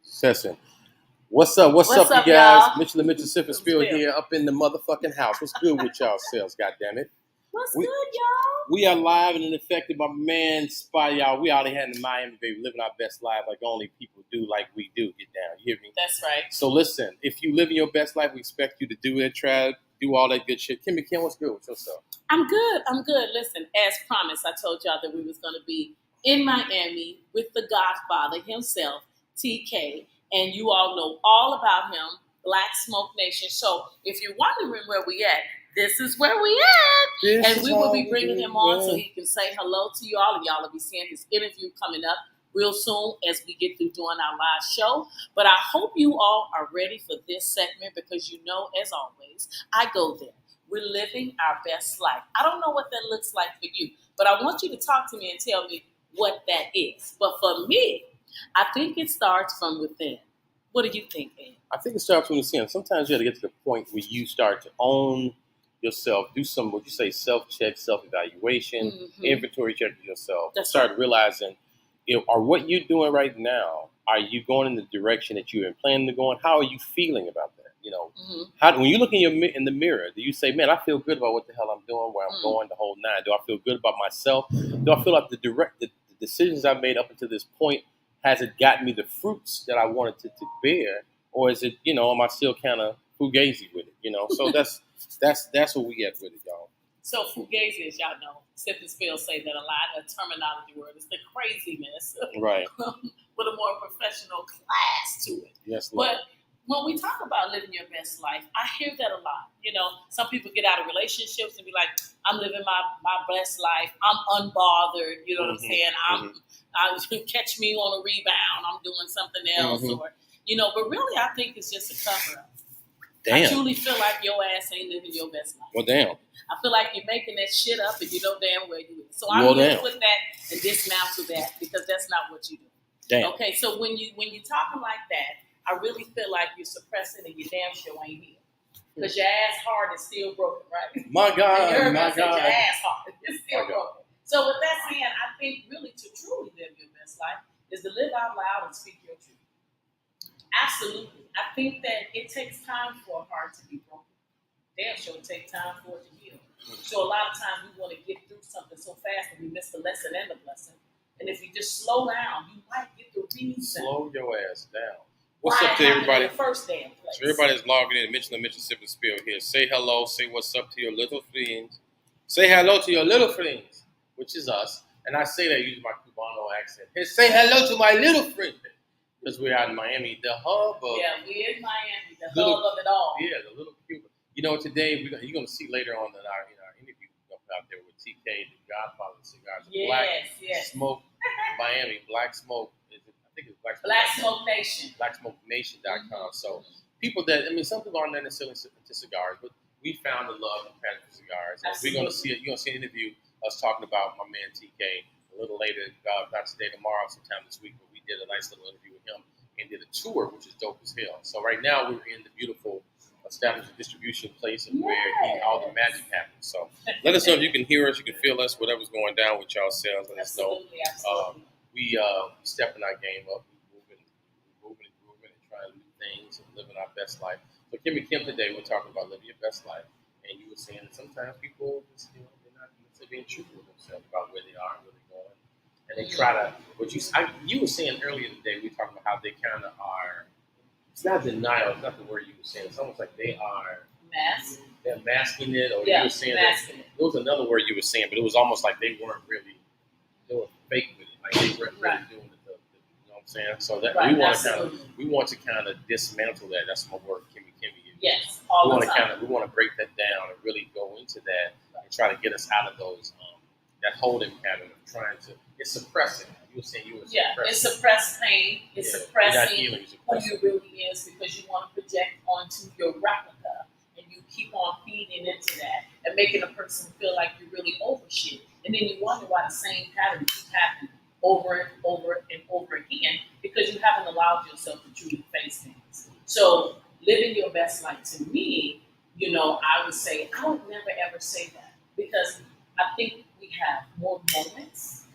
Session. What's up? What's up, you guys? Y'all? Mitchell&Mitchell Sip and Spill here up in the motherfucking house. What's good with y'all selves, goddammit? What's good, y'all? We are live and affected by man spot, y'all. We out here in Miami, baby, living our best life like only people do, like we do. Get down, you hear me? That's right. So listen, if you living your best life, we expect you to do it, try to do all that good shit. Kim, what's good with yourself? I'm good. Listen, as promised, I told y'all that we was going to be in Miami with the Godfather himself, TK, and you all know all about him, Black Smoke Nation. So if you're wondering where we at, this is where we at. And we will be bringing him on so he can say hello to you all, and y'all will be seeing his interview coming up real soon as we get through doing our live show. But I hope you all are ready for this segment because you know, as always, I go there. We're living our best life. I don't know what that looks like for you, but I want you to talk to me and tell me what that is. But for me, I think it starts from within. What do you think, Ed? I think it starts from within. Sometimes you got to get to the point where you start to own yourself, do some, what you say, self-check, self-evaluation, inventory check yourself. That's start realizing, are what you're doing right now, are you going in the direction that you've been planning to go in? How are you feeling about that? You know, when you look in the mirror, do you say, man, I feel good about what the hell I'm doing, where I'm going, the whole nine? Do I feel good about myself? Do I feel like the decisions I've made up until this point, has it gotten me the fruits that I wanted to bear? Or is it, am I still kind of fugazi with it, So that's what we get with it, y'all. So fugazi, as y'all know, Sip and Spill say that a lot of terminology word is the craziness. Right. With a more professional class to it. Yes, Lord. But when we talk about living your best life, I hear that a lot. Some people get out of relationships and be like, I'm living my best life. I'm unbothered. You know what I'm saying? I catch me on a rebound. I'm doing something else. Or, but really I think it's just a cover-up. Damn. I truly feel like your ass ain't living your best life. Well, damn. I feel like you're making that shit up and you know damn well you is. So I'm going to put that and dismantle that because that's not what you do. Damn. Okay, so when you're talking like that, I really feel like you're suppressing and your damn show ain't here. Because your ass heart is still broken, right? My God, my God. Your ass heart is still broken. So with that saying, I think really to truly live your best life is to live out loud and speak your truth. Absolutely. I think that it takes time for a heart to be broken. Damn sure it takes time for it to heal. So a lot of times we want to get through something so fast that we miss the lesson and the blessing. And if you just slow down, you might get the reason. Slow your ass down. What's up to everybody? First damn place. So everybody's logging in. Mitchell&Mitchell Sip and Spill here. Say hello. Say what's up to your little friends. Say hello to your little friends, which is us. And I say that using my Cubano accent. Hey, say hello to my little friend. Because we're out in Miami, the hub of... Yeah, we're in Miami, the hub of it all. Yeah, the little Cuba. Today, you're going to see later on in our interview out there with TK, the Godfather of cigars. Yes. Smoke Miami, Black Smoke. I think it's Black Smoke Nation. BlackSmokeNation.com. So people some people aren't necessarily into cigars, but we found the love and passion for cigars. And you're going to see an interview us talking about my man TK a little later, not today, tomorrow, sometime this week. But we did a nice little interview with him and did a tour, which is dope as hell. So right now we're in the beautiful established distribution place and where all the magic happens. So let us know if you can hear us, you can feel us, whatever's going down with y'all selves. Let us know. Absolutely. We stepping our game up, moving and grooving and trying new things and living our best life. So Kim, today we're talking about living your best life, and you were saying that sometimes people just they're not being true with themselves about where they are and where they're going, and they try to. You were saying earlier today, we were talking about how they kind of are. It's not denial. It's not the word you were saying. It's almost like they are they're masking it, or you were saying that. There was another word you were saying, but it was almost like they weren't really doing fake with it. Like they weren't really doing it. You know what I'm saying? So that we want to kind of dismantle that. That's my word, Kimmy. Yes, we want to break that down and really go into that and try to get us out of those that holding pattern of trying to. It's suppressing. You were saying it's suppressed pain. It's suppressing who you really is because you want to project onto your replica, and you keep on feeding into that and making a person feel like you're really over shit. And then you wonder why the same pattern keeps happening over and over and over again because you haven't allowed yourself to truly face things. So living your best life to me, I would say I don't never ever say that because I think we have more moments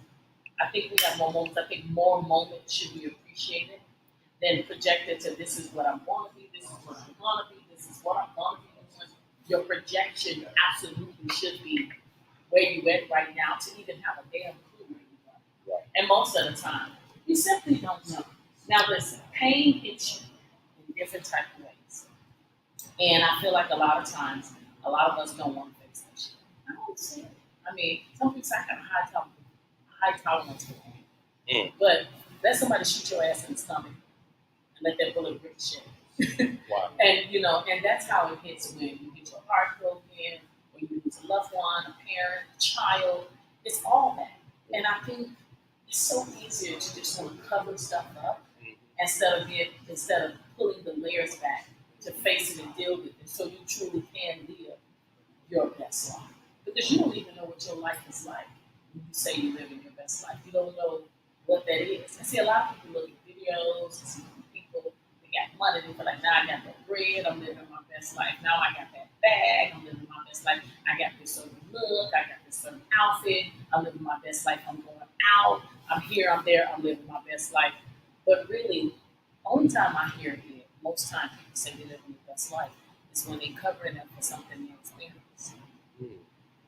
I think we have more moments. I think more moments should be appreciated than projected to this is what I'm going to be, this is what I'm going to be, this is what I'm going to be doing. Your projection absolutely should be where you at right now to even have a damn clue where you're going. Right. And most of the time, you simply don't know. Now listen, pain hits you in different type of ways. And I feel like a lot of times, a lot of us don't want to face that shit. I don't see it. I mean, some people say I have high tolerance for pain. But let somebody shoot your ass in the stomach and let that bullet ricochet. Wow. And and that's how it hits when you get your heart broken, when you lose a loved one, a parent, a child. It's all that. And I think it's so easier to just want to cover stuff up instead of pulling the layers back to face it and deal with it, so you truly can live your best life. Because you don't even know what your life is like when you say you're living your best life. You don't know what that is. I see a lot of people look at videos, and see people, they got money, they feel like, now I got that bread, I'm living my best life. Now I got that bag, I'm living my best life. I got this certain look, I got this certain outfit, I'm living my best life. I'm going out, I'm here, I'm there, I'm living my best life. But really, only time I hear it, most times people say they're living their best life is when they're covering up for something they experienced.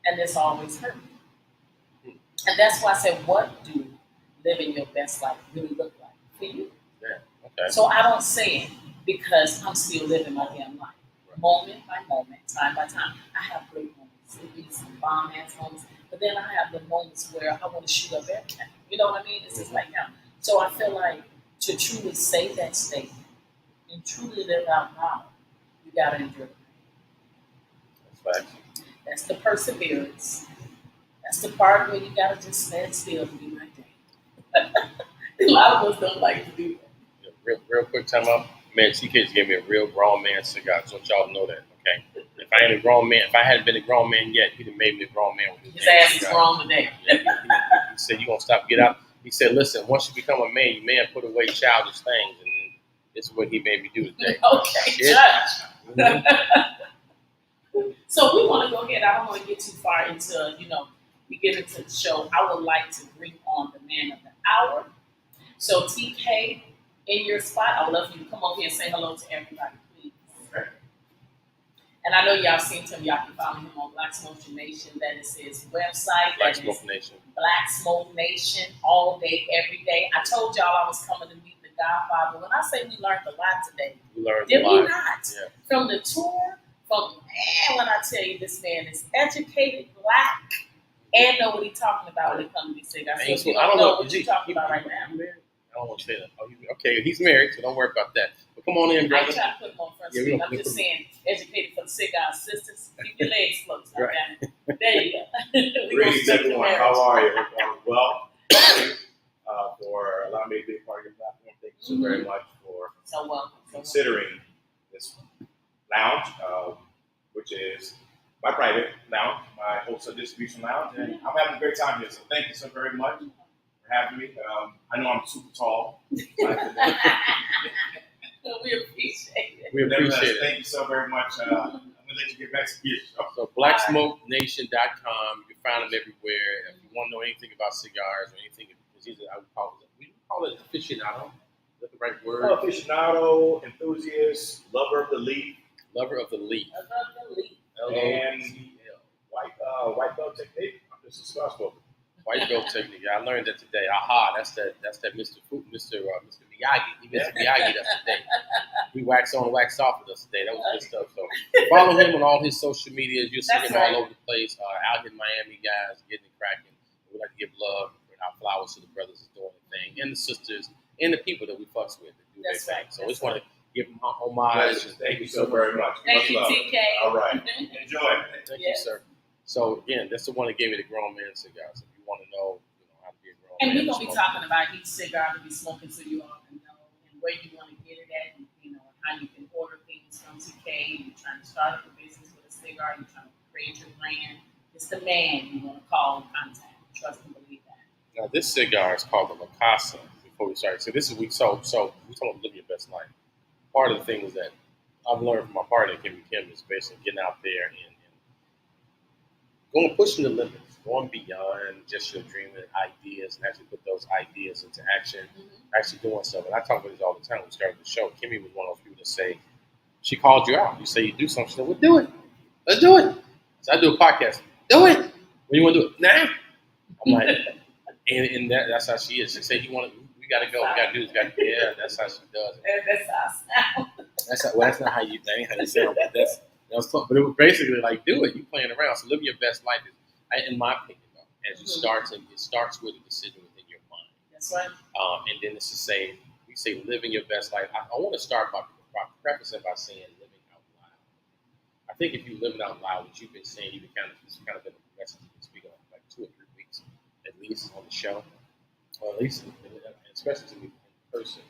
And it's always hurt. And that's why I said, what do living your best life really look like for you? Yeah. Okay. So I don't say it because I'm still living my damn life. Moment by moment, time by time. I have great moments. It be some bomb ass moments. But then I have the moments where I want to shoot up everything. You know what I mean? It's just like that. So I feel like to truly say that statement and truly live out loud, you gotta endure the pain. That's facts. That's the perseverance. That's the part where you gotta just stand still and be like that. A lot of us don't like to do that. Yeah, real quick time out. Man, TK just gave me a real grown man cigar. So y'all know that, okay? If I ain't a grown man, if I hadn't been a grown man yet, he'd have made me a grown man with his ass is grown today. Yeah, he said, "You gonna stop, get out." He said, "Listen, once you become a man, you may have put away childish things, and this is what he made me do today." Okay, judge. So we want to go ahead. I don't want to get too far into, we get into the show. I would like to bring on the man of the hour. So TK, in your spot, I would love for you to come over here and say hello to everybody, please. And I know y'all seen him. Y'all can follow him on Black Smoke Nation. That is his website. Black Smoke Nation. Black Smoke Nation, all day, every day. I told y'all I was coming to meet the Godfather. When I say we learned a lot today, did we not? Yeah. From the tour, when I tell you this man is educated, black, and know what he's talking about when it comes to these cigars. So if you don't know what you're talking about right now. I don't want to say that. Oh, okay, he's married, so don't worry about that. But come on in, brother. I ain't trying to put him on front street. I'm just saying, educated for the cigar sisters. Keep your legs closed. Right. There you go. Greetings, everyone. How are you? Hope all is well. For allowing me to be a part of your platform. Thank you so very much for considering this lounge, which is my private lounge, my wholesale distribution lounge, and I'm having a great time here. So thank you so very much for having me. I know I'm super tall. We appreciate it. We appreciate it. Thank you so very much. I'm going to let you get back to your show. So BlackSmokeNation.com. You can find him everywhere. If you want to know anything about cigars or anything, because we call it aficionado. Is that the right word? Aficionado, enthusiast, lover of the leaf. Lover of the leaf. And white belt technique. I'm just a cigar smoker. White belt technique. I learned that today. Aha, that's that Mr. Miyagi. Mr. Miyagi, that's today. He waxed on, waxed off with us today. That was good stuff. So follow him on all his social medias. You'll see him all over the place. Out in Miami, guys, getting it cracking. We like to give love and our flowers to the brothers that's doing the thing, and the sisters, and the people that we fucks with that do their thing. So we just want to give him homage. Yes, thank you so very much. Thank you, TK. All right. Enjoy. Thank you, sir. So again, that's the one that gave me the grown man cigars. If you want to know, how to be a grown man. And we're gonna be talking about each cigar to be smoking, so you all can know and where you want to get it at, and how you can order things from TK. You're trying to start up a business with a cigar. You're trying to create your brand. It's the man you want to call and contact. Trust and believe that. Now this cigar is called the La Casa. Before we start, so this is we talking about living your best life. Part of the things that I've learned from my partner Kim is basically getting out there and going pushing the limits, going beyond just your dream and ideas and actually put those ideas into action, actually doing stuff. And I talk about this all the time. We started the show. Kimmy was one of those people that say, she called you out. You say you do something. She said, well, do it. Let's do it. So I do a podcast. Do it. When you want to do it? Nah. I'm like, and that's how she is. She said, you want to, we got to go. We got to do this. Yeah, that's how she does it. That's how I sound. That's not how you, that ain't how you sound. But that was fun. But it was basically like, do it. You playing around. So living your best life is, in my opinion, though, as you start, it starts with a decision within your mind. That's right. And then it's to say, we say living your best life. I want to start by prefacing by saying living out loud. I think if you're living out loud, what you've been saying, it's kind of been a message you can speak on like 2 or 3 weeks at least on the show, or at least, especially to me in person,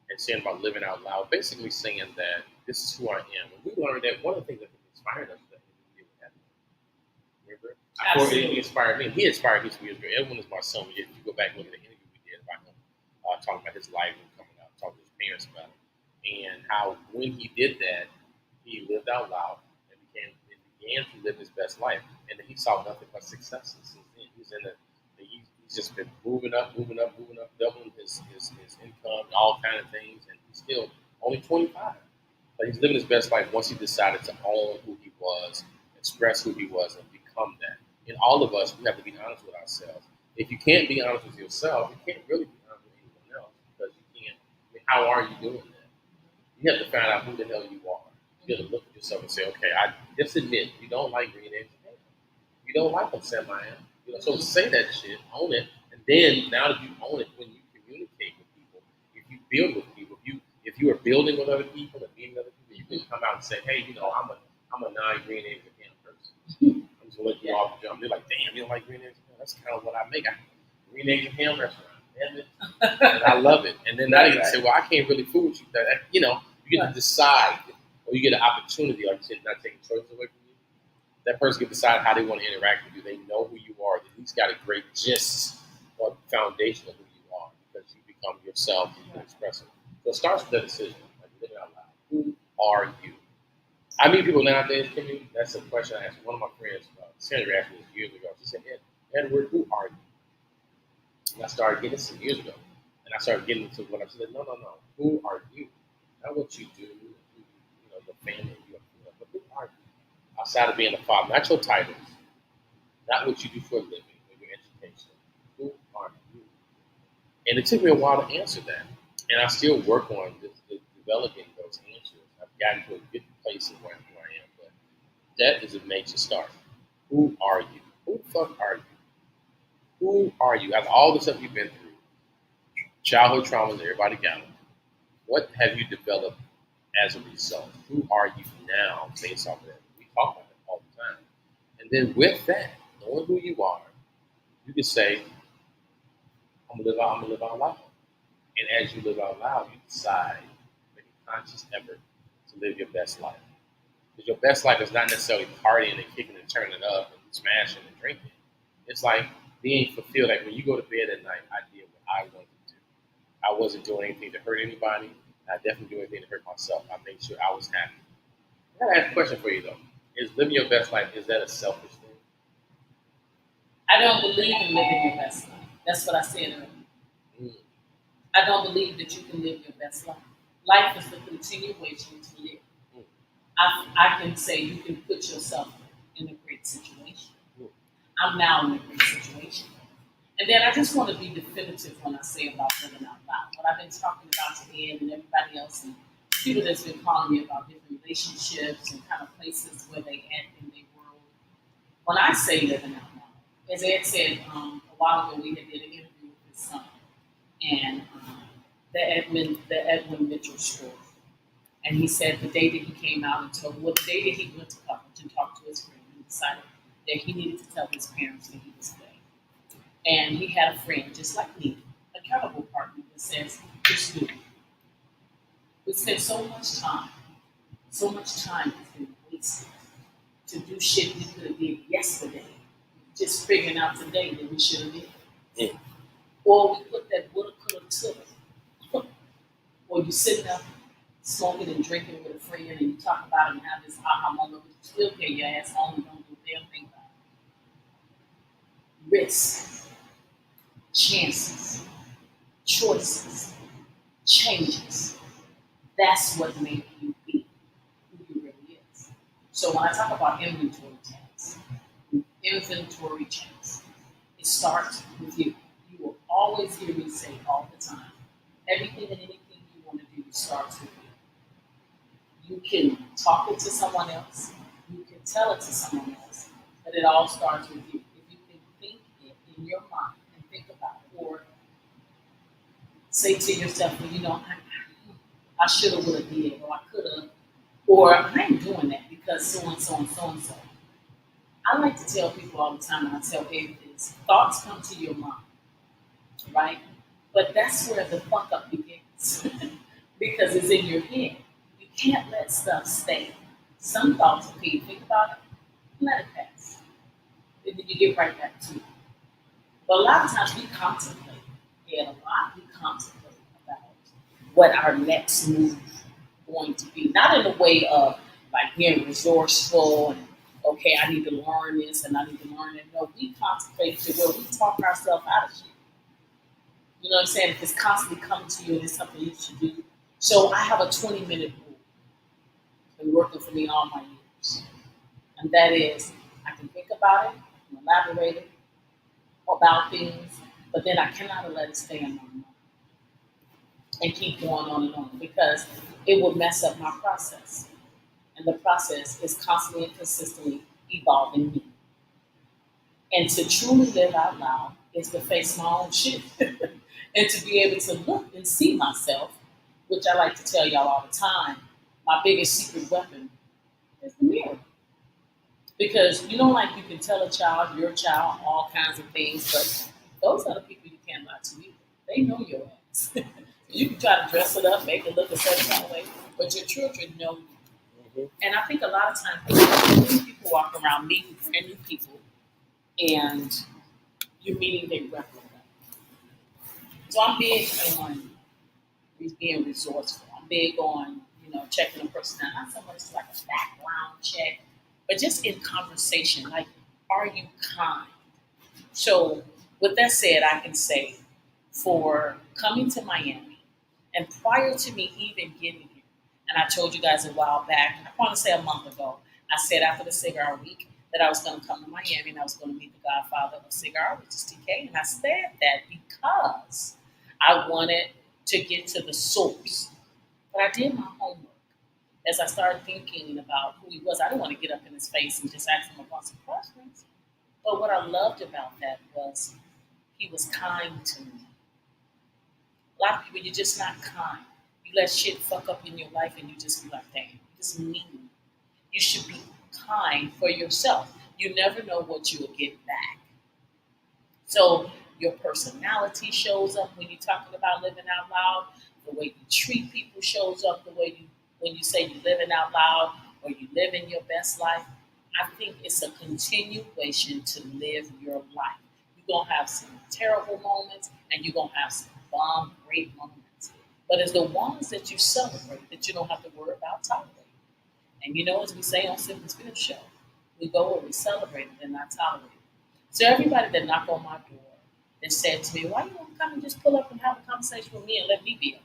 and saying about living out loud, basically saying that this is who I am. And we learned that one of the things that inspired us that we did with that. Remember? Absolutely. He inspired me. He inspired me some years ago. Everyone is my son. If you go back and look at the interview we did about him, talking about his life and coming out, talking to his parents about it, and how when he did that, he lived out loud and began to live his best life. And then he saw nothing but successes since then. He's just been moving up, doubling his income, all kind of things, and he's still only 25. But he's living his best life once he decided to own who he was, express who he was, and become that. And all of us, we have to be honest with ourselves. If you can't be honest with yourself, you can't really be honest with anyone else, because you can't. I mean, how are you doing that? You have to find out who the hell you are. You got to look at yourself and say, okay, I just admit you don't like green eggs and ham. You don't like them semi-am. So say that shit, own it, and then now that you own it, when you communicate with people, if you build with people, if you are building with other people and meeting other people, you can come out and say, hey, I'm a non-green eggs and ham person. I'm just gonna let you off the jump. They're like, damn, you don't like green eggs and ham? That's kind of what I make. Green eggs and ham restaurant, damn it, and I love it. And then now you can say, well, I can't really fool with you. You get to decide, or you get an opportunity, like you said, not taking choices away from you. That person can decide how they want to interact with you. They know who you are. At least got a great gist or foundation of who you are, because you become yourself and you can express it. So it starts with that decision, like living out loud. Who are you? I meet people nowadays, Kimmy. That's a question I asked one of my friends. Sandra asked me this years ago. She said, Edward, who are you? And I started getting this some years ago. And I started getting into what I said, no. Who are you? Not what you do, the family you are, but who are you? Outside of being a father, not your titles, not what you do for a living or your education. Who are you? And it took me a while to answer that. And I still work on developing those answers. I've gotten to a good place of where I am, but that is a major start. Who are you? Who the fuck are you? Who are you? After all the stuff you've been through, childhood traumas, everybody got them. What have you developed as a result? Who are you now based off of that? We talk about it all the time. And then with that, knowing who you are, you can say, I'm gonna live out loud. And as you live out loud, you decide, make a conscious effort to live your best life. Because your best life is not necessarily partying and kicking and turning up and smashing and drinking. It's like being fulfilled. Like when you go to bed at night, I did what I wanted to do. I wasn't doing anything to hurt anybody. I definitely do anything to hurt myself. I made sure I was happy. I gotta ask a question for you though. Is living your best life, is that a selfish thing? I don't believe in living your best life. That's what I said earlier. I don't believe that you can live your best life. Life is the continuation to live. I can say you can put yourself in a great situation. I'm now in a great situation. And then I just want to be definitive when I say about living out loud. What I've been talking about to Ed and everybody else and people that's been calling me about different relationships and kind of places where they at in their world. When I say living out loud, as Ed said a while ago, we had did an interview with his son and the Edwin Mitchell story. And he said the day that he came out and told, the day that he went to college and talked to his friend, he decided that he needed to tell his parents that he was gay. And he had a friend, just like me, a accountable partner that says, just do it. We spent so much time has been wasted to do shit we could have did yesterday, just figuring out today that we should have did. Yeah. Or we put that woulda, coulda, shoulda. Or you sitting up smoking and drinking with a friend and you talk about it and have this aha moment, but you still get your ass home and don't do a damn thing about risks, chances, choices, changes. That's what made you be who you really is. So when I talk about inventory checks, it starts with you. You will always hear me say all the time, everything and anything you want to do starts with you. You can talk it to someone else, you can tell it to someone else, but it all starts with you. If you can think it in your mind and think about it, or say to yourself, well, I should have, would have, did, or I could have, or I ain't doing that because so and so and so and so. I like to tell people all the time, and I tell everything, thoughts come to your mind, right? But that's where the fuck up begins because it's in your head. You can't let stuff stay. Some thoughts, okay, you think about it, let it pass. And then you get right back to it. But a lot of times we contemplate, and a lot we contemplate about what our next move going to be. Not in a way of like being resourceful and okay, I need to learn this and I need to learn it. No, we contemplate to where we talk ourselves out of shit. You know what I'm saying? If it's constantly coming to you and it's something you should do. So I have a 20-minute rule. It's been working for me all my years. And that is, I can think about it, and elaborate it about things, but then I cannot let it stay in my mind and keep going on and on because it will mess up my process. And the process is constantly and consistently evolving me. And to truly live out loud is to face my own shit and to be able to look and see myself, which I like to tell y'all all the time, my biggest secret weapon is the mirror. Because like you can tell a child, your child, all kinds of things, but those are the people you can't lie to either. They know your ass. You can try to dress it up, make it look a certain kind of way, but your children know you. And I think a lot of times people walk around meeting brand new people and you're meeting their replica. So I'm big on being resourceful. I'm big on, checking a person out. Not so much like a background check, but just in conversation, like, are you kind? So with that said, I can say for coming to Miami and prior to me even getting here, and I told you guys a while back, I want to say a month ago, I said after the cigar week that I was going to come to Miami and I was going to meet the godfather of cigar, which is TK. And I said that because I wanted to get to the source. But I did my homework. As I started thinking about who he was, I didn't want to get up in his face and just ask him about some questions. But what I loved about that was he was kind to me. A lot of people, you're just not kind. You let shit fuck up in your life and you just be like, damn, you just mean. You should be kind for yourself. You never know what you will get back. So your personality shows up when you're talking about living out loud. The way you treat people shows up. The way when you say you're living out loud or you live in your best life. I think it's a continuation to live your life. You're going to have some terrible moments and you're going to have some bomb great moments. But it's the ones that you celebrate that you don't have to worry about tolerating. And as we say on Simple Spirit Show, we go where we celebrate it and not tolerate it. So everybody that knocked on my door and said to me, why you don't come and just pull up and have a conversation with me and let me be up?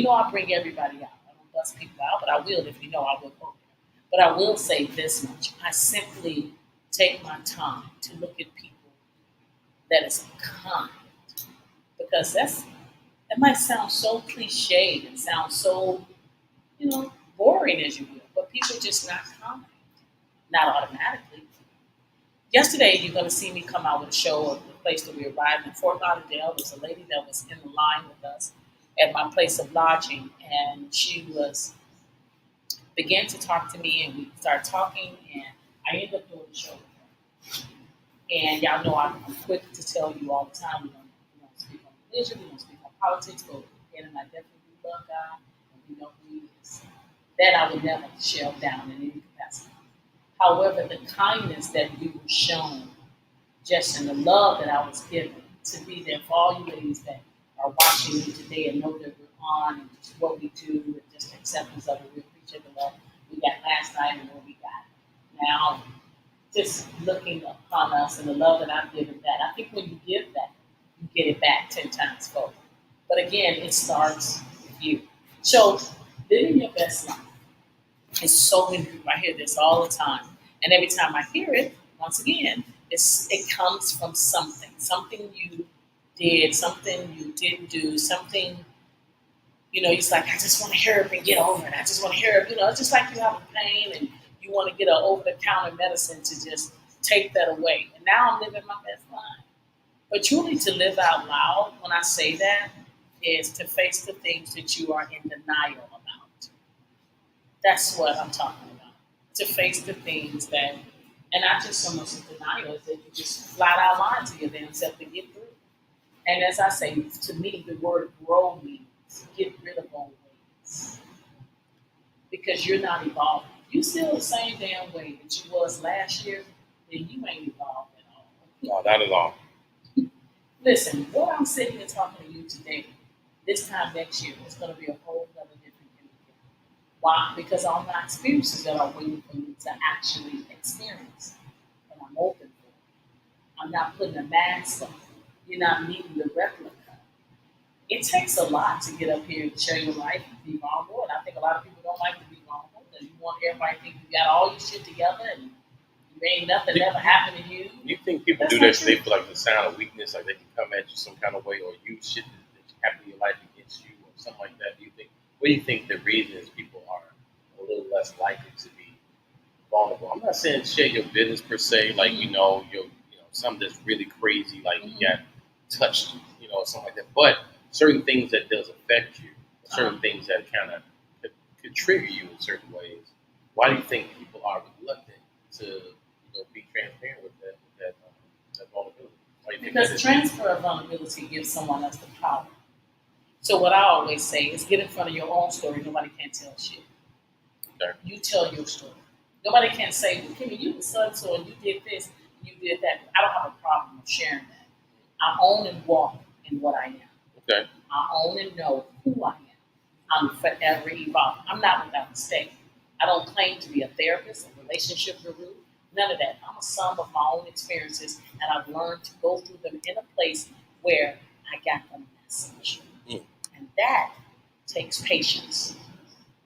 Well, I bring everybody out. I don't bust people out, but I will if I will go there. But I will say this much. I simply take my time to look at people that is kind. Because that might sound so cliche and sound so, boring as you will, but people are just not kind. Not automatically. Yesterday, you're going to see me come out with a show of the place that we arrived in Fort Lauderdale. There was a lady that was in the line with us at my place of lodging, and she began to talk to me, and we started talking, and I ended up doing the show with her. And y'all know I'm quick to tell you all the time, we don't speak on religion, we don't speak on politics, but and I definitely do love God, and we know who He is. That I would never shell down in any capacity. However, the kindness that we were shown, just in the love that I was given, to be there for all you ladies that are watching me today and know that we're on and just what we do and just acceptance of it. We appreciate the love we got last night and what we got now. just looking upon us and the love that I've given that. I think when you give that, you get it back 10 times fold. But again, it starts with you. So living your best life. And so many people, I hear this all the time. And every time I hear it, once again, it comes from something you did, something you didn't do, something, it's like, I just want to hear it and get over it. I just want to hear it. It's just like you have a pain and you want to get an over-the-counter medicine to just take that away. And now I'm living my best life. But truly to live out loud, when I say that, is to face the things that you are in denial about. That's what I'm talking about. To face the things that, and not just so much in denial, is that you just flat out lie to your damn self to get through. And as I say, to me, the word grow means get rid of old ways. Because you're not evolving. You still the same damn way that you was last year, then you ain't evolved at all. No, not at all. Listen, what I'm sitting here talking to you today, this time next year, it's going to be a whole other different thing. Why? Because all my experiences that are waiting for me to actually experience, and I'm open for it. I'm not putting a mask on. You're not meeting the replica. It takes a lot to get up here and share your life and be vulnerable. And I think a lot of people don't like to be vulnerable. And you want everybody to think you got all your shit together and ain't nothing ever happened to you. You think people do that so they feel like the sign of weakness, like they can come at you some kind of way or use shit that happened in your life against you or something like that? What do you think the reason is people are a little less likely to be vulnerable? I'm not saying share your business per se, like something that's really crazy, like you got touched, something like that. But certain things that does affect you, certain things that kind of could trigger you in certain ways. Why do you think people are reluctant to be transparent with that vulnerability? Because the transfer of vulnerability gives someone else the power. So what I always say is get in front of your own story. Nobody can tell shit. Okay. You tell your story. Nobody can say, well, Kimmy, you were so-and-so and you did this, and you did that. I don't have a problem with sharing that. I own and walk in what I am. Okay. I own and know who I am. I'm forever evolving. I'm not without mistake. I don't claim to be a therapist, a relationship guru, none of that. I'm a sum of my own experiences, and I've learned to go through them in a place where I got the message. And that takes patience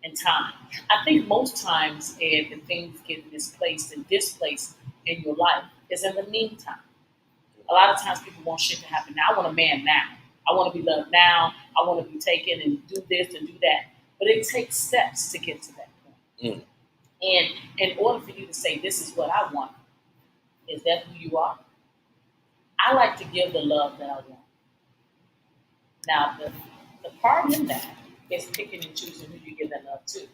and time. I think most times the things get misplaced and displaced in your life is in the meantime. A lot of times people want shit to happen now. I want a man now. I want to be loved now. I want to be taken and do this and do that. But it takes steps to get to that point. And in order for you to say, this is what I want, is that who you are? I like to give the love that I want. Now, the part in that is picking and choosing who you give that love to.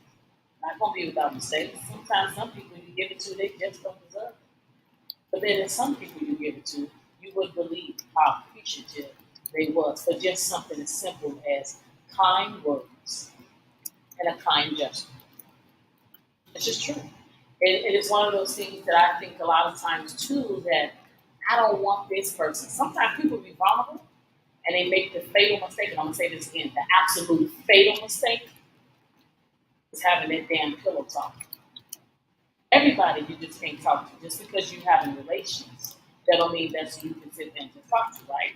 Not going to be without mistakes. Sometimes some people you give it to, they just don't deserve it. But then there's some people you give it to, you wouldn't believe how appreciative they was for just something as simple as kind words and a kind gesture. It's just true. It is one of those things that I think a lot of times too that I don't want this person. Sometimes people be vulnerable and they make the fatal mistake, and I'm gonna say this again, the absolute fatal mistake is having that damn pillow talk. Everybody you just can't talk to. Just because you having relations, that don't mean that's who you can sit there and just talk to, right?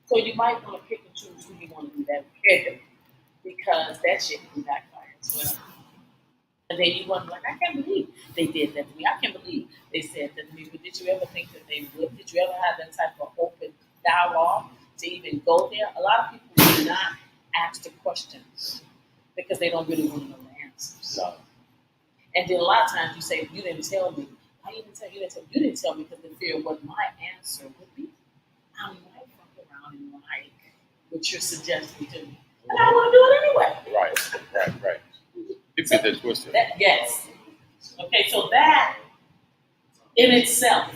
So you might want to pick and choose who you want to do that with, because that shit can backfire as well. And then you wonder, like, I can't believe they did that to me. I can't believe they said that to me. But did you ever think that they would? Did you ever have that type of open dialogue to even go there? A lot of people do not ask the questions because they don't really want to know the answers. No. And then a lot of times you say, you didn't tell me. Why you didn't tell me? You didn't tell me because the fear of what my answer would be. I might fuck around and like what you're suggesting to me. And I want to do it anyway. Right. You get that twisted. Yes. Okay, so that in itself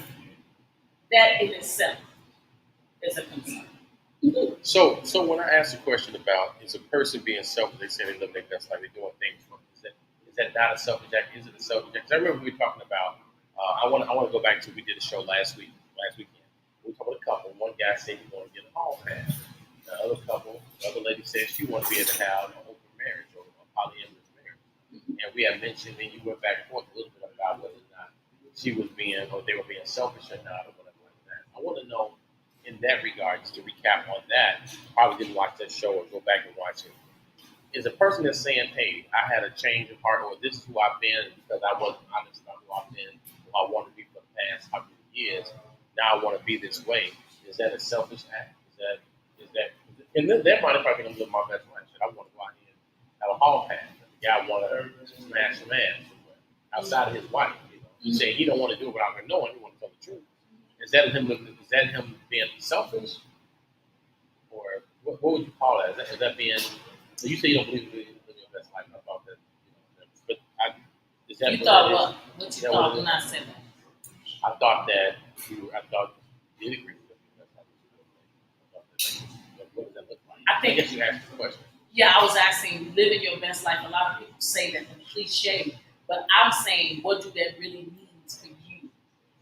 is a concern. So when I ask a question about is a person being selfish, they say they live their best life, they're doing things for is that not a selfish act? Is it a selfish act? Because I remember we were talking about I want to go back to we did a show last weekend. We talked about a couple. One guy said he wanted to get a hall pass. The other lady said she wanted to be able to have an open marriage or a polyamorous marriage. And we had mentioned, and you went back and forth a little bit about whether or not she was being, or they were being selfish or not, or whatever like that. I want to know, in that regard, just to recap on that, probably didn't watch that show or go back and watch it. Is a person that's saying, "Hey, I had a change of heart, or this is who I've been because I wasn't honest about who I've been, who I want to be for the past how many years. Now I want to be this way." Is that a selfish act? Is that? In their mind, if I can live my best life, I want to go out here and have a hall pass. The guy wanted to smash some ass outside of his wife. He's saying he don't want to do it without her knowing. He wants to tell the truth. Is that him being selfish, or what would you call that? Is that being? You say you don't believe in living your best life. I thought that, but is that you thought what? What you thought when I said that? I thought you did agree with living your best life. What does that look like? I guess you asked the question. Yeah, I was asking, living your best life. A lot of people say that the cliche, but I'm saying, what do that really mean for you?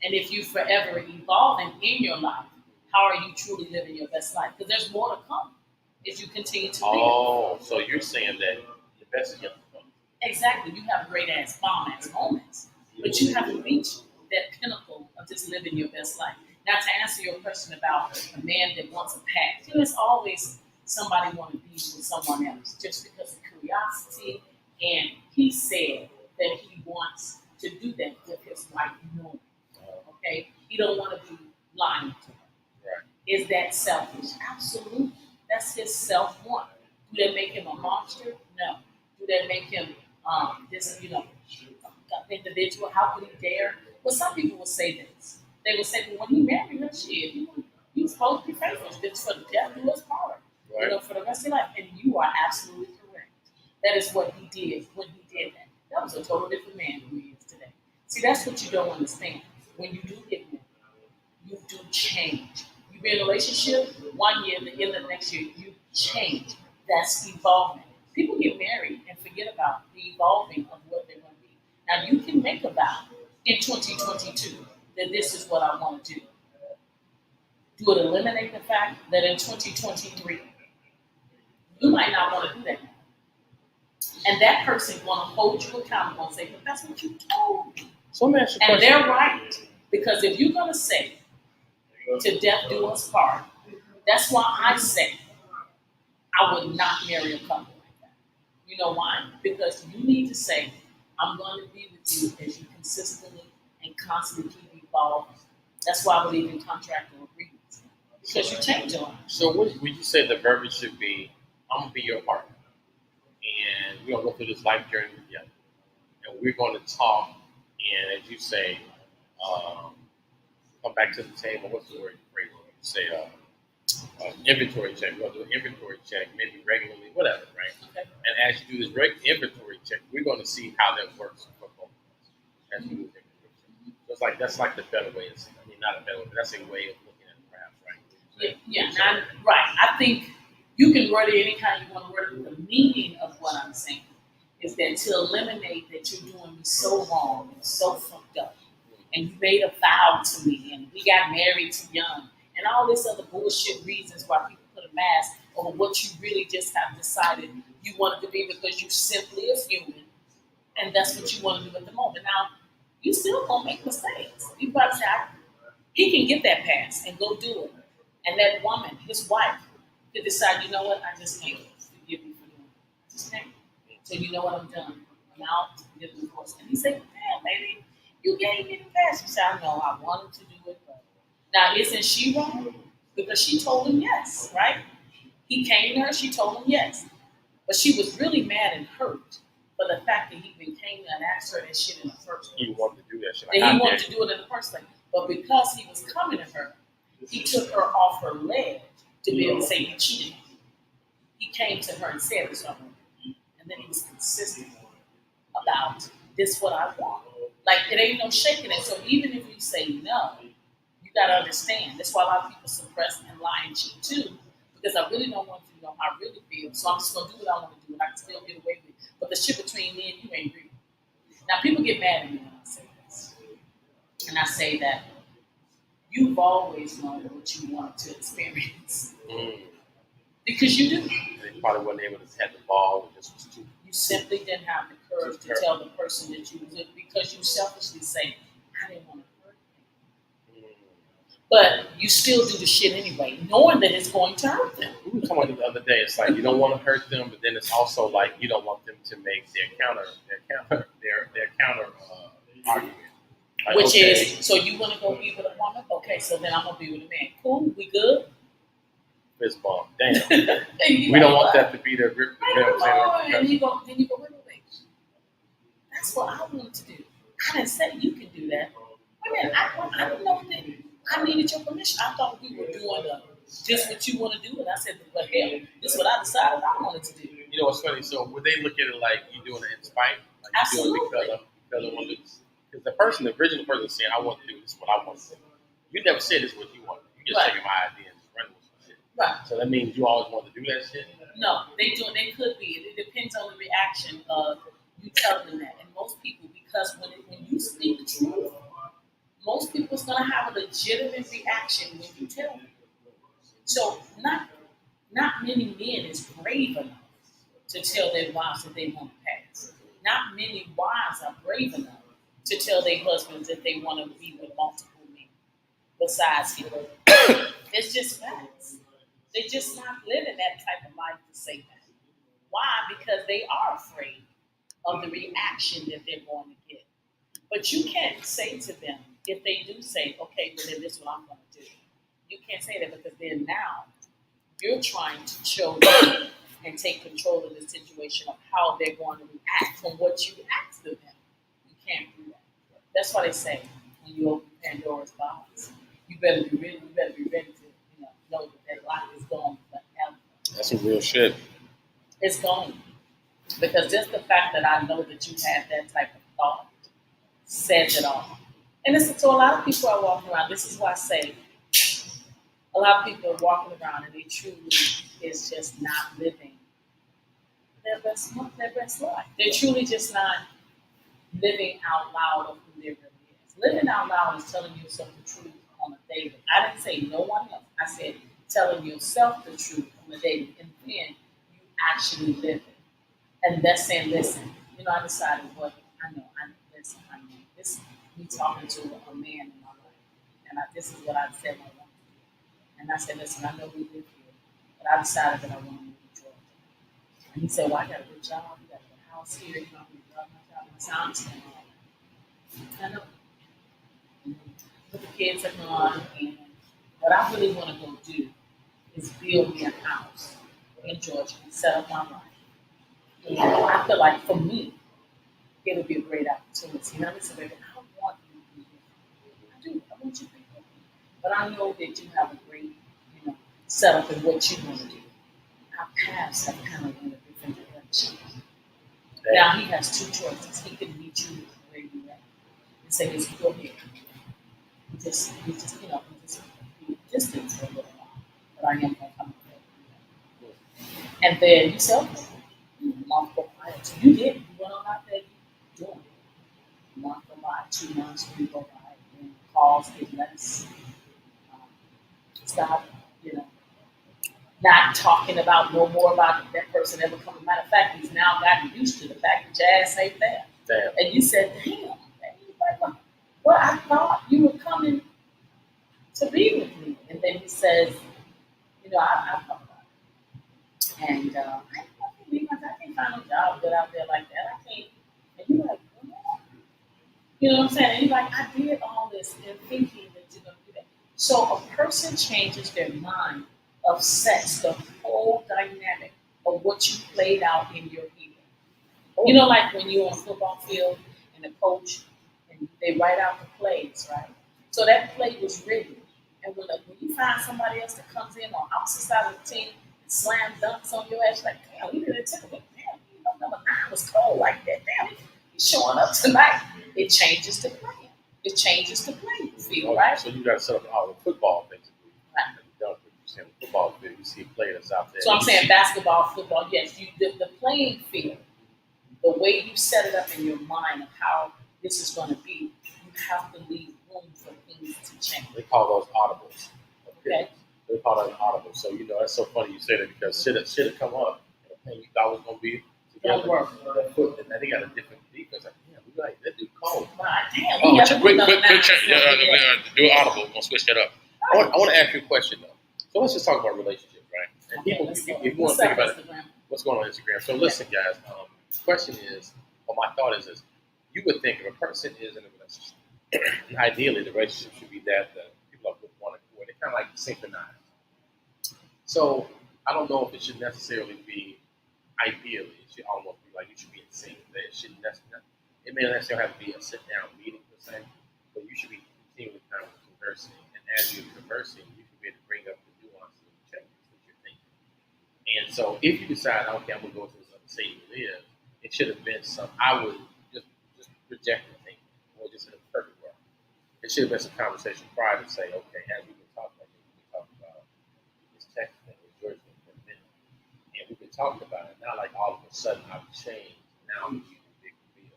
And if you forever evolving in your life, how are you truly living your best life? Because there's more to come if you continue to live. Oh, so you're saying that the best is yet to come. Exactly. You have great ass bomb ass moments, but you haven't reached that pinnacle of just living your best life. Now, to answer your question about a man that wants a path, there's always somebody want to be with someone else just because of curiosity. And he said that he wants to do that with his wife knowing. Okay? He don't want to be lying to her. Right. Is that selfish? Absolutely. That's his self-want. Do that make him a monster? No. Do that make him this, individual? How could he dare? Well, some people will say this. They will say, well, when he married her, shit, he was supposed to be faithful. It's for the death do us part. Right. For the rest of your life. And you are absolutely correct. That is what he did when he did that. That was a total different man who he is today. See, that's what you don't understand. When you do get married, you do change. You be in a relationship 1 year, the end of the next year, you change. That's evolvement. People get married and forget about the evolving of what they're going to be. Now, you can make a vow in 2022 that this is what I want to do. Do it eliminate the fact that in 2023, you might not want to do that. And that person want to hold you accountable and say, but that's what you told me. So and they're right. Because if you're going to say, to death do us part, that's why I say I would not marry a couple like that. You know why? Because you need to say, I'm going to be with you as you consistently and constantly keep evolving. That's why I believe in contractual agreements. Because you change a lot. So when you say the verbiage should be, I'm going to be your partner. And we're going to go through this life journey together. And we're going to talk, and as you say, come back to the table. What's the word? You say inventory check. We're going to do an inventory check, maybe regularly, whatever, right? Okay. And as you do this inventory check, we're going to see how that works for both of us as we do inventory check. So that's like the better way of saying it. I mean, not a better way, but that's a way of looking at it, perhaps, right? Yeah, right. I think you can word it any kind you want to word it. The meaning of what I'm saying is that to eliminate that you're doing me so wrong and so fucked up, and you made a vow to me, and we got married too young, and all this other bullshit reasons why people put a mask over what you really just have decided you wanted to be because you simply is human, and that's what you want to do at the moment. Now, you still gonna make mistakes. You gotta say, he can get that pass and go do it. And that woman, his wife, could decide, you know what, I just can't forgive you for doing it. I just can't. So you know what, I'm done. I'm out, get a divorce. And he said, damn, baby, you gave me the pass. She said, I know, I wanted to do it, but now isn't she wrong? Because she told him yes, right? He came to her, she told him yes. But she was really mad and hurt for the fact that he even came to and asked her that shit in the first place. He wanted to do that shit. He wanted to do it in the first place. But because he was coming to her, he took her off her ledge to be able to say he cheated. He came to her and said something. And then he was consistent about this what I want. Like, it ain't no shaking it. So even if you say no, you got to understand. That's why a lot of people suppress and lie and cheat too. Because I really don't want you to know how I really feel. So I'm just going to do what I want to do and I can still get away with it. But the shit between me and you ain't real. Now, people get mad at me when I say this. And I say that you've always known what you wanted to experience. Because you do. They probably wasn't able to have the ball. It just was too. You simply didn't have the courage to tell the person that you was with because you selfishly say, I didn't want to hurt them. But you still do the shit anyway, knowing that it's going to hurt them. We were talking about it the other day. It's like you don't want to hurt them, but then it's also like you don't want them to make their counter argument. Like, Which okay, is, so you want to go be with a woman? Okay, so then I'm going to be with a man. Cool, we good? fist bump. Damn. We We don't want that to be the rip. And you go, wait. That's what I wanted to do. I didn't say you can do that. Wait a minute, I didn't know that I needed your permission. I thought we were doing just what you want to do. And I said, well, hell, this is what I decided I wanted to do. You know what's funny? So would they look at it like you doing it in spite? Like Absolutely. You doing it because I want to do this? Because the original person saying, I want to do this is what I want to do. You never said this is what you want. You just taking my idea and just running with some shit. Right. So that means you always want to do that shit? No, they do. They could be. It depends on the reaction of you telling them that. And most people, because when you speak the truth, most people's gonna have a legitimate reaction when you tell them. So not many men is brave enough to tell their wives that they want to pass. Not many wives are brave enough to tell their husbands that they want to be with multiple men besides him. It's just facts. They're just not living that type of life to say that. Why? Because they are afraid of the reaction that they're going to get. But you can't say to them, if they do say, okay, well then this is what I'm going to do. You can't say that because then now you're trying to show them and take control of the situation of how they're going to react from what you asked of them. You can't do that. That's why they say when you open Pandora's box, you better be ready to know that life is gone forever. That's some real shit. It's gone. Because just the fact that I know that you had that type of thought says it all. And so a lot of people are walking around. This is why I say a lot of people are walking around and they truly is just not living their best life. They're truly just not living out loud of who they really is. Living out loud is telling yourself the truth on a daily. I didn't say no one else. I said telling yourself the truth on a daily. And then you actually live it. And that's saying, listen, I decided what I know. This is me talking to a man in my life. And this is what I said I want to do. And I said, listen, I know we live here, but I decided that I want to move to Georgia. And he said, well, I got a good job. You got a good house here. We love my job. And I understand all that. I know. But the kids are gone. And what I really want to go do is build me a house in Georgia and set up my life. And I feel like for me, it'll be a great opportunity. Now, listen, baby, I want you to be here. I do. I want you to be here. But I know that you have a great, setup in what you want to do. Our paths have kind of went a different direction. Now he has two choices. He can meet you where you at and say, "Listen, go here." He just be distant for a little while. But I am going to come up. And then you say, "Okay." Month go by. So you did. You went on out there. You doing it. Month go by, 2 months, 3 go by, and calls get less. Stop, not talking about no more about that person ever coming. Matter of fact, he's now gotten used to the fact that Jazz ain't there. Damn. And you said, "Damn, well, I thought you were coming to be with me." And then he says, I thought about it. And I can't find no job good out there like that. I can't. And you're like, "What?" You know what I'm saying? And you're like, I did all this and thinking that you're going to do that. So a person changes their mind of sex, the whole dynamic of what you played out in your head. Like when you're on a football field and the coach, and they write out the plays, right? So that play was written. And when you find somebody else that comes in on opposite side of the team, slam dunks on your ass, like, damn, we didn't take it. Damn, number 9 was cold like that. Damn, he's showing up tonight. It changes the plan. It changes the playing field, right? So you got to set up all the football, basically. Right. You see the football field, you see players out there. So I'm saying basketball, football, yes. The playing field, the way you set it up in your mind of how this is going to be, you have to leave room for things to change. They call those audibles. Okay. They call that an audible. So, that's so funny you say that because shit had come up and the thing you thought was going to be together. Don't work. And they got a different defense. Like, damn, that dude Oh. Damn, Oh, we have quick, do do audible. We're gonna switch that up. I want to ask you a question though. So let's just talk about relationships, right? And people, if you want to think about what's going on Instagram. So listen, guys. Question is, or my thought is this: you would think if a person is in a relationship, ideally the relationship should be that the people are with one accord. They kind of like synchronized. So I don't know if it should necessarily be ideally. It should almost be like you should be in sync. That it shouldn't necessarily. It may not necessarily have to be a sit down meeting per se, but you should be continually kind of conversing. And as you're conversing, you should be able to bring up the nuances of the changes that you're thinking. And so if you decide, okay, I'm gonna go to this other state you live, it should have been some. I would just reject the thinking, or just in a perfect way. It should have been some conversation prior to say, okay, as we've been talking about this, we talked about this text thing with George for a minute, and we've been talking about it. Not like all of a sudden I've changed. Now I'm using a big reveal.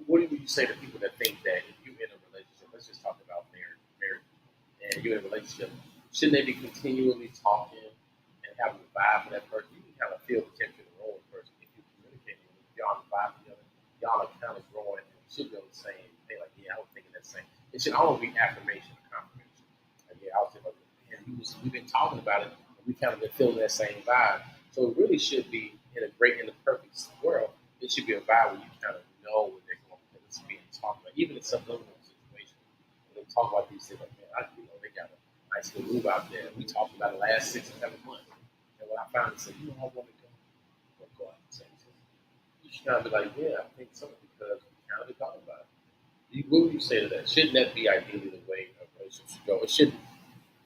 What would you say to people that think that if you're in a relationship, let's just talk about marriage, and you're in a relationship, shouldn't they be continually talking and having a vibe for that person? You can kind of feel the tension in the room with the person if you're communicating with them, y'all on the vibe together, y'all are kind of growing and should be on the same thing. Like, yeah, I was thinking that same. It should always be affirmation or confirmation. Like, yeah, I was thinking, and we've been talking about it, and we kind of been feeling that same vibe. So it really should be in the perfect world. It should be a vibe where you kind of know what they're going because it's being talked about. Even in subliminal situations, when they talk about these things, like, man, they got a nice little move out there. We talked about the last 6 or 7 months. And when I finally said, I want to go out and say so. You should kind of be like, yeah, I think so, because we kind of been talking about it. What would you say to that? Shouldn't that be ideally the way a relationship should go? It shouldn't,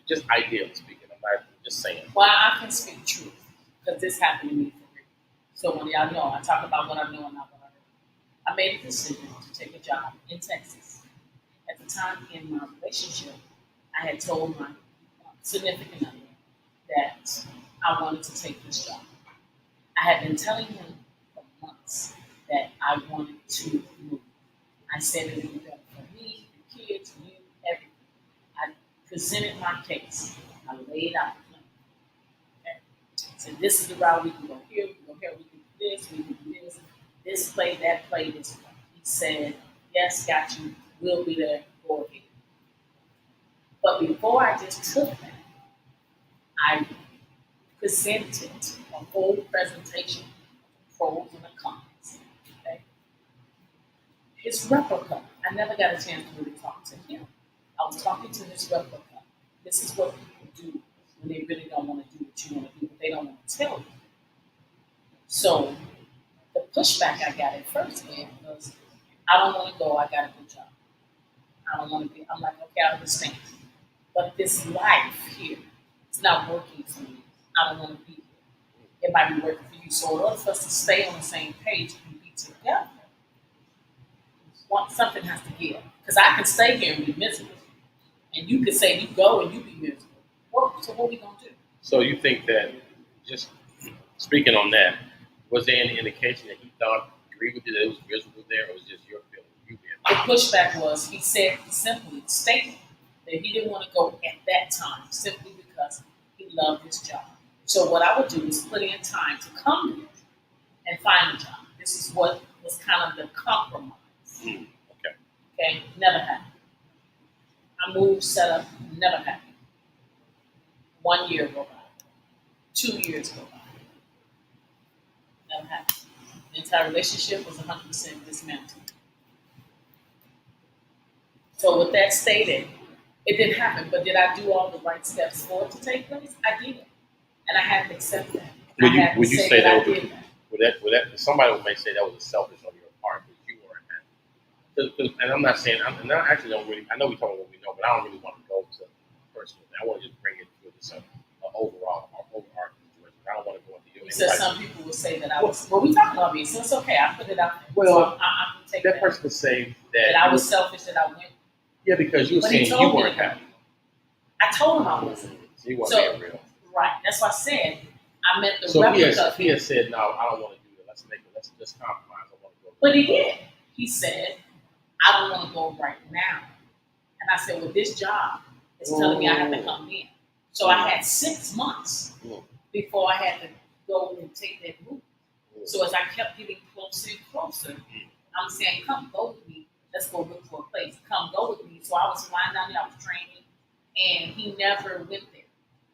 just ideally speaking. I'm not just saying. Well, I can speak truth, because this happened to me for real. So when y'all know, I talk about what I know and not what I know. I made a decision to take a job in Texas. At the time in my relationship, I had told my significant other that I wanted to take this job. I had been telling him for months that I wanted to move. I said it would be better for me, the kids, you, everything. I presented my case. I laid out the plan. Okay? I said, this is the route we can go here, we can go here, we can do this, we can do this play, that play, this play. He said, yes, got you, we'll be there, go ahead. But before I just took that, I presented a whole presentation of pros and the cons. Okay? His replica, I never got a chance to really talk to him. I was talking to his replica. This is what people do when they really don't want to do what you want to do, but they don't want to tell you. So the pushback I got at first was, I don't want to go, I got a good job. I don't want to be, I'm like, okay, I understand. But this life here, it's not working for me. I don't want to be here. It might be working for you. So in order for us to stay on the same page and be together, something has to give. Because I can stay here and be miserable. And you could say you go and you be miserable. So what are we going to do? So you think that, just speaking on that, was there any indication that he agreed with you that it was miserable there, or was it just your feeling? The pushback was, he said simply, stated that he didn't want to go at that time simply because he loved his job. So what I would do is put in time to come here and find a job. This is what was kind of the compromise. Okay, never happened. I moved, set up, never happened. 1 year go by. 2 years go by. Never happened. The entire relationship was 100% dismantled. So with that stated, it didn't happen, but did I do all the right steps for it to take place? I did. And I had to accept that. Would you say that somebody may say that was a selfish on your part because you weren't happy? And I'm not saying, I actually don't really, I know we talk about what we know, but I don't really want to go to personal. I want to just bring it to just an overall, overarching situation. I don't want to go into your insight. So some people would say that I was, well, we talked about me, so it's okay. I put it out there. Well, so I can take that person could say that I was selfish, that I went. Yeah, because you were saying you weren't happy. I told him I wasn't. So you weren't being real. Right. That's why I said I meant the so replica. So he had said, no, I don't want to do that. Let's just compromise. I want to go. But he did. He said, I don't want to go right now. And I said, well, this job is telling me I have to come in. So I had 6 months before I had to go and take that move. So as I kept getting closer and closer, I'm saying, come go with me. let's go look for a place. Come go with me. So I was flying down there, I was training, and he never went there.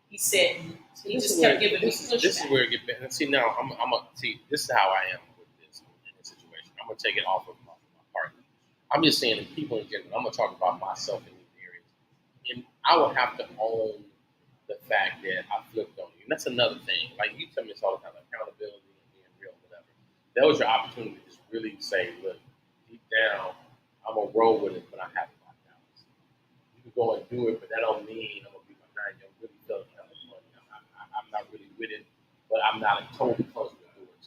He said he just kept giving me pushback. This is where it gets better. See, now I'm gonna see. This is how I am with this in this situation. I'm gonna take it off of my partner. I'm just saying, that people in general. I'm gonna talk about myself in these areas, and I would have to own the fact that I flipped on you. And that's another thing. Like you tell me this all the time, accountability and being real, whatever. That was your opportunity to just really say, look, deep down, I'm gonna roll with it, but I have my doubts. You can go and do it, but that don't mean I'm gonna be behind you. I'm really feeling kind of funny. I'm not really with it, but I'm not totally close to doing it.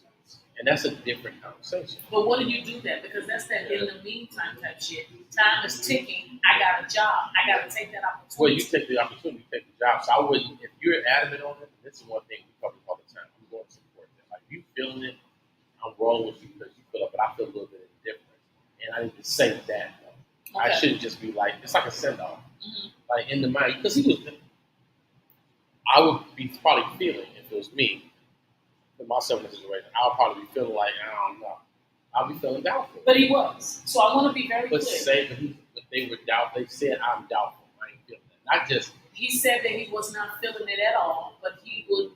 And that's a different conversation. But what do you do that? Because that's that in the meantime type shit. Time is ticking. I got a job. I got to take that opportunity. Well, you take the opportunity, you take the job. So I wouldn't, if you're adamant on it, this is one thing we cover all the time. I'm going to support that. Like, you feeling it, I'm rolling with you because you feel it, but I feel a little bit indifferent. And I need to say that. Okay. I shouldn't just be like, it's like a send-off. Mm-hmm. Like, in the mind, because I would be probably feeling, if it was me, put myself in a situation, I would probably be feeling like, I don't know. I'll be feeling doubtful. But he was. So I want to be very clear. But they were doubtful. They said, I'm doubtful. I ain't feeling that. Not just. He said that he was not feeling it at all, but he would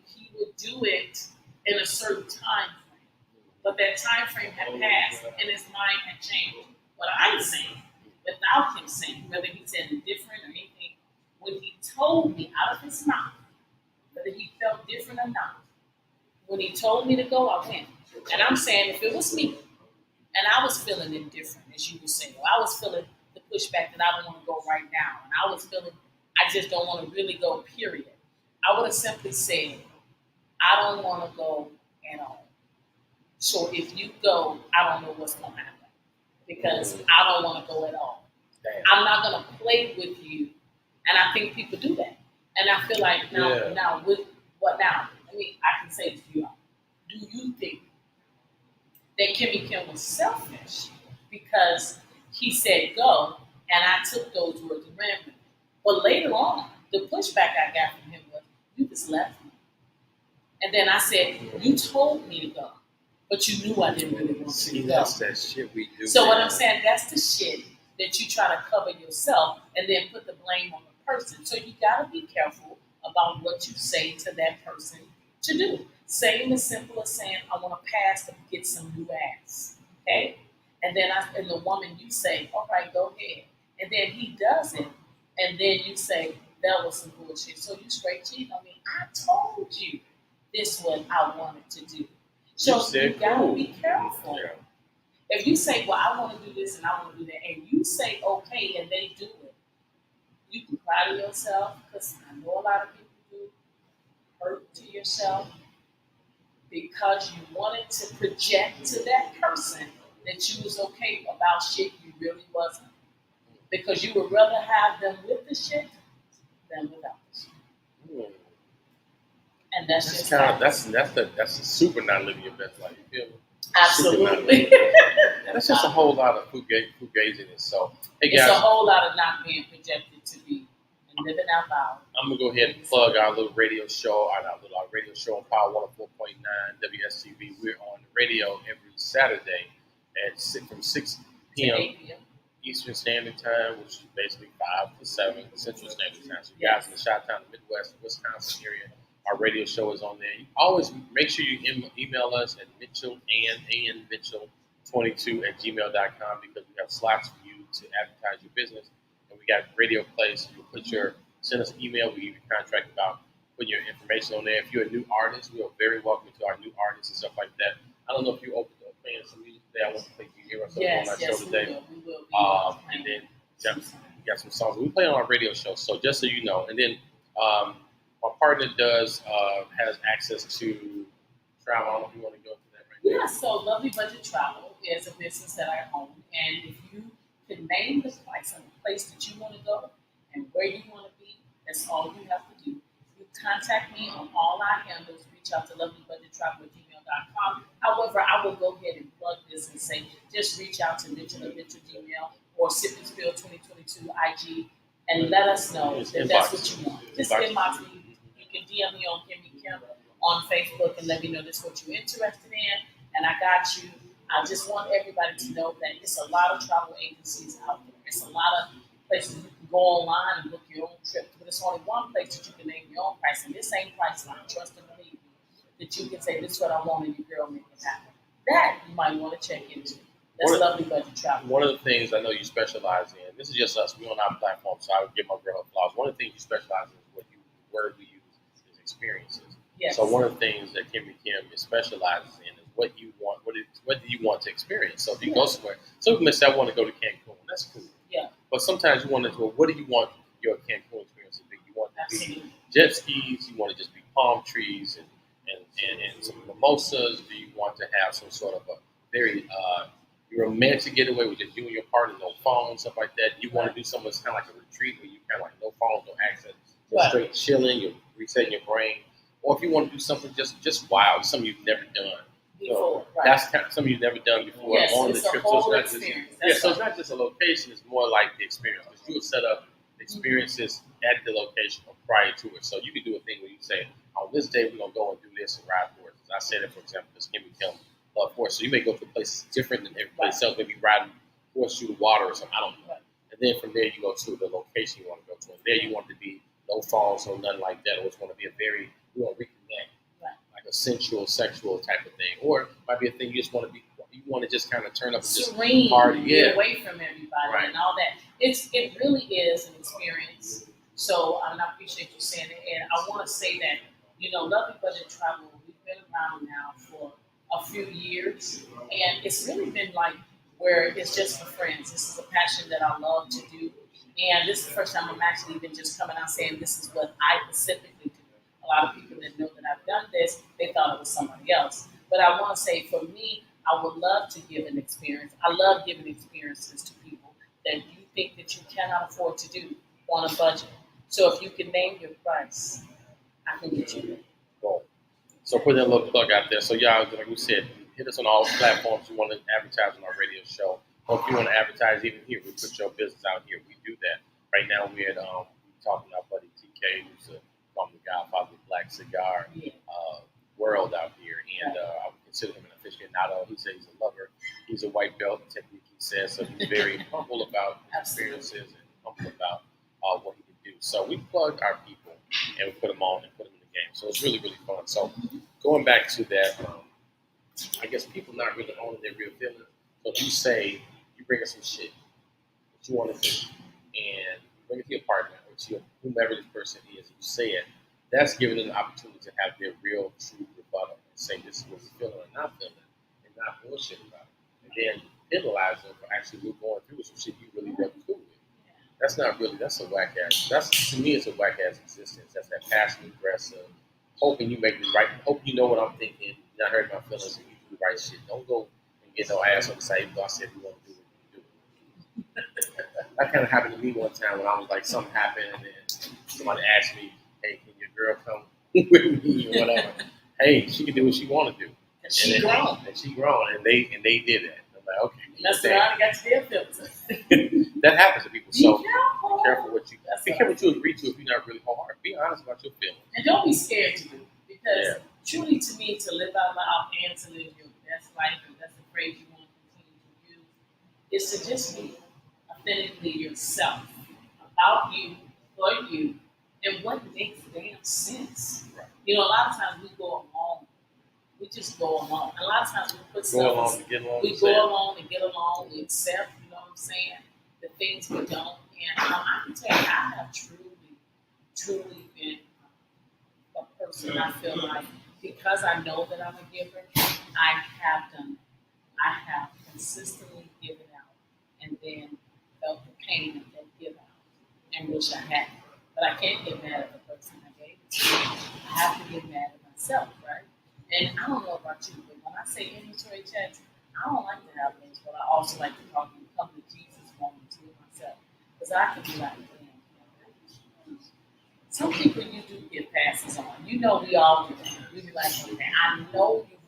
do it in a certain time frame. But that time frame had passed and his mind had changed. What I'm saying, without him saying, whether he said it different or anything, when he told me out of his mouth, whether he felt different or not, when he told me to go, I went. And I'm saying, if it was me, and I was feeling indifferent, as you were saying, I was feeling the pushback that I don't want to go right now, and I was feeling I just don't want to really go, period. I would have simply said, I don't want to go at all. So if you go, I don't know what's going to happen because I don't want to go at all. Damn. I'm not going to play with you, and I think people do that. And I feel like now, with what now? I mean, I can say to you, do you think that Kimmy Kim was selfish because he said go, and I took those words and ran with it? But later on, the pushback I got from him was, you just left me. And then I said, you told me to go, but you knew I didn't really want you to go. That's that shit we do. So what I'm saying, that's the shit that you try to cover yourself and then put the blame on the person. So you got to be careful about what you say to that person to do. Same as simple as saying, I want to pass to get some new ass. Okay? And then and the woman, you say, all right, go ahead. And then he does it. And then you say, that was some bullshit. So you straight cheat on me. I told you this is what I wanted to do. So you gotta be careful. Yeah. If you say, well, I want to do this and I want to do that, and you say okay and they do it, you can cry to yourself, because I know a lot of people do, hurt to yourself because you wanted to project to that person that you was okay about shit you really wasn't. Because you would rather have them with the shit than without the shit. And that's a super not living your best life. You feel me? Absolutely. That's just a whole lot of fugaziness. So, hey guys, it's a whole lot of not being projected to be and living out loud. I'm gonna go ahead and plug our little radio show, our radio show on Power 104.9 WSTV. We're on the radio every Saturday from 6 p.m. Eastern Standard Time, which is basically 5 to 7 Central Standard Time. So you guys in the Chi-Town, the Midwest, Wisconsin area, our radio show is on there. You always make sure you email us at Mitchell&Mitchell22@gmail.com because we have slots for you to advertise your business. And we got radio plays. You send us an email. We give you a contract about putting your information on there. If you're a new artist, we are very welcome to our new artists and stuff like that. I don't know if you're open to playing some music today. I want to play you hear us on our show today. We will. And then we got some songs we play on our radio show. So just so you know, and then my partner has access to travel. I don't know if you want to go through that right now. Yeah. So Lovely Budget Travel is a business that I own, and if you can name the place that you want to go and where you want to be, that's all you have to do. You contact me on all our handles. Reach out to lovelybudgettravel@gmail.com. However, I will go ahead and plug this and say, just reach out to Mitchell&Mitchell Gmail or Sip and Spill 2022 IG and let us know that that's what you want. Just inbox me. You can DM me on Kimmy Kim on Facebook and let me know that's what you're interested in. And I got you. I just want everybody to know that it's a lot of travel agencies out there. It's a lot of places you can go online and book your own trip, but it's only one place that you can name your own price, and this ain't price line. Trust and believe me, that you can say this is what I want, and your girl make it happen. That you might want to check into. That's lovely budget travel. One of the things I know you specialize in, this is just us, we on our platform, so I would give my girl applause. One of the things you specialize in is the word we use is experiences. Yes. So one of the things that Kim specializes in is what you want, what do you want to experience? So if you go somewhere, some people may say, I want to go to Cancun. That's cool. Yeah. But sometimes you want to go, what do you want your Cancun experience to be? You want it to be jet skis, you want it to just be palm trees and some mimosas, do you want to have some sort of a very romantic getaway with just you and your partner, no phone, stuff like that? You want to do something that's kind of like a retreat where you kind of like no phone, no access, just straight chilling, you're resetting your brain. Or if you want to do something just wild, something you've never done. Before, That's kind of something you've never done before. Yes, on it's the a trip. whole So experience. So it's not just a location, it's more like the experience. Because you would set up experiences at the location or prior to it. So you could do a thing where you say, on this day we're gonna go and do this and ride horses. I said it, for example, because Kim love horses. So you may go to places different than every place else, maybe riding horse through the water or something. I don't know. And then from there you go to the location you want to go to. And there you want it to be no phones or nothing like that. Or it's gonna be a very reconnect. Like a sensual, sexual type of thing, or it might be a thing you just want to be. You want to just kind of turn up and serene, just party, get away from everybody and all that. It really is an experience. So I appreciate you saying it, and I want to say that Lovely Budget Travel, we've been around now for a few years, and it's really been like where it's just for friends. This is a passion that I love to do, and this is the first time I'm actually even just coming out saying this is what I specifically do. A lot of people that know that I've done this, they thought it was somebody else. But I want to say, for me, I would love to give an experience. I love giving experiences to people that you think that you cannot afford to do on a budget. So if you can name your price, I can get you there. Cool. So put that little plug out there. So y'all, like we said, hit us on all platforms you want to advertise on our radio show. Or if you want to advertise even here, we put your business out here. We do that. Right now we're at talking to our buddy TK, who's from the Godfather of Black Cigar world out here, and I would consider him an aficionado. He says he's a lover. He's a white belt in technique, he says, so he's very humble about experiences and humble about what he can do. So we plug our people and we put them on and put them in the game. So it's really, really fun. So going back to that, I guess people not really owning their real feelings. So if you say, you bring us some shit that you want to do, and you bring it to your partner or to whomever this person is, and you say it, that's giving them the opportunity to have their real, true rebuttal and say this is what we're feeling or not feeling, and not bullshit about it. And then penalize them for actually going through some shit you really wasn't cool with. That's not really, that's a whack ass. To me, it's a whack ass existence. That's that passive aggressive, hoping you make me right, hoping you know what I'm thinking, not hurt my feelings, and you do the right shit. Don't go and get no ass on the side, even though I said you want to do what you do. That kind of happened to me one time when I was like, something happened, and then somebody asked me, hey, can your girl come with me or whatever? Hey, she can do what she want to do. And she grown. And she grown, and they did that. I'm like, okay. Messed around and got your feelings. That happens to people. So be careful what you agree to if you're not really hard. Be honest about your feelings. And don't be scared to do it. Because truly, to me, to live out loud and to live your best life, and that's the phrase you want to continue to use, is to just be authentically yourself, about you, for you, and what makes damn sense. Right. A lot of times we go along. We just go along. A lot of times we put stuff. Go along to get along. We go along and get along. We accept. You know what I'm saying? The things we don't. And I can tell you, I have truly been a person. I feel like because I know that I'm a giver, I have done. I have consistently given out, and then felt the pain of that give out, and wish I hadn't. But I can't get mad at the person I gave it to. I have to get mad at myself, right? And I don't know about you, but when I say inventory checks, I don't like to have those, but I also like to come to Jesus moments with myself. Because I can be like, damn. Some people you do get passes on. We all do that. We be like, okay, I know you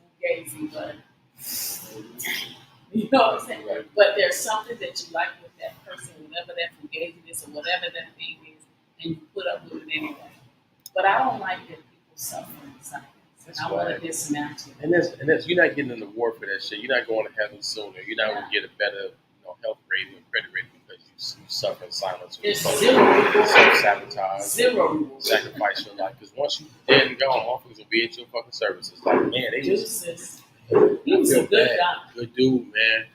fugazi, but you know what I'm saying? Right. But there's something that you like with that person, whatever that fugazi is or whatever that thing is, and you put up with it anyway. But I don't like that people suffer in silence. That's I want to dismantle. And that's you're not getting an award for that shit. You're not going to heaven sooner. You're not going to get a better health rating or credit rating because you suffer in silence. There's zero self-sabotage. Zero sacrifice your life. Because once you're dead and gone, motherfuckers will be at your fucking services. Like, man, they just... He was a good guy. Good dude, man.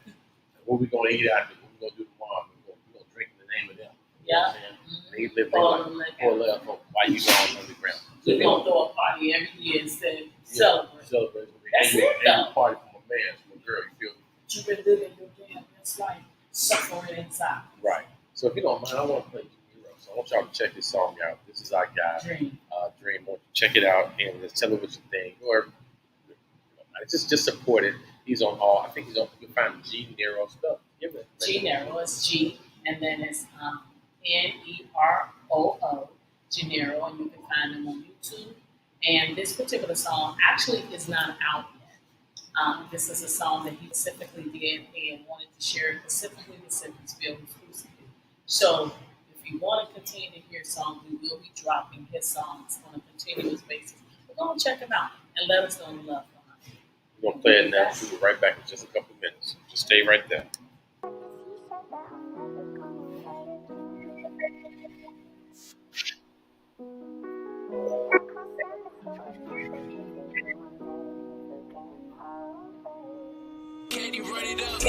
What we going to eat out there? What we going to do tomorrow? We going to drink in the name of them. Yeah. They live their life. Poor love while you gone underground. So we're going to throw a party every year instead of celebrate. That's it, though. Party from a man, from a girl, you feel me? You've been living your damn best life, suffering inside. Right. So if you don't mind, I want to play Euro. So I want y'all to check this song out. This is our guy, Dream. Dream. Check it out and just tell me what you think. Or just support it. He's on all. I think he's on. You can find G Nero stuff. G Nero is G, and then it's Neroo, Genero, and you can find him on YouTube. And this particular song actually is not out yet. This is a song that he specifically did and wanted to share specifically with Simmonsville exclusively. So if you want to continue to hear songs, we will be dropping his songs on a continuous basis. We're going to check him out and let us know the love. We're going to play it now. We'll be right back in just a couple minutes. Just stay right there. Can you run it up?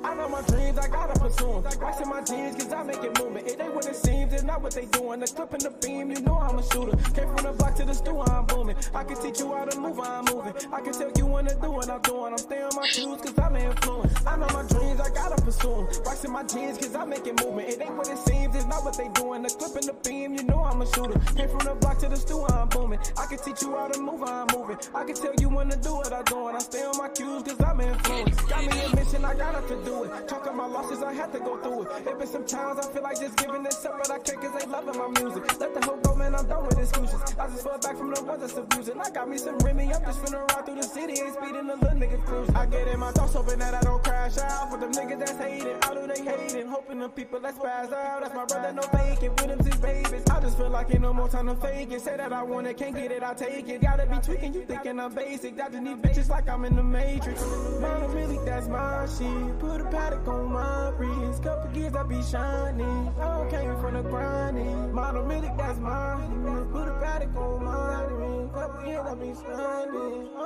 I know my dreams, I gotta pursue them. Waxing my jeans, cause I make it movement. It ain't what it seems, it's not what they doing. The clip in the beam, you know I'm a shooter. Came from the block to the stew, I'm booming. I can teach you how to move, I'm moving. I can tell you when to do what I'm doing. I'm staying on my shoes, cause I'm influenced. I know my dreams, I gotta pursue them. Waxing my jeans, cause I make it movement. It ain't what it seems, it's not what they doing. The clip in the beam, you know I'm a shooter. Came from the block to the stew, I'm booming. I can teach you how to move, I'm moving. I can tell you when to do what I'm doing. I stay on my cues, cause I'm influenced. Got me a mission, I got up to do it. Talking my losses, I had to go through it. It been some times I feel like just giving this up, but I can't cause they loving my music. Let the whole go, man, I'm done with excuses. I just fell back from the ones that's abusing. I got me some Remy, I'm just finna ride through the city, ain't speeding the little nigga cruise. I get in my thoughts hoping that I don't crash out. For them niggas that's hating, how do they hating? Hoping the people that spaz out. That's my brother, no faking, with them six babies. I just feel like ain't no more time to fake it. Say that I want it, can't get it, I take it. Gotta be tweaking, you thinking I'm basic. Got to need bitches like I'm in the Matrix. Man, really, that's my shit. Put a paddock on my wrist. Couple years I be shining. I came from the grinding. Monometric, that's mine. Put a paddock on my wrist. Couple years I be shining. I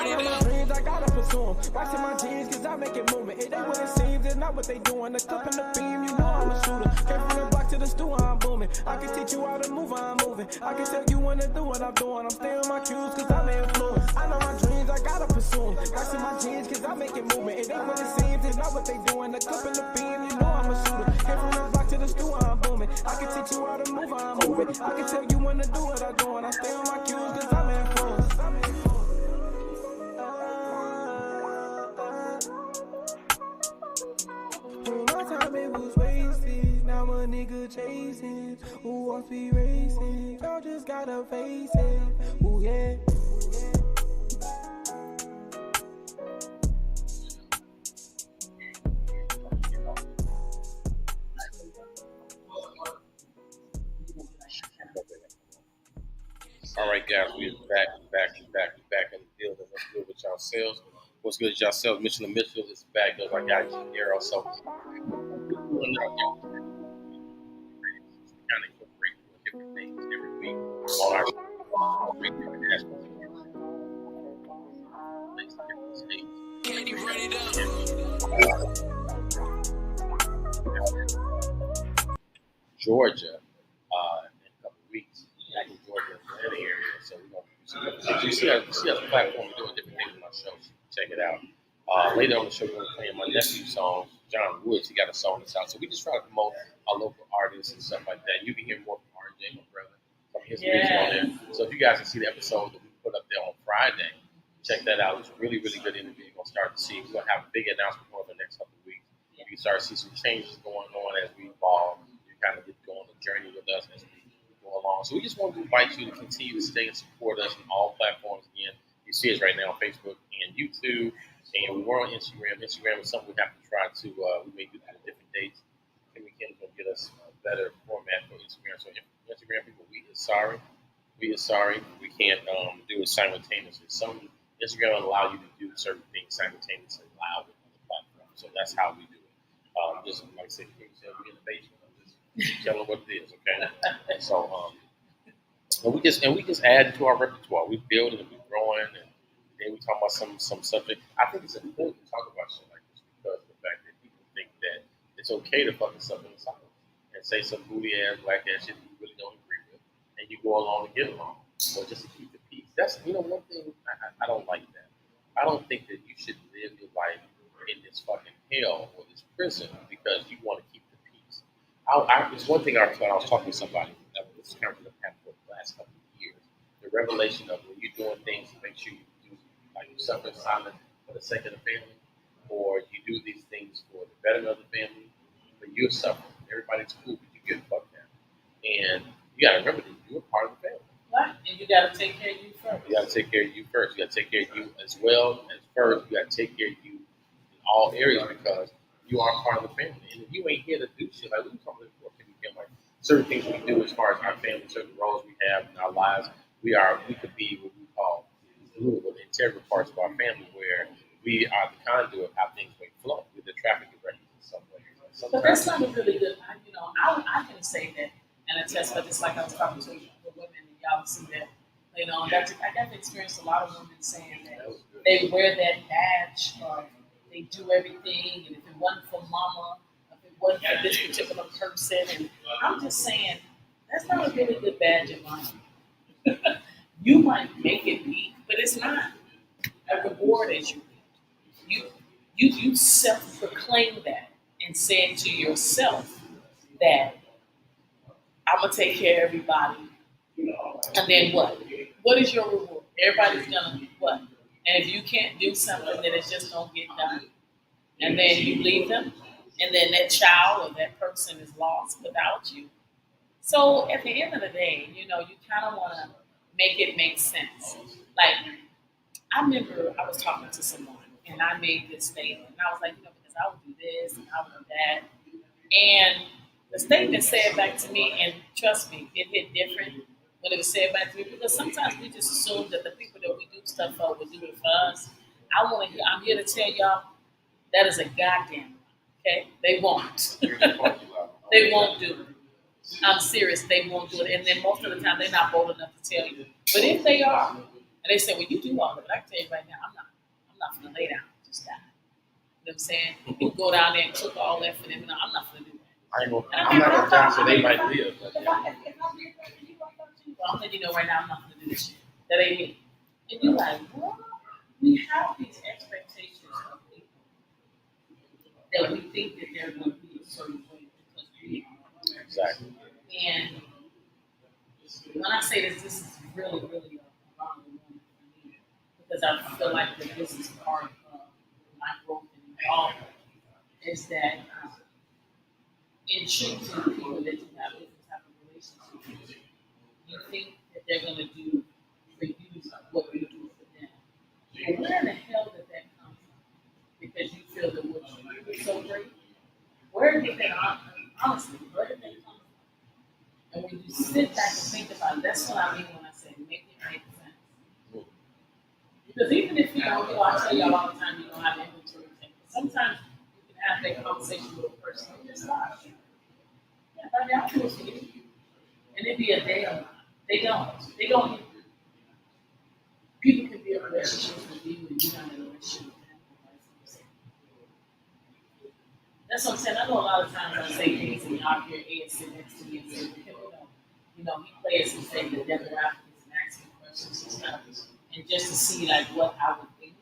know my dreams, I gotta pursue them. Watching my jeans, cause I make it movement. It ain't what it seems, it's not what they doing. The clip in the beam, you know I'm a shooter. Came from the block to the stew, I'm booming. I can teach you how to move, I'm moving. I can tell you when to do what I'm doing. I'm staying on my cues, cause I'm influenced. I know my dreams, I gotta pursue them. Watching my jeans, cause I make it movement. It ain't what it seems, it's not what they doing. The clip in the beam, you know I'm a shooter. Came from the block to the stew, I'm booming. I can teach you how to move, I'm moving. I can tell you when to do what I'm doing. I stay on my cues, cause I'm influenced. My time it was wasted. Now a nigga chasing. Who wants be racing? Y'all just gotta face it. Ooh yeah. All right, guys, we're back in the building. What's good with y'all selves? What's good with y'all selves? Mitchell&Mitchell is back. Those our guys in here also. We kind of incorporate different things every week on our different aspects. Can you run it up? Georgia, in a couple of weeks. Back in Georgia, Atlanta area. So we're gonna you see us platform doing different things on our show. So check it out. Later on the show, we're gonna play my nephew's song, John Woods. He got a song that's out. So we just try to promote our local artists and stuff like that. You can hear more from RJ, my brother, from his music on there. So if you guys can see the episode that we put up there on Friday, check that out. It's a really, really good interview. You're gonna start to see. We're gonna have a big announcement over the next couple of weeks. You can start to see some changes going on as we evolve. You kind of get going on the journey with us as we go along. So we just want to invite you to continue to stay and support us on all platforms. Again, you see us right now on Facebook and YouTube, and we're on Instagram. Instagram is something we have to try to. We may do that at different dates. Kimmy Kim's gonna get us a better format for Instagram. So Instagram people, we are sorry. We are sorry. We can't do it simultaneously. Some Instagram will allow you to do certain things simultaneously live with other platforms. So that's how we do it. Just like I said, we in the basement. Just tell them what it is, okay? So and we just add to our repertoire. We build and we growing, and then we talk about some subject. I think it's important to talk about shit like this because of the fact that people think that it's okay to fucking stuff in the silence and say some booty ass black ass shit that you really don't agree with, and you go along and get along, or just to keep the peace. That's one thing I don't like that. I don't think that you should live your life in this fucking hell or this prison because you want to keep the peace. It's one thing I was talking to somebody that was kind of happened for the last couple of years. The revelation of when you're doing things to make sure you do, like you suffer in silence for the sake of the family, or you do these things for the betterment of the family, but you're suffering. Everybody's cool, but you get fucked down. And you gotta remember that you're part of the family. Right. And you gotta take care of you first. You gotta take care of you first. You gotta take care of you as well as first. You gotta take care of you in all areas because you are part of the family. And if you ain't here to do shit, like we were talking before, like certain things we do as far as our family, certain roles we have in our lives, we could be what we call glue or the integral parts of our family where we are the conduit of how things may flow with the traffic directors in some way. But that's not a really good. I can say that and attest, but it's like I was talking to the women, and y'all see that. I got to experience a lot of women saying that they wear that badge, or they do everything, and if it wasn't for mama, if it wasn't for this particular person, and I'm just saying that's not a really good badge of honor. You might make it be, but it's not a reward as you self-proclaim that and say to yourself that I'm gonna take care of everybody, and then what? What is your reward? Everybody's gonna what? And if you can't do something, then it just don't get done, and then you leave them, and then that child or that person is lost without you. So at the end of the day, you kind of want to make it make sense. Like I remember I was talking to someone, and I made this statement, and I was like, because I would do this and I would do that, and the statement said back to me, and trust me, it hit different when it was said back to me because sometimes we just assume that the people that we do stuff for will do it for us. I'm here to tell y'all that is a goddamn lie. Okay, they won't. They won't do it. I'm serious, they won't do it, and then most of the time they're not bold enough to tell you. But if they are, and they say, "Well, you do all of it," I can tell you right now, I'm not gonna lay down, just die. You know what I'm saying? You go down there and cook all that for them, and I'm not gonna do that. I'm not gonna die so they might live. If I'm here for you, I'm letting you know right now, I'm not gonna do this shit. That ain't me. And you're like, what? We have these expectations of people that we think that they're going to be a certain way because we are. Exactly. And when I say this is really, really a wrong one for me because I feel like that this is part of my growth and involvement is that in choosing people that you have different type of relationships with, you think that they're going to do for you what you do for them. But where in the hell did that come from? Because you feel that what you do is so great. Where did that, honestly, where did that come from? And when you sit back and think about it, that's what I mean when I say make it make sense. Because even if I tell y'all all the time you don't have inventory, sometimes you can have that conversation with a person and just lie. Yeah, baby, I'll do it for you. And it'd be a day of They don't. They don't. People can be in relationships with you and you're not in a relationship with them. That's what I'm saying. I know a lot of times I say things and y'all hear Ed sit next to me and say, he plays and say the demographics and asking questions and stuff, and just to see like what I would think.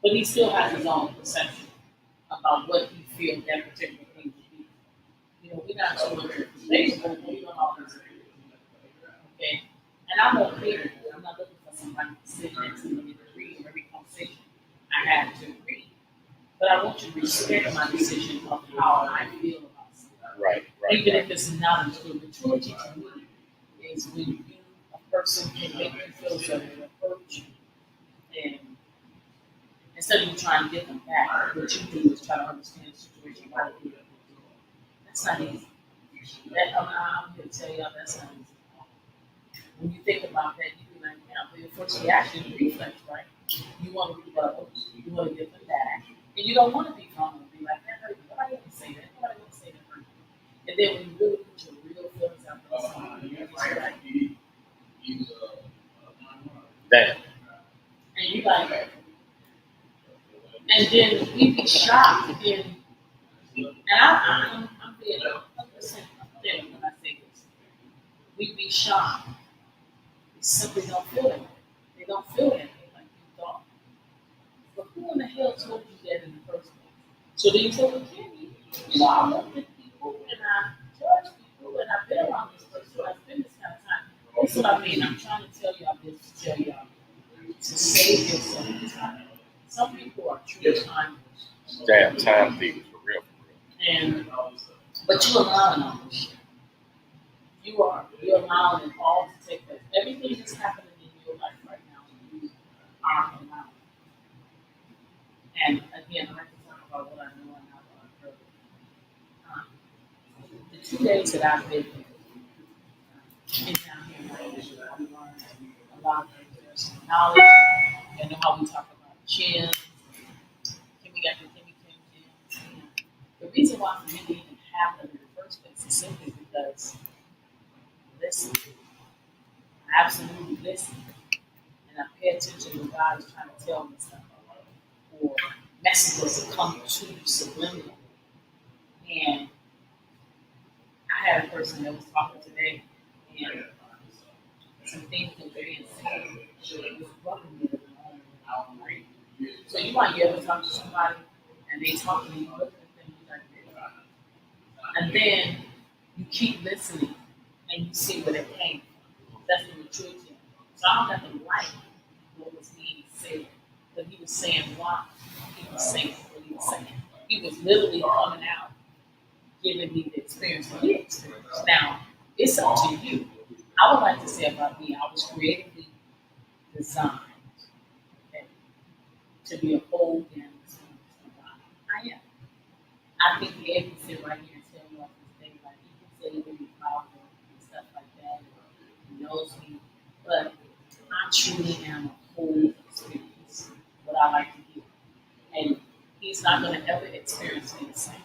But he still has his own perception about what he feels that particular thing would be. We're not so relatable, but we don't always agree. Okay? And I'm okay with it. I'm not looking for somebody to sit next to me and agree in every conversation. I have to agree. But I want you to respect my decision of how I feel about something. Right. Even if it's not untrue. Maturity to me is when you, a person can make you feel a certain approach and Instead of you trying to get them back, what you do is try to understand the situation. Why they do what they do. That's not easy. I'm here to tell y'all that's not easy. When you think about that, you be like, yeah, but your first reaction is reflex, right? You want to rebuttal, you want to get them back, and you don't want to be vulnerable and be like, that hurt me. Nobody want to say that. Nobody want to say that hurt me. And then when you really put your real feelings out there, you're just like, Damn. and you like, and then we be shocked and I'm being 100% authentic when I say this. We be shocked. We simply don't feel it. They don't feel it like you thought. But who in the hell told you that in the first place? So then you say, well, Kenny, I look at people and I judge people and I've been around this person, I spend this kind of time. That's what I mean. I'm trying to tell y'all this to tell y'all to save yourself time. Some people are true time. Damn, time thieves for real. And but you're allowing all this shit. You're allowing it all to take place. Everything that's happening in your life right now, you are allowing. And again, I like to talk about what I know and how I've heard. The 2 days that I've been in down here in Miami, I've learned a lot of things. There's some knowledge. You know how we talk about Jim. The reason why we didn't even have them in the first place is simply because listen. I absolutely listen. And I pay attention when God is trying to tell me something. Or messages that come to you subliminally. And I had a person that was talking today, and some things that were being said was rubbing me the wrong way. So you might ever talk to somebody and they talk to you, look at them like this. And then you keep listening and you see where they came from. That's the maturity. So I don't have to like what was being said, but he was saying why he was saying what he was saying. He was literally coming out, giving me the experience that he experienced. Now, it's up to you. I would like to say about me, I was creatively designed, okay, to be a whole damn God. I am. I think the can sit right here and tell me all these things, like he can say he's really powerful and stuff like that. He knows me. But I truly am a whole experience, what I like to do. And he's not going to ever experience me the same.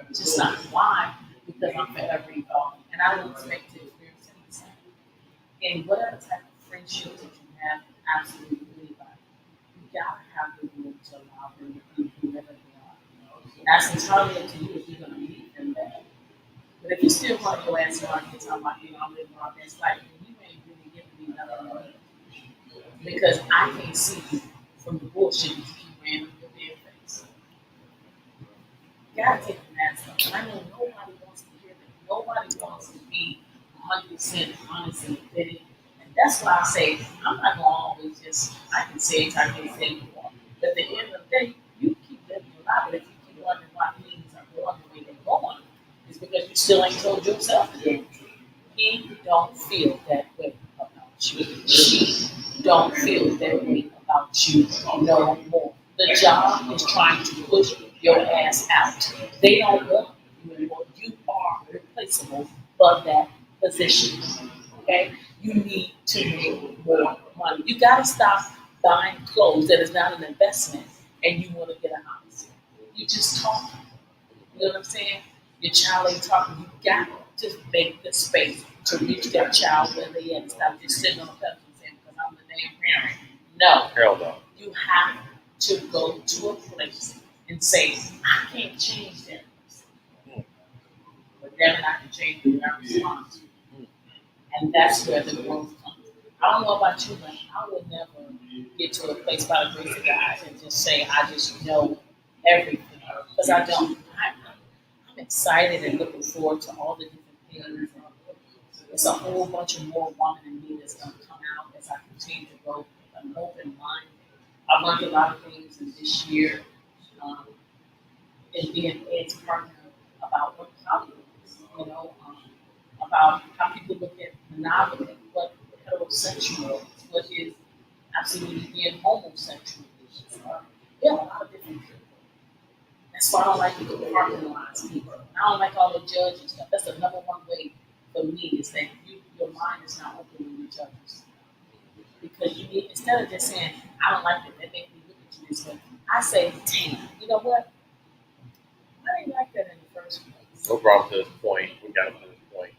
Just not. Why? Because I'm forever evolving. And I don't expect to experience him the same. And whatever type of friendship that you have, absolutely anybody, you gotta have the room to allow them to be whoever they are. That's entirely up to you if you're gonna meet them there. But if you still want your ass around here talking about I'm living my best life, then you ain't really giving me nothing. Because I can't see you from the bullshit that you keep wearing on your damn face. You gotta take the mask off. I know nobody wants to hear that. Nobody wants to be 100% honest and authentic. And that's why I say I'm not gonna always just I can say it, I can say it more. But at the end of the day, you keep living your life. But if you keep wondering why things are going the way they're going, it's because you still ain't told yourself that he don't feel that way about you. She don't feel that way about you no more. The job is trying to push your ass out. They don't want you anymore. You are replaceable for that position. Okay? You need to make more money. You gotta stop buying clothes that is not an investment and you want to get a house. You just talk. You know what I'm saying? Your child ain't talking. You got to make the space to reach that child where they at. Stop just sitting on the pedestal saying, because I'm the damn parent. No. Hell no. You have to go to a place and say, I can't change that person. But then I can change the way I respond to. And that's where the growth comes. I don't know about you, but I would never get to a place by the grace of God and just say, I just know everything. Because I don't. I'm excited and looking forward to all the different things. It's a whole bunch of more woman in me that's going to come out as I continue to grow. I'm open-minded. I've learned a lot of things in this year in being Ed's partner about what poly is, about how people look at monogamy, what heterosexual is, what is absolutely being homosexual is. Yeah, a lot of different people. That's why I don't like to compartmentalize people. I don't like all the judging stuff. That's the number one way for me is that your mind is not open when you judge yourself. Because you need, instead of just saying, I don't like it, that makes me look at you this way, I say, damn, you know what? I didn't like that in the first place. No problem to this point. We got to this point.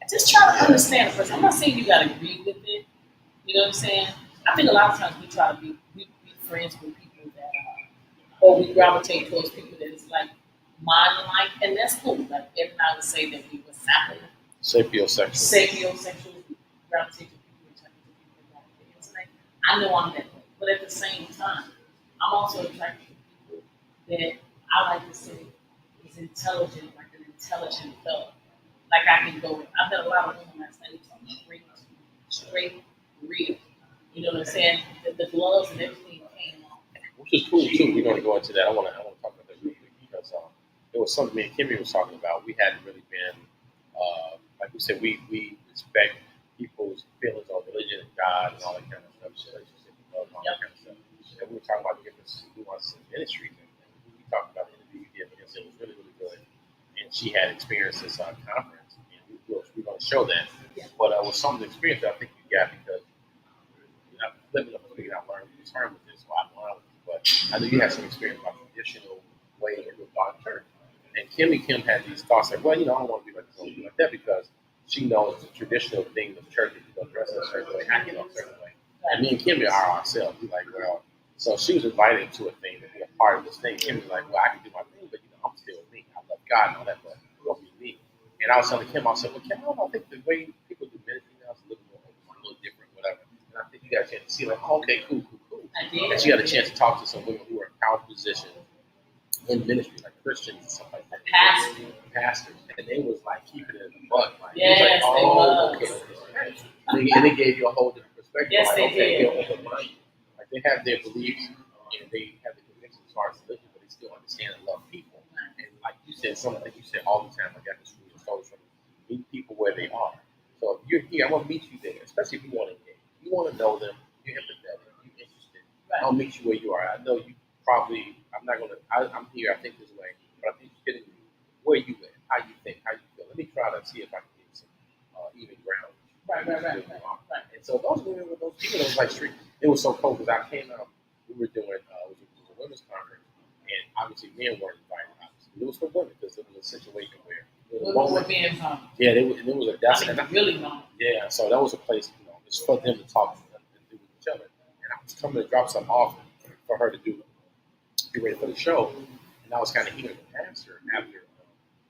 Just try to understand the person. I'm not saying you got to agree with it. You know what I'm saying? I think a lot of times we try to be friends with people that or we gravitate towards people that is like mind-like, and that's cool. Like everybody would say that we were Sapiosexual. Sapiosexual, we gravitate to people, attracted to people that like the intellect. I know I'm that way, but at the same time, I'm also attracted to people that I like to say is intelligent, like an intelligent fellow. Like I can go. I've had a lot of women last night talk straight, real. You know what I'm saying? The gloves and everything came off. Which is cool too. We're going to go into that. I want to talk about that real quick because it was something me and Kimmy was talking about. We hadn't really been, like we said, we respect people's feelings on religion and God and all that kind of stuff, relationship and love and all that kind of stuff. And we were talking about different nuances in ministries, and we talked about the interview we did with her. It was really, really good. And she had experienced this conference, and we're going to show that. But it was something to experience that I think you got because I'm living up to it. I learned to term with this, so I'm learning. But I know you had some experience about traditional way of God church. And Kim had these thoughts like, well, I don't want to be like this, I want to be like that because she knows the traditional thing of church is to dress in a certain way, act in a certain way. And me and Kim are ourselves. We like, well, so she was invited to a thing to be a part of this thing. Kim was like, well, I can do my thing, but I'm still me. I love God and all that, but it won't be me. And I was telling Kim, I said, well, Kim, I think the way people do ministry now is a little different, whatever. And I think you got a chance to see, like, oh, okay, cool. And she had a chance to talk to some women who were in powerful positions in ministry, like Christians and stuff like that. Pastors. And they was like keeping it in the butt. Like, yes, like, oh, okay. And they gave you a whole different perspective. Yes, like, they okay, did. they're open-minded. Like they have their beliefs and they have the convictions as far as religion, but they still understand and love people. And like you said, something you say all the time, like after school, it's always from meet people where they are. So if you're here, I'm gonna meet you there, especially if you want to engage. You want to know them, you're empathetic, you're interested. Right. I'll meet you where you are. I know you probably. I'm here. I think this way, but I'm interested in you. Where you at? How you think? How you feel? Let me try to see if I can get some even ground. Right. And so those women with those people, it was like street. It was so cool because I came out. We were doing it was a women's conference, and obviously men weren't invited. Obviously, it was for women because it was a situation where women were being harmed. Yeah, it was a that's really harmed. Yeah, so that was a place. It's for them to talk and do with each other. And I was coming to drop something off for her to do. Get ready for the show, and I was kind of hearing the pastor after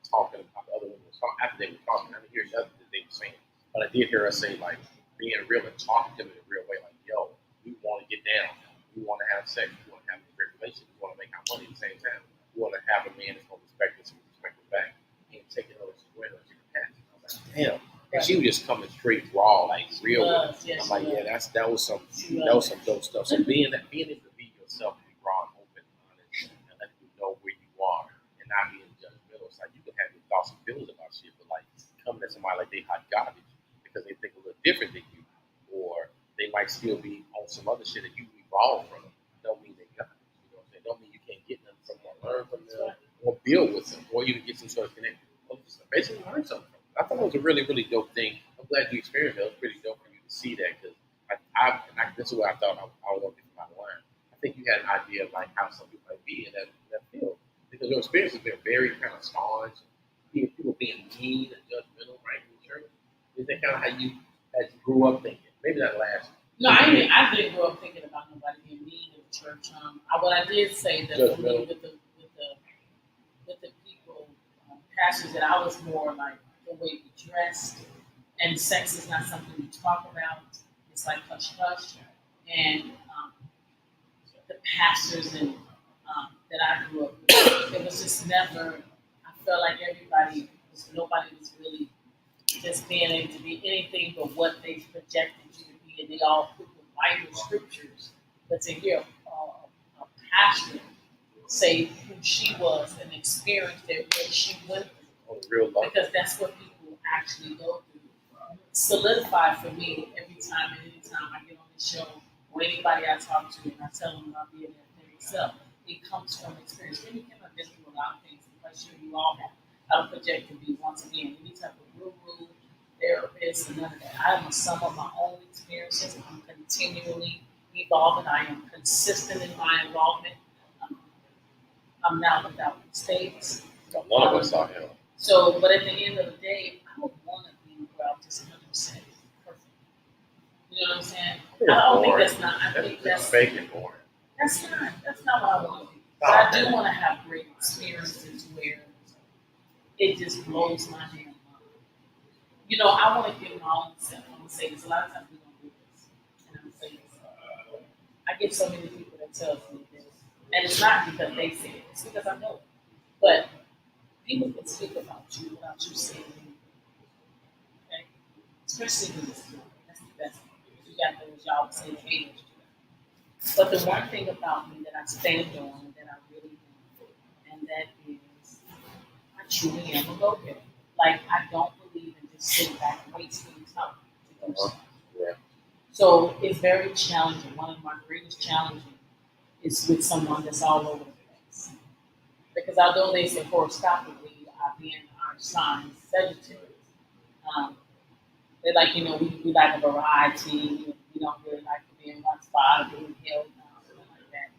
talking about the other women. After they were talking, I didn't hear nothing that they were saying, but I did hear her say like being real and talking to them in a real way, like, "Yo, we want to get down, we want to have sex, we want to have a great relationship, we want to make our money at the same time, we want to have a man that's going to respect us and respect us back, and taking us to win us in the past." I was like, "Damn." And she was just coming straight raw, like real. Yes, I'm like, yeah, that was some dope stuff. So being able to be yourself, be raw and open, honest, and let you know where you are, and not being judgmental. It's like you can have your thoughts and feelings about shit, but like coming at somebody like they hot garbage because they think a little different than you, or they might still be on some other shit that you evolved from. Don't mean they got it. You know what I'm saying? Don't mean you can't get nothing from them, learn from them, or build with them, or even get some sort of connection. Or just basically learn something from them. I thought it was a really, really dope thing. I'm glad you experienced it. It was pretty dope for you to see that because this is what I thought I wanted to get from my line. I think you had an idea of like how some people might be in that field because your experience has been very kind of staunch. People being mean and judgmental, right, in the church. Is that kind of how you grew up thinking? Maybe not last. No, I didn't grow up thinking about nobody being mean in the church. What I did say that for me with the people, pastors, that I was more like the way we dressed, and sex is not something we talk about. It's like hush hush, and the pastors and that I grew up with, it was just never. I felt like nobody was really just being able to be anything but what they projected you to be, and they all put the Bible scriptures. But to hear a pastor say who she was and experience that what she went through, real life, because that's what people actually go through. Solidify for me every time and anytime I get on the show or anybody I talk to and I tell them about being that thing itself. it comes from experience. Maybe Kim have been through a lot of things. I'm quite sure you all have. I don't project to be, once again, any type of guru, therapist, and none of that. I am a sum of my own experiences. I'm continually evolving. I am consistent in my involvement. Um, I'm now without mistakes. None of us are here. So, but at the end of the day, I don't want to be where I'm just 100% perfect. You know what I'm saying? I don't think that's not. I think that's fake and boring. That's not what I want to do. But I do want to have great experiences where it just blows my damn mind. You know, I want to give my own self. I'm gonna say this. A lot of times we don't do this, and I'm gonna say this. I get so many people that tell me this, and it's not because they say it. It's because I know it. But people can speak about you without you saying anything. Okay, especially in this field. That's the best thing. You got those y'all would say haters. But the one thing about me that I stand on and that I really do, and that is I truly am a go-getter. Like, I don't believe in just sitting back and wasting time to do something. Yeah. So it's very challenging. One of my greatest challenges is with someone that's all over the place. Because although they say horoscopically, I being our sign, Sagittarius, they like, we like a variety. We don't really like to be in one spot or being held down, something like that.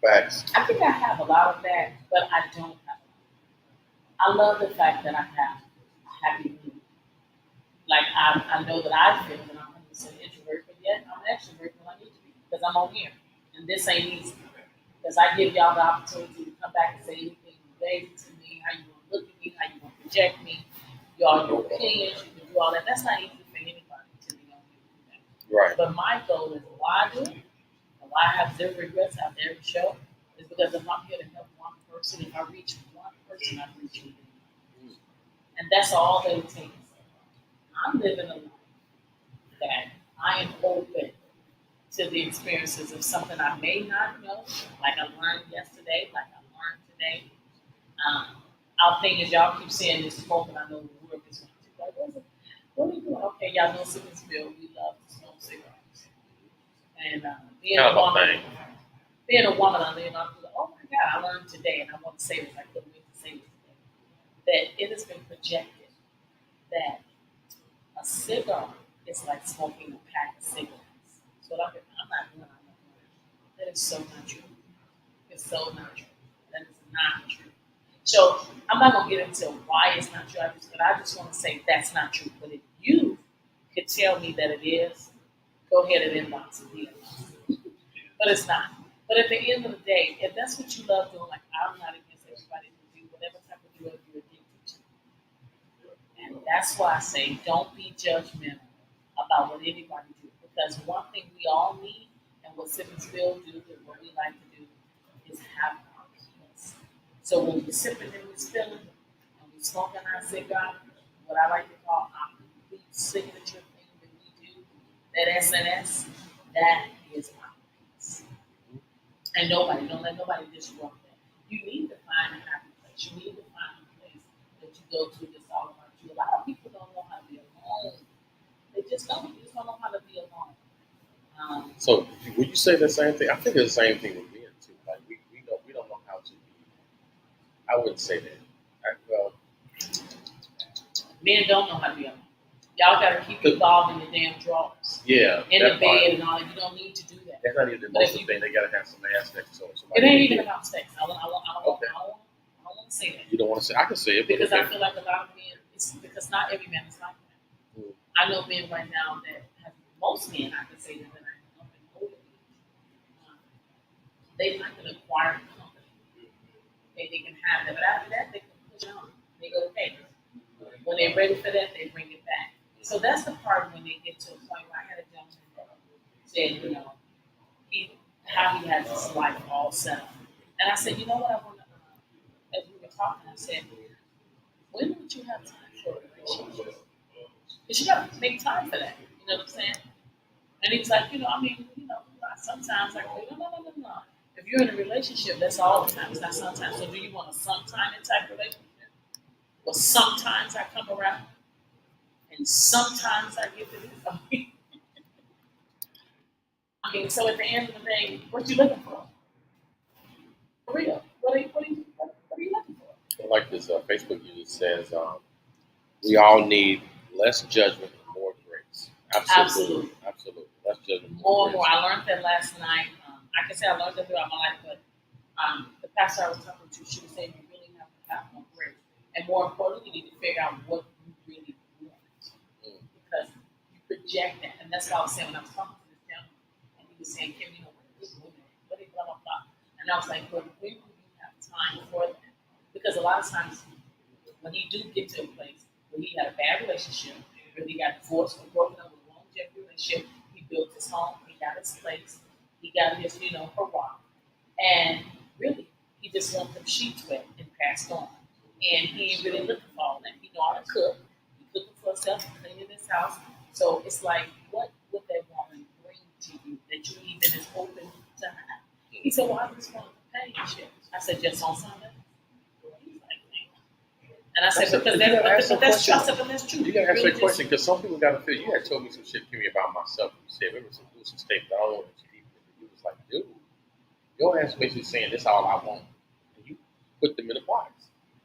Facts. I think I have a lot of that, but I don't have a lot. I love the fact that I have a happy mood. Like, I know that I feel that I'm 100% introvert, but yet I'm an extrovert when I need to be because I'm on here. And this ain't easy. Because I give y'all the opportunity to come back and say anything related to me, how you want to look at me, how you want to project me, your opinions, you can do all that. That's not easy for anybody to be on here and do that. Right. But my goal is why I do it, and why I have zero regrets after every show, is because if I'm here to help one person, if I reach one person, I reach you. And that's all that it takes. I'm living a life that I am open to the experiences of something I may not know, like I learned yesterday, like I learned today. Our thing is, y'all keep saying this smoke, and I know the work is like, what are you doing? Okay, y'all know Simmonsville, we love to smoke cigarettes. And being a woman, I live on, oh my God, I learned today, and I want to say this, I couldn't wait to say this today, that it has been projected that a cigar is like smoking a pack of cigarettes. So I'm not doing that. That is so not true. It's so not true. That is not true. So I'm not gonna get into why it's not true. But I just want to say that's not true. But if you could tell me that it is, go ahead and inbox me. But it's not. But at the end of the day, if that's what you love doing, like I'm not against everybody to do whatever type of drug you're addicted to. And that's why I say don't be judgmental about what anybody do. Because one thing we all need, and what Simmonsville do, and what we like to do, is have our peace. So when we're sipping and we're spilling, and we're smoking our cigar, what I like to call our complete signature thing that we do, that SNS, that is our peace. And don't let nobody disrupt that. You need to find a happy place. You need to find a place that you go to that's all about you. A lot of people don't know how to be alone. They just don't. They just don't know how to be alone. So would you say the same thing? I think it's the same thing with men too. Like we don't know how to be. I wouldn't say that. Men don't know how to be alone. Y'all gotta keep evolving the damn drawers. Yeah. In the bed and all that. You don't need to do that. That's not even the most thing. They gotta have some ass next to them. It ain't even about sex. I don't want to say that. You don't want to say? I can say it because I feel like a lot of men. It's because not every man is like that. I know men right now that have most men. I can say that I know in older men. They like an acquired company. They can have that, but after that they can push on. They go okay. When they're ready for that, they bring it back. So that's the part when they get to a point where I had a gentleman that said, how he has his life all set up. And I said, you know what I want to, as we were talking, I said, when would you have time for a relationship? Because you got to make time for that. You know what I'm saying? And he was like, sometimes I go, no. If you're in a relationship, that's all the time. It's not sometimes. So do you want a sometime type relationship? Well, sometimes I come around, and sometimes I get to do something. So at the end of the day, what you looking for? For real. What are you looking for? I like this Facebook user says, we all need less judgment and more grace. Absolutely. Less judgment, More more and more. grace. I learned that last night. I can say I learned that throughout my life, but the pastor I was talking to, she was saying you really have to have more grace. And more importantly, you need to figure out what you really want. Because you project that. And that's what I was saying when I was talking to this gentleman. And he was saying, Kim, what is this woman? What is blah, blah, blah. And I was like, but when will you have time for that? Because a lot of times when you do get to a place where he had a bad relationship, where he got divorced or broken up with a longevity relationship, he built his home, he got his place, he got his, hurrah. And really, he just left them sheets wet and passed on. And he ain't really looking for all that. He know how to cook. He cooking for himself, cleaning his house. So it's like, what would that woman bring to you that you even is open to have? He said, well, I just want companionship. I said, just on Sunday? He's like, man. And I said, because that's true. I said, but that's true. You gotta ask really that question because some people gotta feel. You had told me some shit to me about myself. You said, remember some statement I don't want to keep. You was like, dude, your ass basically saying this all I want. And you put them in a box.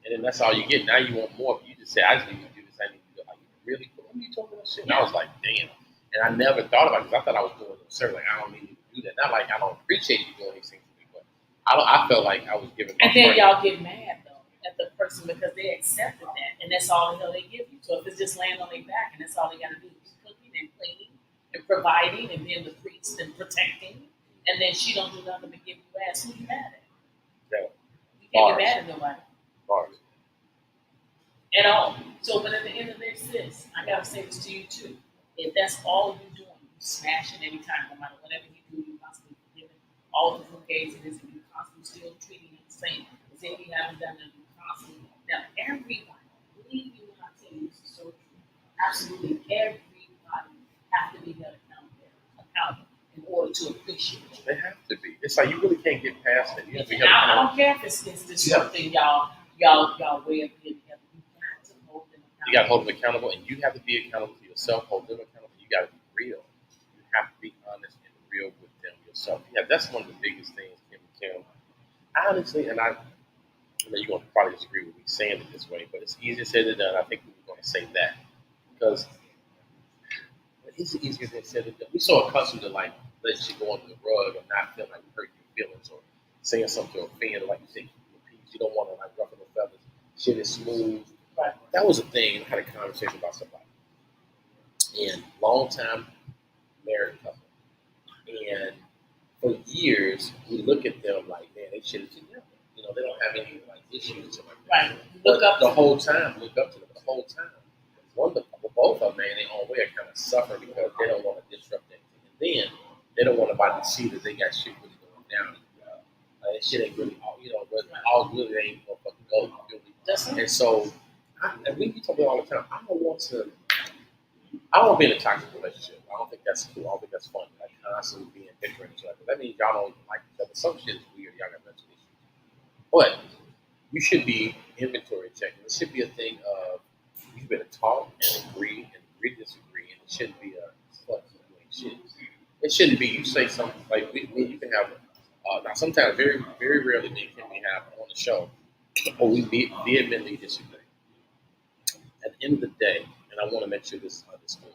And then that's all you get. Now you want more. You just say, I just need to do this. I need to do that. Like, really? When you told me that shit? And I was like, damn. And I never thought about it because I thought I was doing it. Like, I don't need you to do that. Not like I don't appreciate you doing these things to me, but I felt like I was giving my And then friend. y'all get mad, though, at the person because they accepted that. And that's all the hell they give you. So if it's just laying on their back and that's all they got to do is cooking and cleaning and providing and being the priest and protecting, and then she don't do nothing but give you ass, who you mad at? Yeah. You can't get mad at nobody. Bars. At all. So, but at the end of the day, sis, I gotta say this to you too. If that's all you're doing, you smashing every time, no matter whatever you do, you constantly forgiving all the forgave and you constantly still treating him the same as if you haven't done it, you constantly. Now, everybody, believe you when I tell you this is so true. Absolutely, everybody have to be held accountable in order to appreciate you. They have to be. It's like you really can't get past it. You have to be I don't care if it's disrupting y'all way of being together. You got to hold them accountable. You got to hold them accountable, and you have to be accountable to yourself. Hold them accountable. You got to be real. You have to be honest and real with them yourself. Yeah, that's one of the biggest things, Kim. Honestly, and I know you're going to probably disagree with me saying it this way, but it's easier said than done. I think we're going to say that because it's easier than said than done. We're so accustomed to like letting shit go under the rug and not feeling like hurt your feelings or saying something to offend, or like you say, you don't want to like ruffle the feathers. Shit is smooth. Right. That was a thing. I had a conversation about somebody, and long time married couple, and for years we look at them like, man, they should have together. You know, they don't have any like issues or like that. Right. Look up the whole time. Look up to them the whole time. Both of them, man, in their own way, are kind of suffer because they don't want to disrupt anything. And then they don't want nobody to see that they got shit really going down. That shit ain't really all, but all good, it ain't gonna fucking go. And so, and we talk about it all the time. I don't want to be in a toxic relationship. I don't think that's cool. I don't think that's fun. Like constantly being bickering each other. That means y'all don't like each other. Some shit is weird. Y'all got mental issues. But you should be inventory checking. It should be a thing of you better talk and agree to disagree, and it shouldn't be a fuck shit. It shouldn't be you say something like you can have. Now sometimes, very very rarely, me and Kimmy have on the show, or we vehemently disagree. At the end of the day, and I want to make sure this is understood,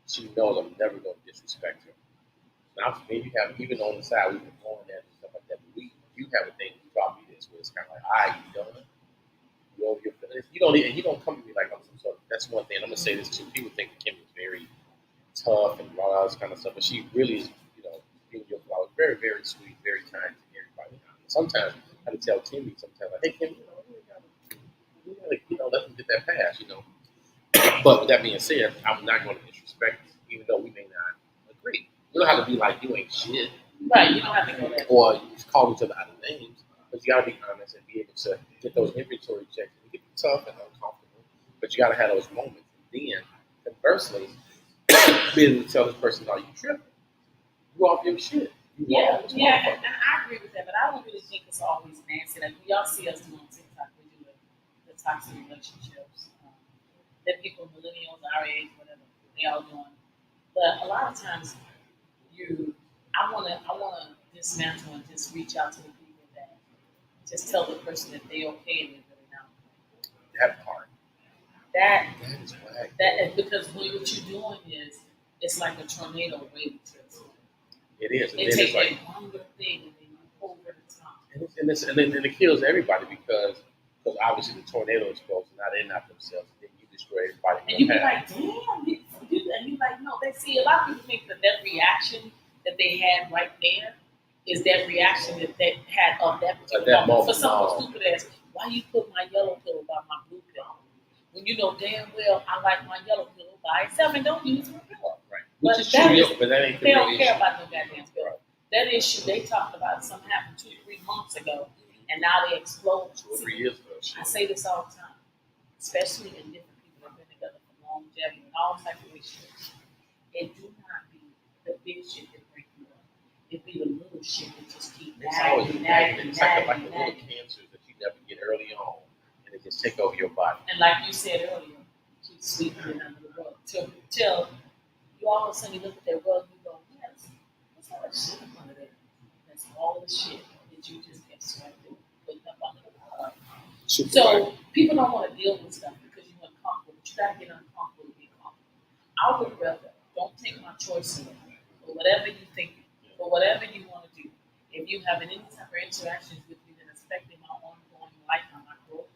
she knows I'm never going to disrespect her. Now, maybe you have even on the side we've been going at and stuff like that. But you have a thing you taught me this, where it's kind of like, all right, you done. You over your feelings. You don't come to me like I'm some sort of. That's one thing. And I'm gonna say this too. People think that Kim is very tough and all this kind of stuff, but she really is. Being your flowers, very very sweet, very kind to everybody. Sometimes I have to tell Kimmy sometimes, like, hey Kim, you gotta let them get that pass, But with that being said, I'm not going to disrespect you, even though we may not agree. You don't have to be like you ain't shit. Right, you don't have to go there. Or you just call each other out of names. But you got to be honest and be able to get those inventory checks. It can be tough and uncomfortable, but you got to have those moments. And then, conversely, be able to tell this person, "No, you tripping. You off your shit." And I agree with that, but I don't really think it's always nasty. Like y'all see us doing TikTok, we do the toxic relationships. That people, millennials, our age, whatever, they all doing. But a lot of times, I wanna dismantle and just reach out to the people that just tell the person that they okay and they're really not. That part. That That is whack. is because what you're doing is it's like a tornado waiting to explode. It is. And They then take it's like, that one little thing and then you over the top. and it kills everybody because obviously the tornado explodes and now they're not themselves. Then you destroy everybody. And you be like, damn, and you like, no, they see a lot of people think that reaction that they had right there is that reaction that they had of that particular moment. For something stupid as, why you put my yellow pillow by my blue pillow? When you know damn well I like my yellow pillow by itself and don't use my pillow. Right. But Which is true, but that ain't the they real don't issue. care about no goddamn pillow. That issue they talked about something happened 2 or 3 months ago, and now they explode. 2 or 3 years ago. I say this all the time, especially in different people that have been together for longevity and all types of issues. It do not be the big shit that break you up. It be the little shit that just keep It's always nagging. It's like the little cancers that you never get early on, and it just take over your body. And like you said earlier, keep sweeping it under the rug till you all of a sudden you look at that rug and you go, yes, what's all that shit up under there? That's all the shit that you just kept swiping, putting up under the rug. So people don't want to deal with stuff because you're uncomfortable, but you gotta get uncomfortable to be comfortable. I would rather don't take my choice away for whatever you think, for whatever you want to do. If you have any type of interactions with me that affecting my ongoing life and my growth,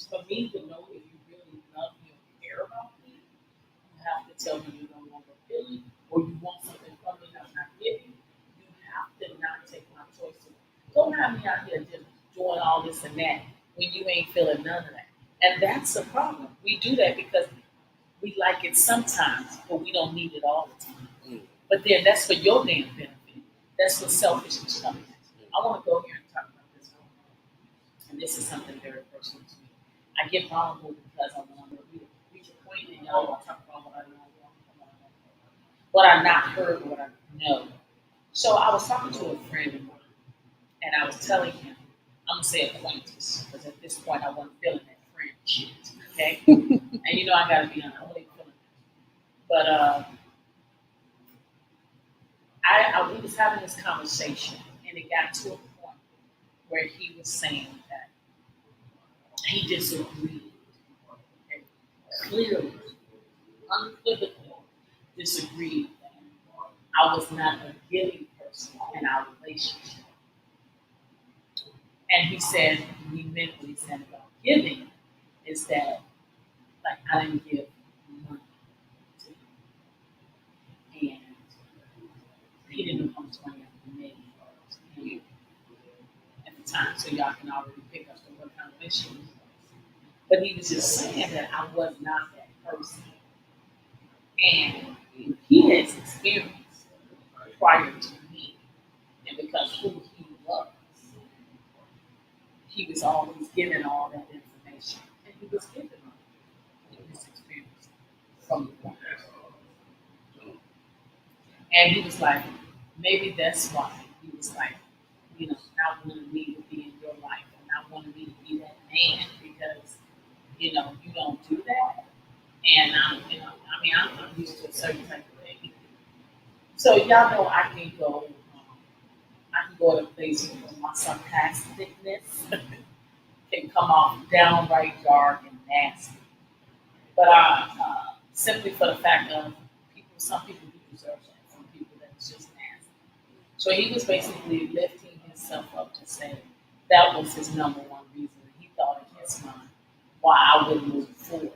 for me to know if you really love me or care about me, you have to tell me you no longer feel it or you want something from me that I'm not giving. You have to not take my choice away. Don't have me out here just doing all this and that when you ain't feeling none of that. And that's the problem. We do that because we like it sometimes, but we don't need it all the time. But then that's for your damn benefit. That's what selfishness comes in. I want to go here and talk about this one. And this is something very personal to me. I get vulnerable because I want to reach a point and y'all want to talk about what I know, what I not heard, what I know. So I was talking to a friend of mine, and I was telling him, I'm going to say acquaintance, because at this point I wasn't feeling that friend shit, okay? And you know I got to be honest, I wasn't feeling that. But we was having this conversation, and it got to a point where he was saying that he disagreed, okay? Clearly, unequivocally disagreed that I was not a giving person in our relationship. And he said, he meant what he said about giving is that, like, I didn't give money to him. And he didn't know how much money I made at the time, so y'all can already pick up on what kind of issue it was. But he was just saying that I was not that person. And he has experience prior to me, and because who he was, he was always given all that information, and he was given his experience from the point. And he was like, maybe that's why he was like, not wanting me to be in your life, and not wanting me to be that man because, you don't do that. And I'm used to a certain type of thing. So y'all know I can go to places where my sarcasticness can come off downright dark and nasty. But simply for the fact of some people do deserve that, some people that's just nasty. So he was basically lifting himself up to say that was his number one reason. He thought in his mind why I wouldn't move forward.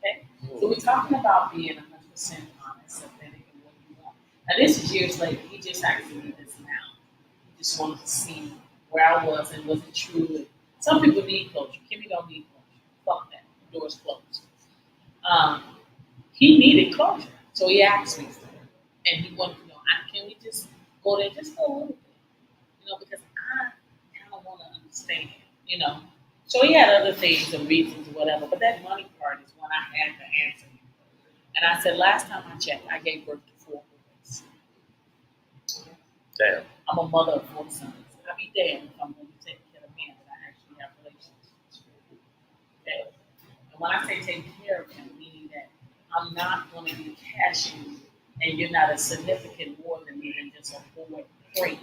Okay? So we're talking about being 100% honest, authentic, and what you want. Now this is years later. He just asked me this now. He just wanted to see where I was and was it true. And some people need closure. Kimmy don't need closure. Fuck that. The door's closed. He needed closure. So he asked me for it. And he wanted to know, can we just go there just for a little bit? Because I kind of want to understand, So he had other things and reasons or whatever, but that money part is when I had to answer him. And I said, last time I checked, I gave birth to 4 boys. Damn. I'm a mother of 4 sons. I'll be damned if I'm going to take care of men that I actually have relationships with. Okay? And when I say taking care of him, meaning that I'm not going to be cashing you, and you're not as significant more than me than just a boy friend.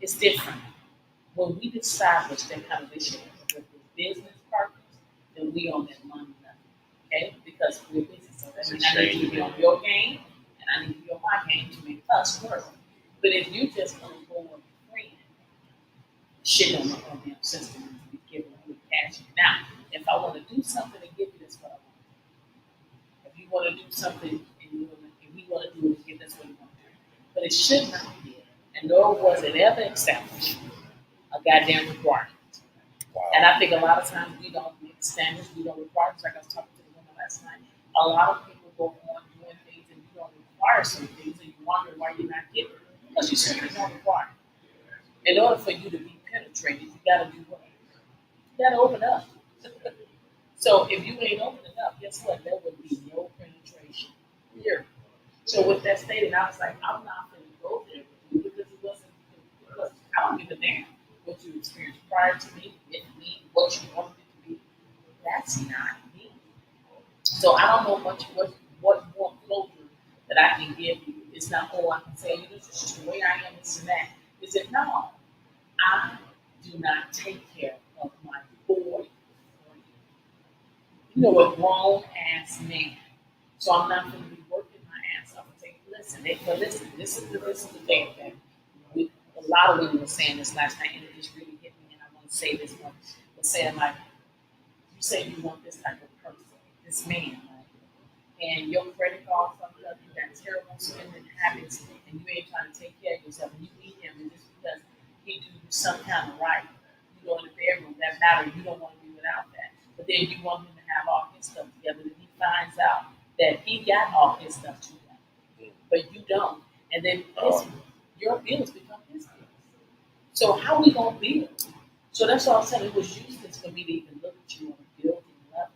It's different. when we establish that kind of relationship with the business partners, then we own that money nothing. Okay? Because we're busy. So that means I need you to be on your game and I need to be on my game to make us work. But if you just want to go on a friend, shit on the damn system and be giving you cash. Now, if I want to do something and give you this what I want. If you want to do something and we want to do it and give this what you want to do. But it should not be, and nor was it ever established, a goddamn requirement. Wow. And I think a lot of times we don't make standards, we don't require. Like I was talking to the woman last night, a lot of people go on doing things and you don't require some things, and you wonder why you're not getting it because you simply don't require. In order for you to be penetrated, you got to do what? You got to open up. So if you ain't opening up, guess what? There would be no penetration here. So with that stated, I was like, I'm not going to go there with you because it wasn't. Because I don't give a damn what you experienced prior to me, with me, what you wanted it to be. That's not me. So I don't know what more closure that I can give you. It's not, oh, I can say, this is just the way I am, this and that. Is it no? I do not take care of my boy. You know, a grown ass man. So I'm not going to be working my ass off and say, listen, this is the thing that a lot of women were saying this last night, and it just really hit me, and I want to say this one. But saying, like, you say you want this type of person, this man, right? And your credit card fucked up, you got terrible spending habits, and you ain't trying to take care of yourself, and you need him, and just because he do you some kind of right, you go in the bedroom, that matter, you don't want to be without that. But then you want him to have all his stuff together, and he finds out that he got all his stuff together, but you don't. And then your bills become his bills. So how we gonna build? So that's all I'm saying. It was useless for me to even look at you on a building level.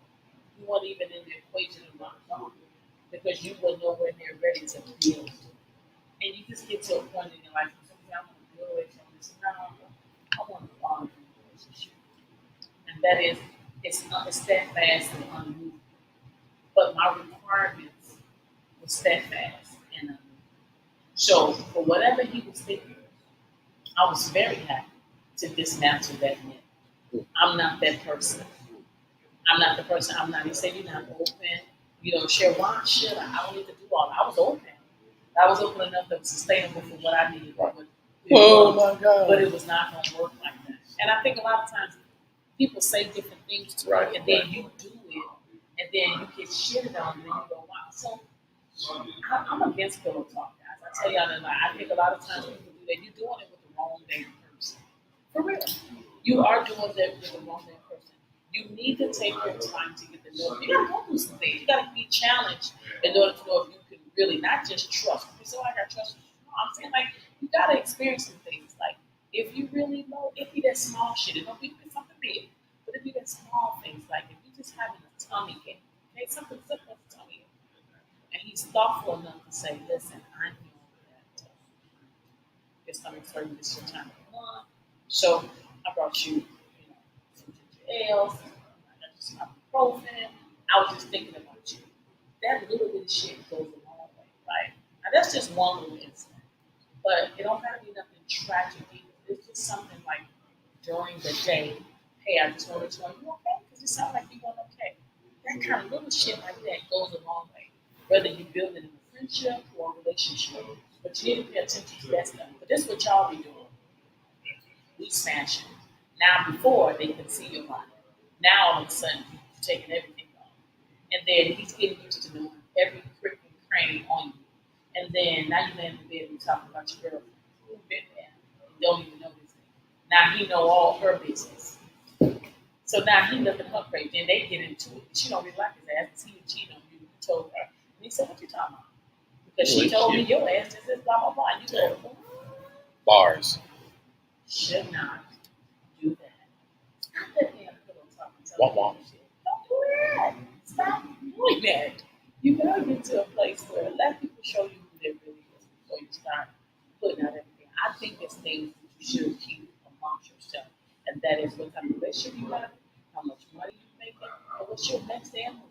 You weren't even in the equation of my thought because you were nowhere near ready to build. And you just get to a point in your life where sometimes I want to build away from this. No, I want to bond in a relationship. And that is, it's steadfast and unmovable. But my requirements were steadfast and unmovable. So for whatever he was thinking, I was very happy to dismantle that myth. I'm not that person. I'm not the person. I'm not. He said you're not open. You don't share. Why should I? I don't need to do all that. I was open. I was open enough that was sustainable for what I needed. Oh my God. But it was not going to work like that. And I think a lot of times people say different things to you, and then you do it, and then you get shitted on, and then you go, wow. So I'm against pillow talk, guys. I tell y'all that I think a lot of times people do that. You're doing it with the wrong damn person. For real. You are doing that with the wrong damn person. You need to take your time to get to know. You gotta go through some things. You gotta be challenged in order to know if you can really not just trust. You say, oh, I got trust. No, I'm saying like you gotta experience some things. Like if you really know, it be that small shit. It don't be something big, but it be that small things. Like if you just having a tummy ache, okay, something simple as a tummy ache. And he's thoughtful enough to say, listen, I know that your stomach's hurting, this is your time to run. So I brought you, some ginger ales, I got you some ibuprofen. I was just thinking about you. That little bit of shit goes a long way, right? Now that's just one little incident. But it don't gotta be nothing tragic either. It's just something like during the day, hey, I just wanted to know you okay? Because it sounds like you weren't okay. That kind of little shit like that goes a long way. Whether you build it in a friendship or a relationship. But you need to pay attention to that stuff. But this is what y'all be doing. We smashing. Now before they can see your body. Now all of a sudden you're taking everything off. And then he's getting used to knowing every crick and cranny on you. And then now you land in bed and talking about your girlfriend. Who's been there? And don't even know this thing. Now he know all her business. So now he looking her crazy. And they get into it. She don't really like his ass. He cheated on you. You told her. And he said, what you talking about? Because she told me your ass is this, blah, blah, blah. And you go, Bars. should not do that. Stop that damn pillow talking to Wah-wah. shit. Don't do that. Stop doing that. You gotta get to a place where let people show you who they really is before you start putting out everything. I think it's things that you should keep amongst yourself. And that is what type of relationship you have, how much money you making, and what's your next damn move.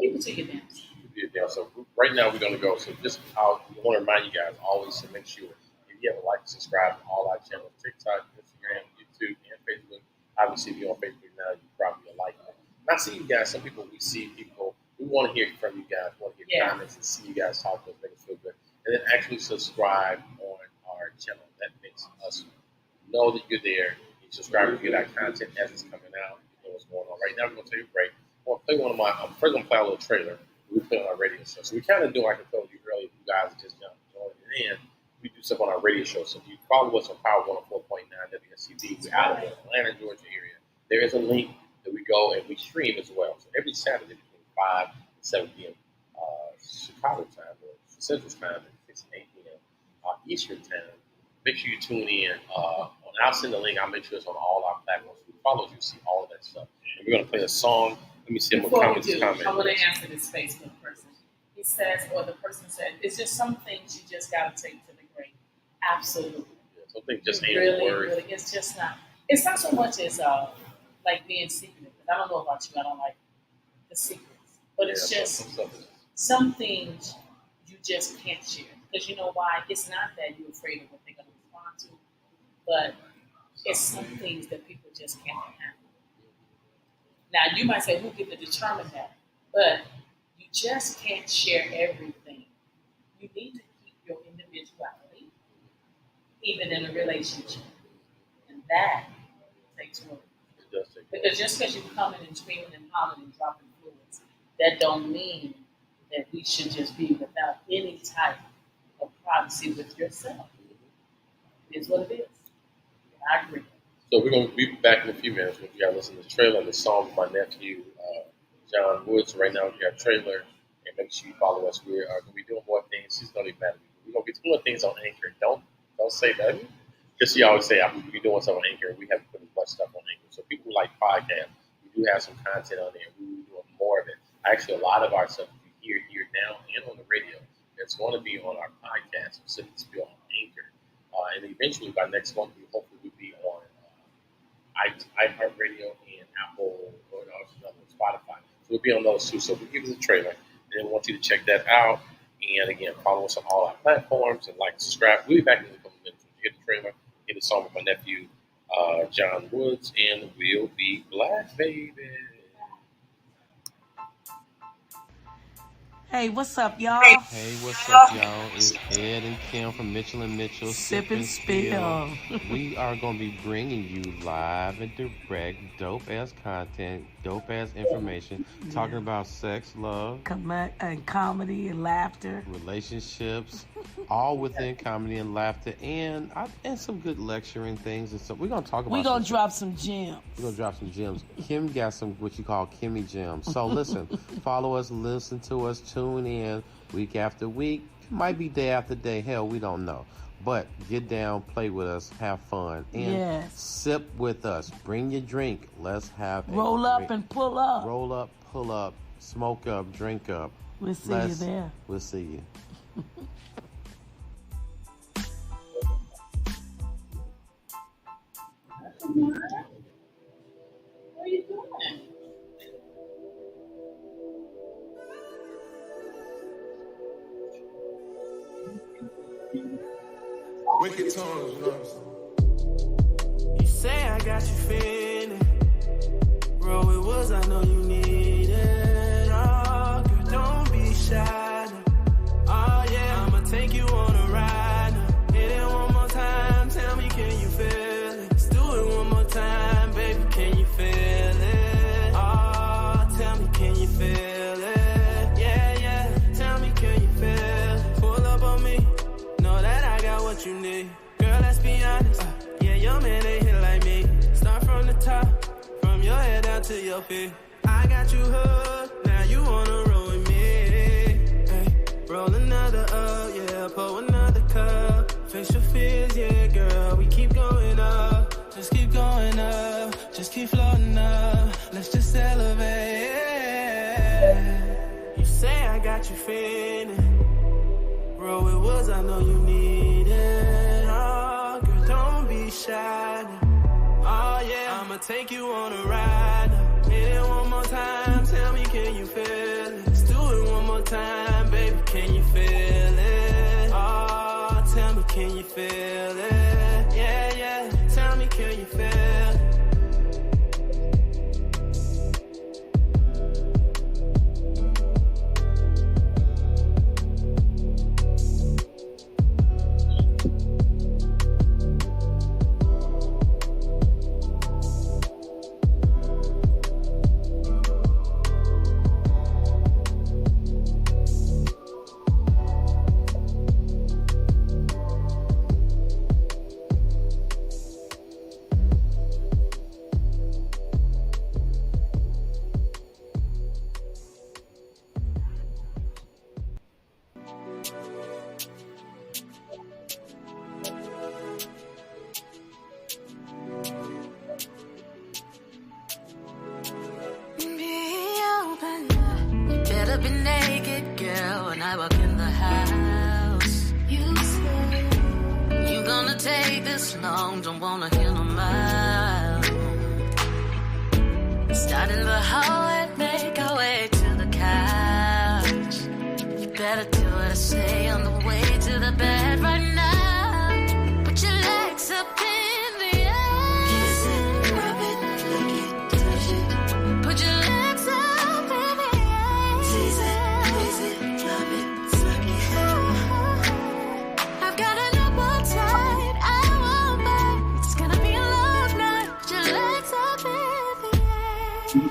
Keep it to your damn self. So right now we're going to go. So just I want to remind you guys always to make sure if you have a like, subscribe to all our channels, TikTok, Instagram, YouTube. YouTube and Facebook. Obviously, if you're on Facebook now, you probably are liking it. And I see you guys. Some people we see people. We want to hear from you guys. We want to hear comments and see you guys talk to us, make us feel good, and then actually subscribe on our channel. That makes us know that you're there. You subscribe to get our content as it's coming out. You know what's going on. Right now, we're gonna take a break. I want to play one of my. I'm first gonna play a little trailer. We play on our radio show. So we kind of do, like I told you earlier, you guys just joining in. We do stuff on our radio show. So if you follow us on Power 104.9 WSCB, we're out of the Atlanta, Georgia area. There is a link that we go and we stream as well. So every Saturday between 5 and 7 p.m. Chicago time, or Central time, and 6 and 8 p.m. Eastern time. Make sure you tune in. I'll send the link. I'll make sure it's on all our platforms. If you follow us, you see all of that stuff. And we're going to play a song. Let me see what comments is coming. I want to answer this Facebook person. He says, or the person said, it's just some things you just got to take to the grave. Absolutely. Yeah, some things just ain't really, words. really, it's just not. It's not so much as like being secretive. I don't know about you. I don't like the secrets. But it's just some things you just can't share. Because you know why? It's not that you're afraid of what they're going to respond to. But it's some things that people just can't handle. Now, you might say, who get to determine that? But you just can't share everything. You need to keep your individuality, even in a relationship. And that takes work. It does take work. Because just because you're coming and screaming and hollering and dropping fluids, that don't mean that we should just be without any type of privacy with yourself. It is what it is. I agree. So we're going to be back in a few minutes. We got to listen to the trailer and the song by my nephew, John Woods. Right now, we got a trailer. And make sure you follow us. We are going to be doing more things. She's going to be mad at me. We're going to be doing things on Anchor. Don't say that. Because she always say, I'm going to be doing something on Anchor. We haven't put as much stuff on Anchor. So people like podcasts. We do have some content on there. We will be doing more of it. Actually, a lot of our stuff you hear here now and on the radio, it's going to be on our podcast. So it's be on Anchor. And eventually, by next month, we hopefully will be on iHeartRadio and Apple, or Spotify. So we'll be on those too. So we'll give you the trailer. And I want you to check that out. And again, follow us on all our platforms and like, subscribe. We'll be back in a couple minutes. Get the trailer, get the song with my nephew, John Woods, and we'll be black, baby. Hey, what's up, y'all? Hey, what's up, y'all? It's Ed and Kim from Mitchell&Mitchell. Sip and Spill. We are going to be bringing you live and direct, dope-ass content, dope-ass information, talking about sex, love, and comedy and laughter. relationships, all within comedy and laughter, and some good lecturing things. And so we're going to talk about We're going to drop some gems. We're going to drop some gems. Kim got some what you call Kimmy gems. So listen, follow us, listen to us, tune in week after week. Might be day after day. Hell, we don't know. But get down, play with us, have fun, and sip with us. Bring your drink. Let's have roll up and pull up. Roll up, pull up, smoke up, drink up. We'll see you there. We'll see you. What are you doing? Wicked tones, you know what I'm saying? You say I got you feeling. Roll with woods, I know you need it. Oh, girl, don't be shy now. Oh, yeah, I'ma take you on a ride now. Hit it one more time, tell me, can you feel it? Let's do it one more time, baby, can you feel it? Oh, tell me, can you feel it? Yeah, yeah, tell me, can you feel it? Pull up on me, know that I got what you need. Girl, let's be honest, yeah, your man ain't hit like me. Start from the top, from your head down to your feet. I got you hooked, now you wanna roll with me. Hey, roll another up, yeah, pour another cup. Face your fears, yeah, girl, we keep going up. Just keep going up, just keep floating up. Let's just elevate. You say I got you feeling. Roll with woods, I know you need it. Oh, girl, don't be shy now. Oh, yeah, I'ma take you on a ride now. Hit it one more time, tell me, can you feel it? Let's do it one more time, baby, can you feel it? Oh, tell me, can you feel it? Yeah, yeah, tell me, can you feel it? me naked, girl, when I walk in the house. You say you gonna take this long, don't wanna hear no mile. Start in the hallway, make our way to the couch. You better do what I say on the way to the bed right now. Put your legs up in the air. Kiss it, rub it, lick it, touch it. Put your legs up in the air. Tease it, squeeze it, love it, suck it. I've got an appetite, I won't bite. It's gonna be a long night. Put your legs up in the air.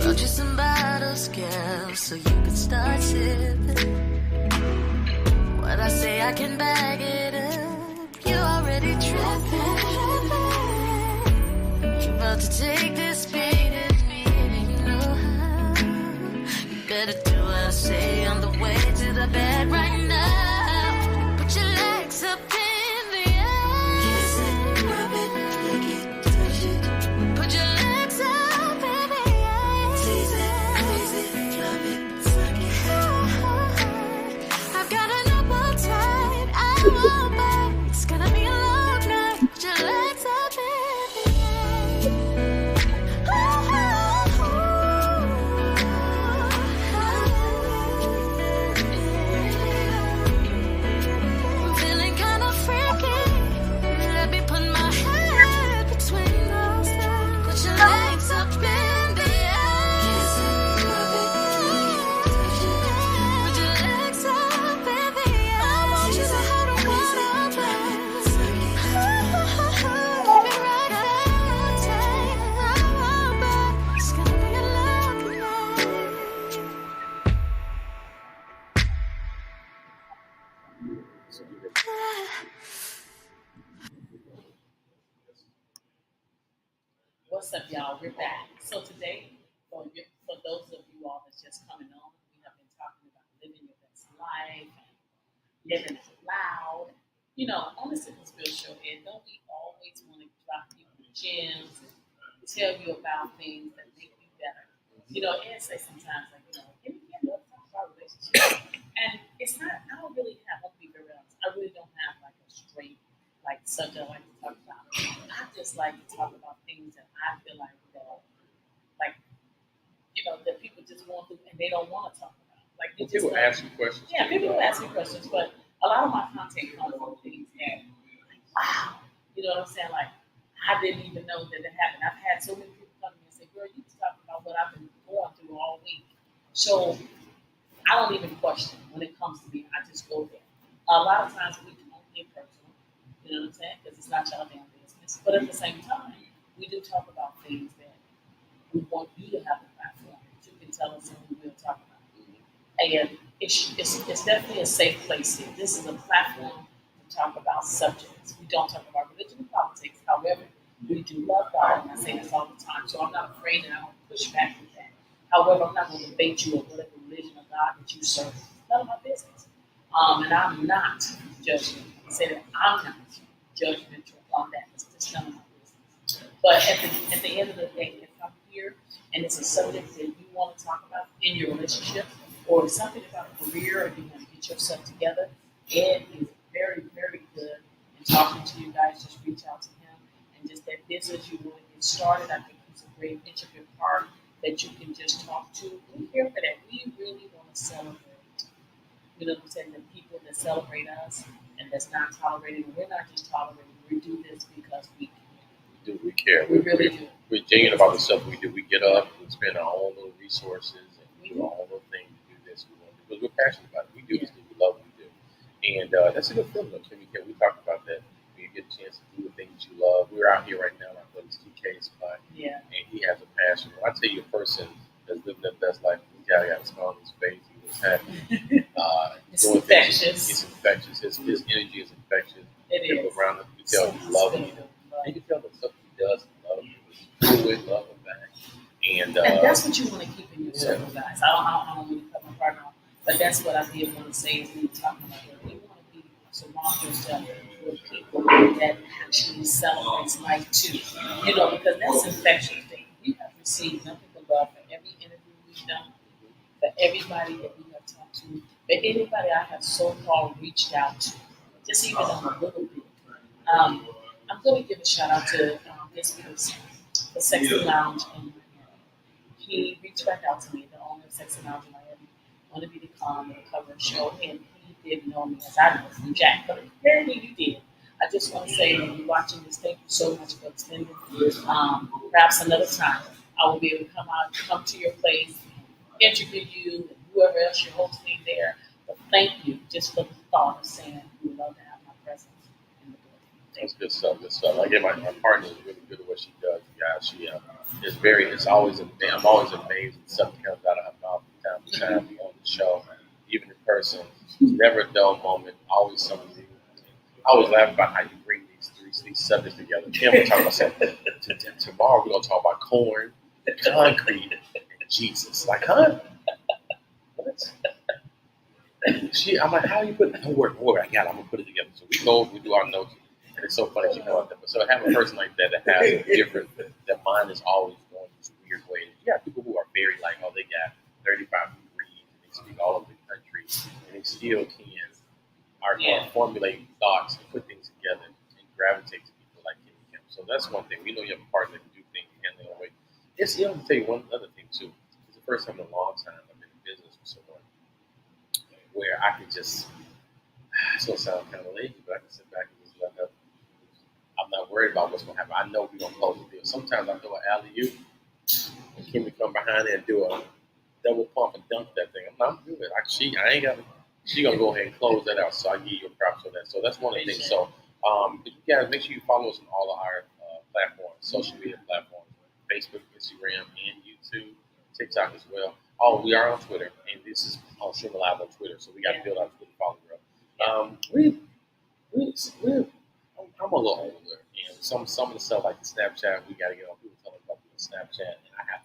Brought you some bottles, girl, so you can start sipping. What I say, I can bag it up. You already tripping. You about to take this beat, you know how. You better do what I say on the way to the bed right now. Put your legs up in the air. Kiss it, rub it, lick it, touch it. Put your legs up in the air. Tease it, squeeze it, love it, suck it. I've got an appetite, I won't bite. It's gonna be a long night. Put your legs up in the air. I'm feeling kinda freaky. Let me put my head between those legs. Put your legs up in the air. Kiss it, rub it, touch it. Put your legs up in the air. I want you to hold on one more time. Keep it right there, take it right back. It's gonna be a long night. What's up, y'all? We're back. So today, for those of you all that's just coming on, we have been talking about living your best life and living out loud. You know, on the Simple Spill Show, and don't we always want to drop people gems and tell you about things that make you better? You know, and say sometimes, like, you know, can we get up talk about relationships? And it's not, I don't really have, I'll be very honest, I really don't have like a straight, like, subject I like to talk about. I just like to talk about things that I feel like that, like, you know, that people just want to, and they don't want to talk about. Like, they just People don't- ask you questions. Yeah, people will ask me questions, but a lot of my content comes from things that, like, wow, you know what I'm saying? Like, I didn't even know that it happened. I've had so many people come to me and say, girl, you was talking about what I've been going through all week. So I don't even question when it comes to me. I just go there. A lot of times we don't get personal, you know what I'm saying? Because it's not y'all damn business. But at the same time, we do talk about things that we want you to have a platform that you can tell us and we will talk about. And it's definitely a safe place here. This is a platform to talk about subjects. We don't talk about religion and politics. However, we do love God, and I say this all the time. So I'm not afraid and I don't push back with that. However, I'm not going to debate you on whatever religion or God that you serve. It's none of my business. And I'm not judgmental. I say that I'm not judgmental on that. It's none of my business. But at the end of the day, if I'm here and it's a subject that you want to talk about in your relationship, or something about a career, or you want to get yourself together, Ed is very, very good in talking to you guys. Just reach out to him, and just that business you want to get started. I think he's a great intricate part that you can just talk to. We're here for that. We really want to celebrate. You know what I'm saying? The people that celebrate us and that's not tolerating. We're not just tolerating. We do this because we care. We care. We really do. We're genuine about the stuff we do. We get up, we spend our own little resources, and we do our own little thing to do this. We want to, because we're passionate about it. We do this because we love what we do. And that's a good feeling, though, Kimmy. We talked about that. When you get a chance to do the things you love. We're out here right now at our buddy's TK spot. Yeah. And he has a passion. When I tell you a person that's living their best life, this guy got a smile on his face. He was happy. It's infectious. It's infectious. His energy is infectious. It People is. around him, you can tell he loves you. You can tell the stuff he does, he loves you. He's cool with love him back. And that's what you want to keep in your circle, guys. I don't really cut my partner off, but that's what I did want to say is we were talking about that. You want to be surround yourself with people that actually celebrates life too. You know, because that's infectious thing. You have received nothing but love for every interview everybody that we have talked to, for anybody I have so far reached out to, just even a little bit. I'm going to give a shout out to this person, the Sexy Lounge in Miami. He reached back out to me, the owner of Sexy Lounge in Miami, wanted me to come and cover a show, and he didn't know me as I know from Jack, but apparently you did. I just want to say, when you're watching this, thank you so much for extending. Perhaps another time I will be able to come to your place, interview you, and whoever else you're hosting there. But thank you just for the thought of saying you would love to have my presence in the building. That's good stuff. Good stuff. Again, my partner is really good at what she does, guys. She is very. It's always amazing. I'm always amazed when something comes out of her mouth from time to time on the show, even in person. It's never a dull moment. Always something new. I always laugh about how you bring these subjects together. Kim, we're talking about something. Tomorrow we're gonna talk about corn, concrete, and Jesus. Like, huh? What? I'm like, how you put? Don't worry, I got it. I'm gonna put it together. So we do our notes, and it's so funny she know out there. So having a person like that has a different, their mind is always going this weird way. You got people who are very like, oh, they got 35 degrees, and they speak all over the country, and they still can formulate thoughts and put things together and gravitate to people like Kim and Kim. So that's one thing. We know you have a partner that can do things in the way. It's I'll tell you one other thing too. It's the first time in a long time I've been in business with someone where I can just, it's going to sound kind of lazy, but I can sit back and just let her. I'm not worried about what's going to happen. I know we're going to close the deal. Sometimes I throw an alley-oop, and Kim will come behind it and do a double pump and dunk that thing. I'm good. I ain't got to. She's going to go ahead and close that out, so I give you props on that. So that's one of the things. So you guys, make sure you follow us on all of our platforms, social media platforms, Facebook, Instagram, and YouTube, TikTok as well. Oh, we are on Twitter, and this is on Stream Live on Twitter, so we got to build our Twitter follower up. I'm a little older, and some of the stuff like the Snapchat, we got to get on. People tell us about the Snapchat, and I have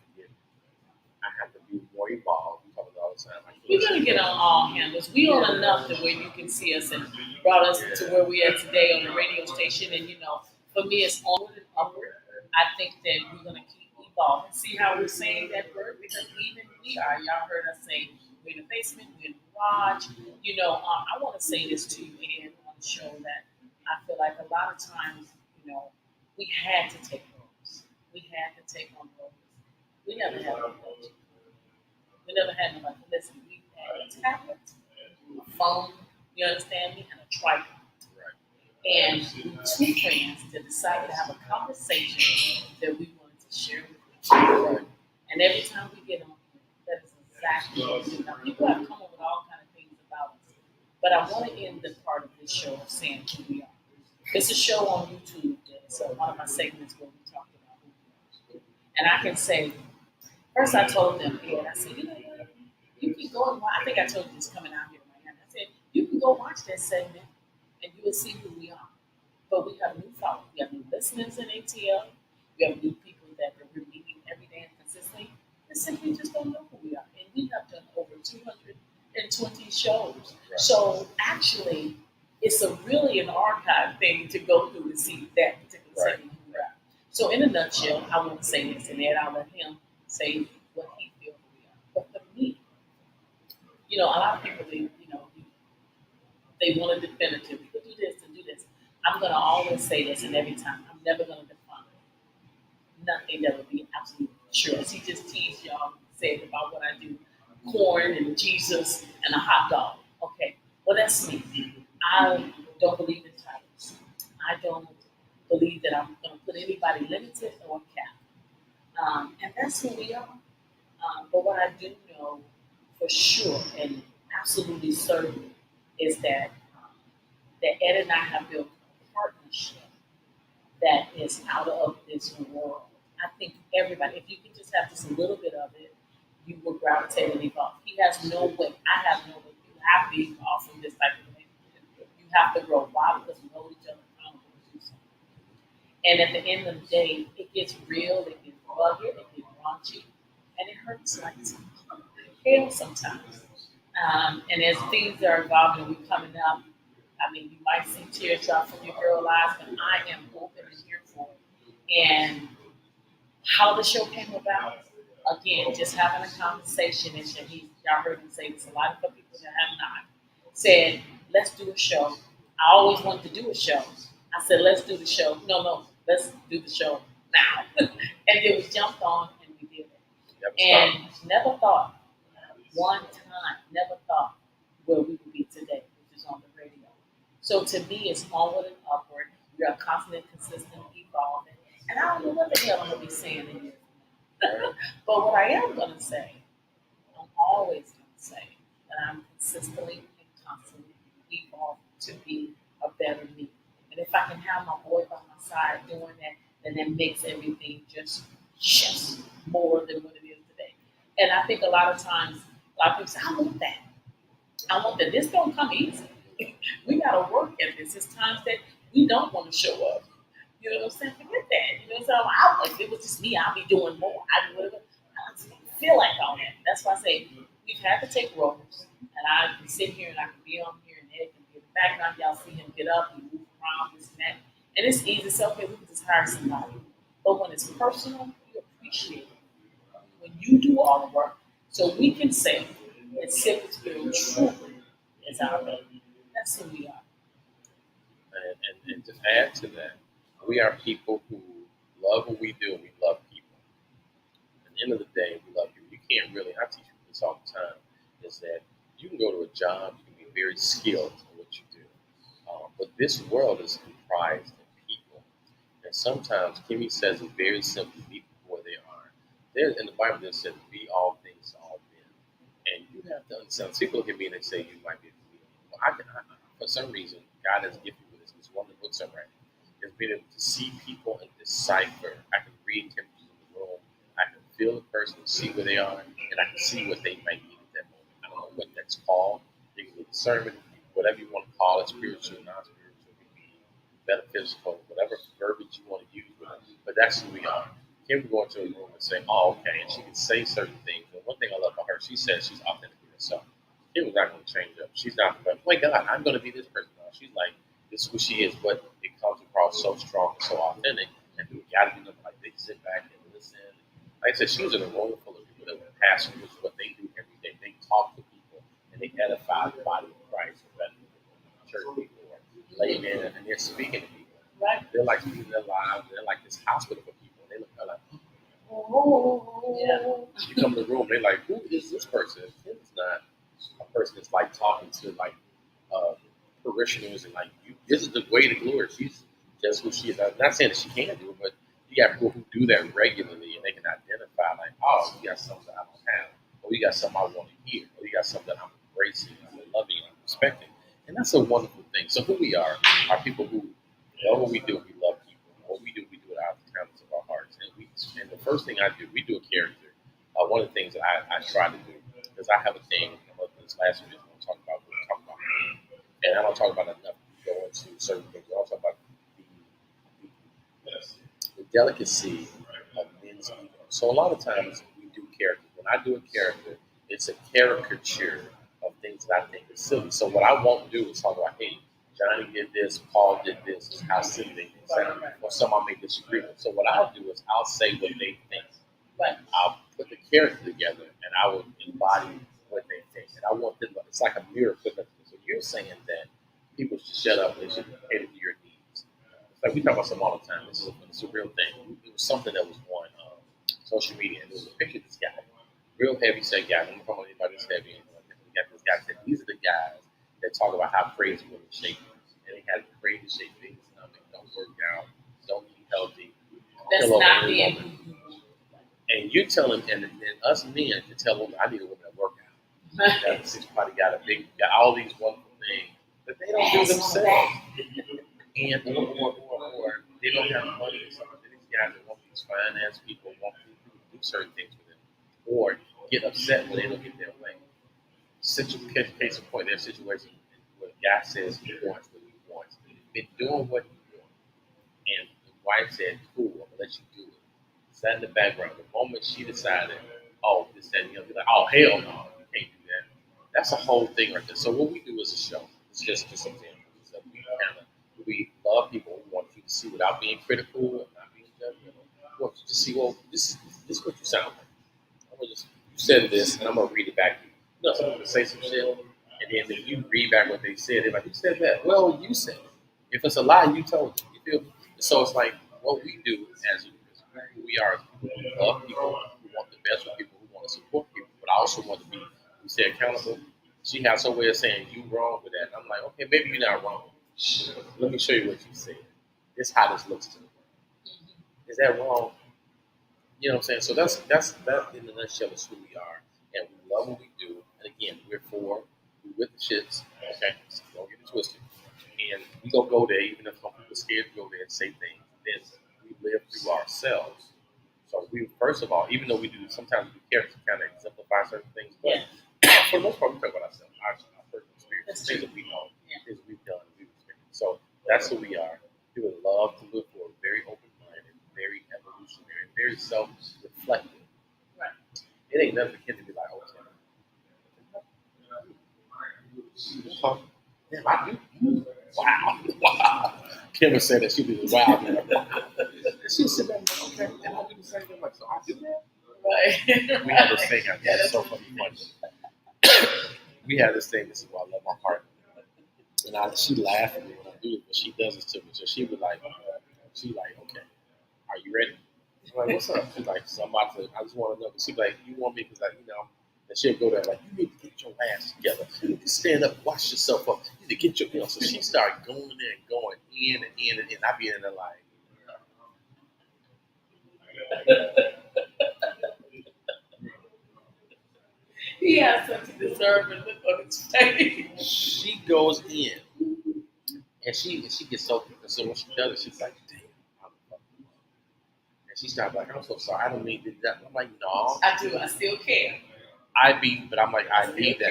to be more involved. We talk about all the time. We're going to get on all handles. We on enough to where you can see us and brought us to where we are today on the radio station. And, for me, it's onward and upward. I think that we're going to keep evolving. See how we're saying that word? Because even y'all heard us say, we're in the basement, we're in the garage. I want to say this to you, Ed, on the show that I feel like a lot of times, we had to take roles. We had to take on roles. We never had a coach. We never had nobody to listen. We had a tablet, a phone, you understand me, and a tripod. Right. And we were two friends that decided to have a conversation that we wanted to share with each other. Right. And every time we get on here, that is exactly what we do. Now, people have come up with all kinds of things about us. But I want to end the part of this show of saying who we are. It's a show on YouTube. So one of my segments where we talked about who we are. And I can say, first I told them, I said, you know what? You can go and watch. I think I told you this coming out here in Miami. I said, you can go watch that segment and you will see who we are. But we have new followers. We have new listeners in ATL. We have new people that we're meeting every day and consistently. They simply just don't know who we are. And we have done over 220 shows. Right. So actually, it's really an archive thing to go through to see that particular segment who we are. So in a nutshell, I won't say this, and then I'll let him say what he feels we are. But for me, a lot of people, they want a definitive. You could do this and do this. I'm going to always say this, and every time, I'm never going to define nothing that would be absolutely true. As he just teased y'all, said about what I do, corn and Jesus and a hot dog. Okay, well, that's me. I don't believe in titles. I don't believe that I'm going to put anybody limited or capped. And that's who we are. But what I do know for sure and absolutely certain is that Ed and I have built a partnership that is out of this world. I think everybody, if you can just have just a little bit of it, you will gravitate and evolve. He has no way. I have no way. You have to be involved from this type of relationship. You have to grow. Why? Because we hold each other accountable to do something. And at the end of the day, it gets real, it gets rugged, it gets raunchy, and it hurts like hell sometimes. And as things are evolving and we're coming up, you might see tears drop from your girl eyes, but I am open and here for it. And how the show came about, again, just having a conversation, and y'all y'all heard me say this a lot for people that have not, said, let's do a show. I always wanted to do a show. I said, let's do the show. No, let's do the show now. And then we jumped on and we did it. And never thought, never thought where we would be today, which is on the radio. So to me, it's onward and upward. We are constantly, consistent, evolving. And I don't know what the hell I'm going to be saying in here. But what I am going to say, I'm always going to say that I'm consistently and constantly evolving to be a better me. And if I can have my boy by my side doing that, then that makes everything just more than what it is today. And I think a lot of times, a lot of people say, I want that. I want that. This don't come easy. We got to work at this. It's times that we don't want to show up. You know what I'm saying? Forget that. You know what I'm saying? If it was just me, I'd be doing more. I do whatever. I don't feel like all that. That's why I say we've had to take roles. And I can sit here and I can be on here and Ed can be in the background. Y'all see him get up, he move around, this and that. And it's easy. So, okay, we can just hire somebody. But when it's personal, you appreciate it. When you do all the work, so we can say that Civic Spirit truly is our baby. That's who we are. And to add to that, we are people who love what we do and we love people. At the end of the day, we love people. You can't really, I teach people this all the time, is that you can go to a job, you can be very skilled in what you do. But this world is comprised of people. And sometimes, Kimmy says it very simply, meet people where they are. There's, in the Bible, it says, be all things to all men. And you have to understand, people look at me and they say, you might be a comedian. Well, for some reason, God has gifted me with this. It's one of the books I'm writing. Is being able to see people and decipher. I can read temperatures in the room. I can feel the person, see where they are, and I can see what they might need at that moment. I don't know what that's called. It can be discernment, whatever you want to call it, spiritual, non-spiritual, it can be metaphysical, whatever verbiage you want to use with it. But that's who we are. Kim can go into a room and say, oh, okay, and she can say certain things. And one thing I love about her, she says she's authentically herself. Kim was not going to change up. She's not going to, oh my God, I'm going to be this person. No, she's like, this is who she is, but it comes across so strong and so authentic, and we got to do nothing like they sit back and listen. Like I said, she was in a room full of people that were passionate, which is what they do every day. They talk to people and they edify the body of Christ, whether church people or lay in and they're speaking to people. Right? They're like leading their lives. They're like this hospital for people. They look kind of like, yeah. You come to the room, they're like, who is this person? It's not a person that's like talking to like parishioners and like you, this is the way to glory. She's just who she is. I'm not saying that she can't do it, but you got people who do that regularly and they can identify like, oh, you got something I don't have, or you got something I want to hear, or you got something I'm embracing, I'm loving, I'm respecting, and that's a wonderful thing. So who we are people who love what we do. We love people. What we do it out of the kindness of our hearts. And the first thing I do, we do a character. One of the things that I try to do because I have a thing. This last week we'll talk about me. And I don't talk about enough go into certain things. I don't talk about the delicacy of men's ego. So a lot of times we do characters. When I do a character, it's a caricature of things that I think is silly. So what I won't do is talk about, hey, Johnny did this, Paul did this, is how silly they can sound, or someone may disagree with. So what I'll do is I'll say what they think. But I'll put the character together and I will embody what they think. And I want them, it's like a mirror put up. So you're saying that people should shut up and they should cater to your needs. It's like we talk about some all the time. It's a real thing. It was something that was on social media, and there was a picture of this guy, real heavy set guy. I don't know anybody that's heavy. We got this guy said, these are the guys that talk about how crazy women shape. And they had crazy shape things. Don't work out, don't eat healthy. That's not being. And you tell them, and us men can tell them, I need a woman that work out. That somebody got all these wonderful things, but they don't do themselves. And or they don't have money. Some of these guys that want these finance people want people to do certain things for them, or get upset when they don't get their way. Case in point, there's a situation where the guy says he wants what he wants. He's been doing what he wants, and the wife said, "Cool, I'm gonna let you do it." Sat in the background. The moment she decided, "Oh, this, that, and the other," like, "Oh, hell no, you can't do that." That's a whole thing right there. So what we do is a show. It's just examples. So we love people. We want you to see without being critical and not being judgmental. We want you to see, well, this is what you sound like. I'm gonna just you said this, and I'm gonna read it back to you. You know, someone would say some shit, and then you read back what they said. They're like, "Who said that?" Well, you said it. If it's a lie, you told it. You feel me? So it's like what we do as who we are, people who love people, who want the best for people, who want to support people, but I also want to be, we say, accountable. She has her way of saying you wrong with that. And I'm like, okay, maybe you're not wrong. Let me show you what you said. This is how this looks to me. Is that wrong? You know what I'm saying? So that in a nutshell is who we are, and we love what we do. And again, we with the shits. Okay, so don't get it twisted. And we gonna go there, even if some people are scared to go there and say things. Then we live through ourselves. So we, first of all, even though we do sometimes we care to kind of exemplify certain things, but for the most part, we talk about ourselves, our personal experience, things that we know, things we've done, we've experienced. So that's who we are. We would love to live for a very open-minded, very evolutionary, very self-reflective. Right. It ain't nothing akin to be like, okay. Damn, I do. Wow. Wow. Kim said that she was wow. Man. And she said that, okay, and I do the same thing. Like, so I do that? Right. We have this thing, I guess, it's so funny. We have this thing, this is why I love my partner. And she laughs at me when I do it, but she does this to me. So she was like, okay, are you ready? I'm like, what's up? She's like, so I'm about to, I just want to know. She's like, you want me? Because, like, and she'll go there, like, you need to get your ass together. You need to stand up, wash yourself up. You need to get your, so she started going there and going in and in and in. I be in there like, he has such a deserving look on his face. She goes in, and she gets so, so when she does it, she's like, damn, I'm fucking. And she starts like, I'm so sorry, I don't mean to do that. I'm like, no. I do, I still care. But I'm like, I need that.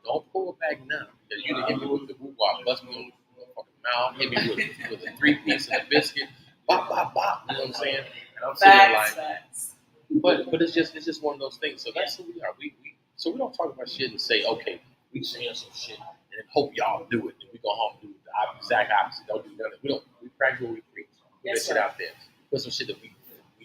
Don't pull it back now. Because you done hit me with the woo-wah, bust me on the fucking mouth, hit me with a 3-piece and a biscuit, bop, bop, bop, you know what I'm saying? And I'm sitting there like, but it's just one of those things. So that's who we are. So we don't talk about shit and say, okay, we saying some shit and then hope y'all do it. And we go home and do the exact opposite. Don't do none of it. We practice what we preach. Put that shit out there. Put some shit that we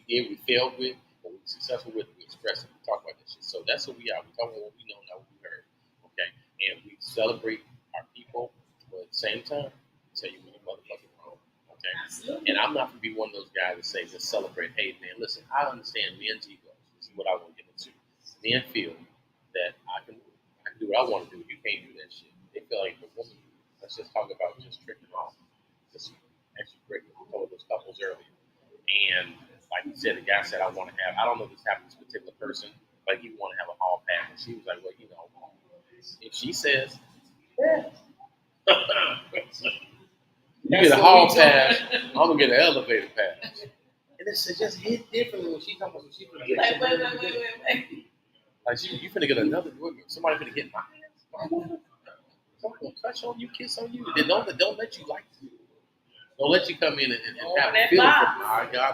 did, we failed with, but we successful with, we express it. We talk about that shit. So that's who we are. We talk about what we know, not what we heard. Okay? And we celebrate our people, but at the same time, we tell you when you're motherfucking wrong. Okay? Absolutely. And I'm not going to be one of those guys that say, just celebrate. Hey, man, listen, I understand men's egos. This is what I want to get into. Men feel that I can do what I want to do. You can't do that shit. They feel like the woman, let's just talk about just tricking off. Just actually break with some of those couples earlier. And like you said, the guy said, I want to have, I don't know if this happened to this particular person, but he wanted to have a hall pass. And she was like, well, if she says, yeah. You get a hall pass, I'm going to get an elevator pass. And it just hit differently when she talking about she finna get wait. Like, you finna get another woman. Somebody finna get my hands. Someone touch on you, kiss on you. Then don't let you like you. Don't let you come in and have a feeling for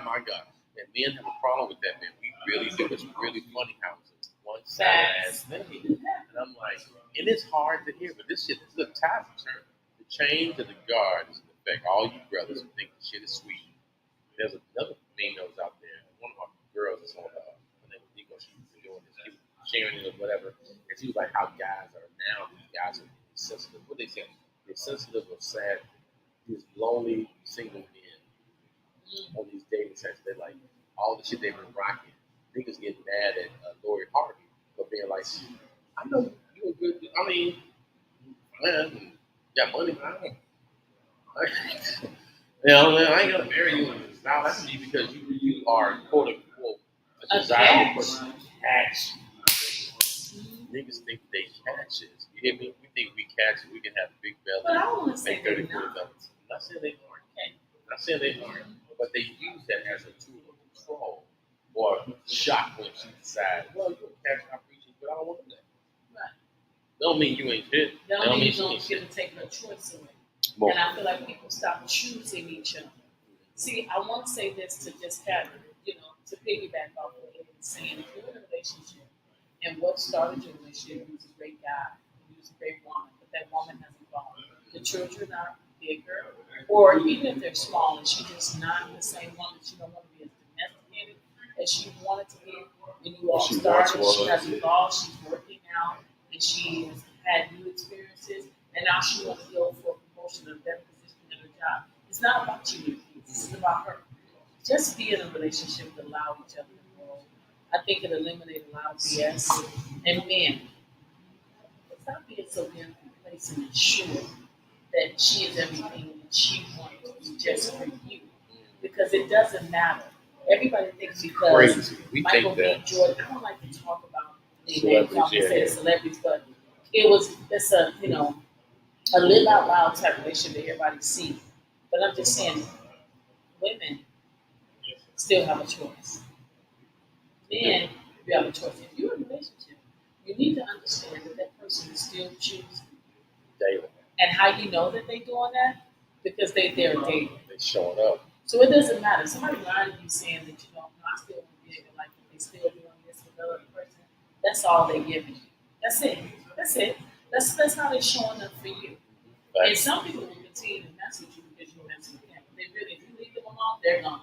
my God. And men have a problem with that, man. We really do. It's really funny how it's one side ass thing. And I'm like, and it's hard to hear, but this shit, look, times have turned. The change of the guard is in effect. All you brothers who think the shit is sweet. There's another meme that was out there. One of my girls is on her name was Nico. She was doing this. She was sharing it or whatever. And she was like, how guys are now. These guys are sensitive. What they say? They're sensitive or sad. These lonely single men on these dating sites. They're like, all the shit they've been rocking. Niggas get mad at Lori Harvey for being like, I know you a good. I mean, man, you got money. I ain't gonna marry you. Now that's me because you are quote unquote a desirable person. Catch. Niggas think they catches. You hear me? We think we catch it. We can have big belly. But I want to say 30, 40 bellies. I'm not saying they aren't. I'm not saying they aren't. But they use that as a tool of control or shock when she decides, well, you're a catch. I appreciate you, but I don't want that. Right. Don't mean you ain't shit. Don't mean you don't get to take her choice away. More. And I feel like people stop choosing each other. See, I want to say this to just kind of, to piggyback off of what he was saying. If you're in a relationship, and what started your relationship, you was a great guy, you was a great woman, but that woman has evolved. The children are bigger, or even if they're small, and she's just not the same one that you don't want to be as domesticated as she wanted to be when you all started. She has evolved, she's working and she has had new experiences, and now she wants to go for a promotion of that position in her job. It's not about you, it's about her. Just be in a relationship that allow each other to grow. I think it eliminates a lot of BS. And men, stop being so damn complacent and sure that she is everything that she wants just for you. Because it doesn't matter. Everybody thinks because Crazy. We Michael think B. that Jordan, I don't like to talk about names, celebrities, I'm gonna say yeah. the celebrities, but it's a a live out loud type relationship that everybody sees. But I'm just saying, women still have a choice. Men, you have a choice. If you're in a relationship, you need to understand that that person is still choosing. daily. And how you know that they're doing that? Because they're dating. They showing up. So it doesn't matter. Somebody lying to you saying that I still want to be able like they still doing this with the other person. That's all they're giving you. That's it. That's it. That's how they're showing up for you. And some people will continue to mess with you because you mess with them. They really, if you leave them alone, they're gone.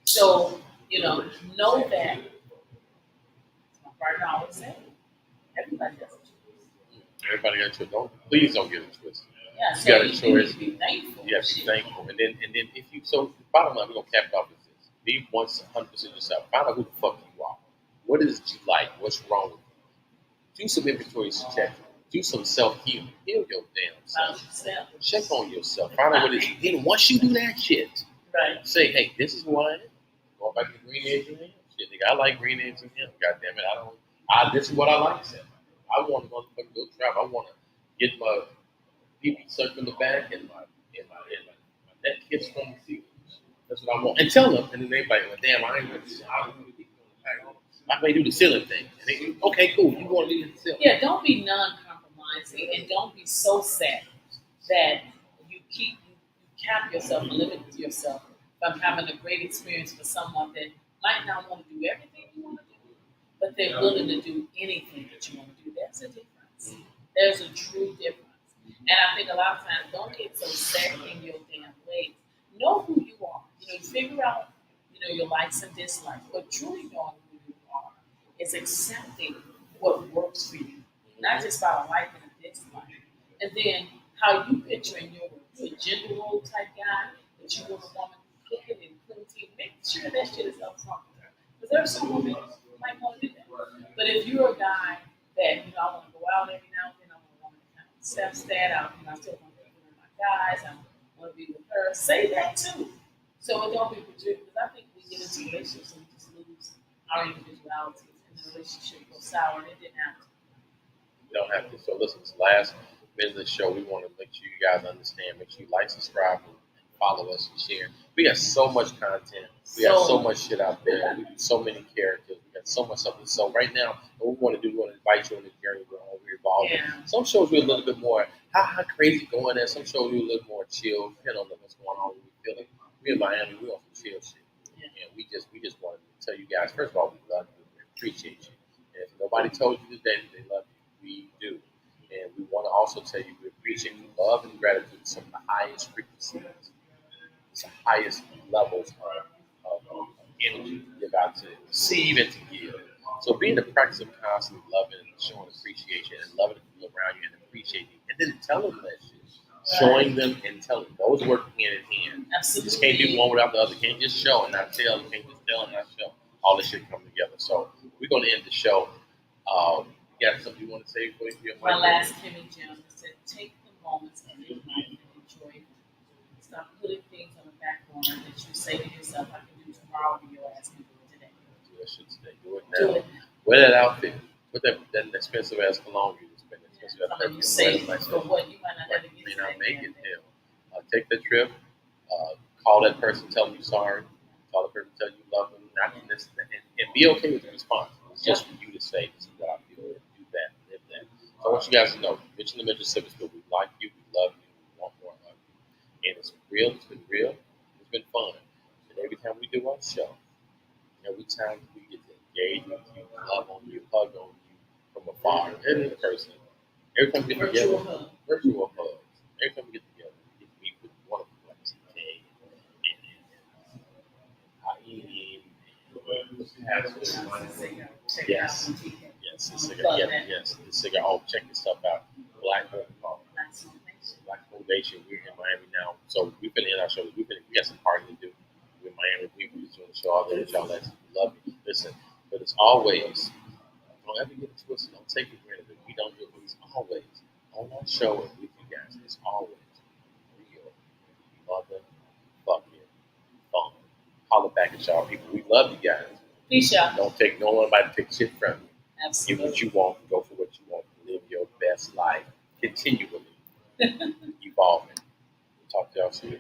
So, know that. My partner always said, everybody does it. Everybody got a choice. Please don't get it twisted. Yeah, You so got a you choice. need to be thankful. You have to be thankful. And then if you, so the bottom line, we're going to cap it off with this. Be once 100% yourself. Find out who the fuck you are. What is it you like? What's wrong with you? Do some inventory check. Do some self-healing. Heal your damn self. Check on yourself. Find out what it is. Then once you do that shit, Right. say, hey, this is who I am. Going back to the green eggs and ham. Shit, nigga, I like green eggs and ham. God damn it, this is what I like. I want to motherfucking go travel. I want to get my BB sucked in the back and my neck kissed from the ceiling. That's what I want. And tell them, and then they like, well, damn, I don't really be doing the back. I may do the ceiling thing. And they, okay, cool. You want to do the ceiling? Yeah, don't be non-compromising, and don't be so set that you cap yourself and limit yourself from having a great experience for someone that might not want to do everything you want to do, but they're willing to do anything that you want to do. There's a difference. There's a true difference. And I think a lot of times, don't get so set in your damn ways. Know who you are. Figure out, your likes and dislikes. But truly knowing who you are is accepting what works for you, not just by a like and a dislike. And then how you picture in you're a gender role type guy that you want a woman cooking and cleaning. Make sure that shit is up front with her. Because there are some women who might want to do that. But if you're a guy that, I want to go out every now and then, I want a woman to kind of accept that, I still want to be with my guys, I want to be with her, say that too. So it don't be projected, because I think we get into relationships and we just lose our individualities and the relationship goes sour and it didn't happen. You don't have to. So listen, this last minute of the show, we want to make sure you guys understand. Make sure you like, subscribe, and follow us and share. We got so much content. We got so much shit out there. We do so many characters. We got so much something. So right now, what we want to do, we want to invite you on the journey we're on. We're evolving. Yeah. Some shows we're a little bit more, how crazy going there. Some shows we're a little more chill. You don't know what's going on. We feel like we're in Miami. We on some chill shit. Yeah. And we just wanted to tell you guys, first of all, we love you. We appreciate you. And if nobody told you today that they love you, we do. And we want to also tell you we appreciate your love and gratitude, some of the highest frequencies, the highest levels of energy to give out, to receive and to give. So be in the practice of constantly loving and showing appreciation and loving the people around you and appreciating, and then telling them that shit. Showing them and telling them. Those work hand in hand. Absolutely. You just can't do one without the other. You can't just show and not tell. You can't just tell and not show. All this shit come together. So we're going to end the show. You got something you want to say before you My last Kimmy Jim said, take the moments in your life and enjoy them. Stop putting things on the back burner that you say to yourself, I can do tomorrow, and your ass can do it today. Do that shit today. Do it now. Do it. Wear that outfit. Put that expensive ass cologne you just spend. Expensive ass perfume. You save for what you might not ever get. May not make it. Hell, take the trip. Call that person. Tell them you're sorry. Call the person. Tell you love them. Not this, and be okay with the response. It's just for you to say, this is what I feel. Do that. Live that. So I want you guys to know, Mitchell&Mitchell Civic School, we like you. We love you. We want more of you. And it's real. It's been real. It's been fun. And every time we do our show, every time we get to engage with you, love on you, hug on you from afar, and in person. Every time we get together, virtual hugs. Every time we get together, we get to meet with one of them, like TK and Haim, yes, yes. Yes, this cigar. Yes, this cigar. Oh, check this stuff out. Black Foundation. We're in Miami now, so we've been in our show. We got some party to do. We're in Miami. We're doing the show all there. Y'all love it. Listen, but it's always don't ever get it twisted. Don't take it for granted. We don't do it. But it's always on our show and with you guys. It's always real motherfucking fun. Holler back at y'all people. We love you guys. Peace, y'all. Don't take no one to take shit from you. Absolutely. Get what you want. Go for what you want. Live your best life continually. Evolving. Talk to y'all soon.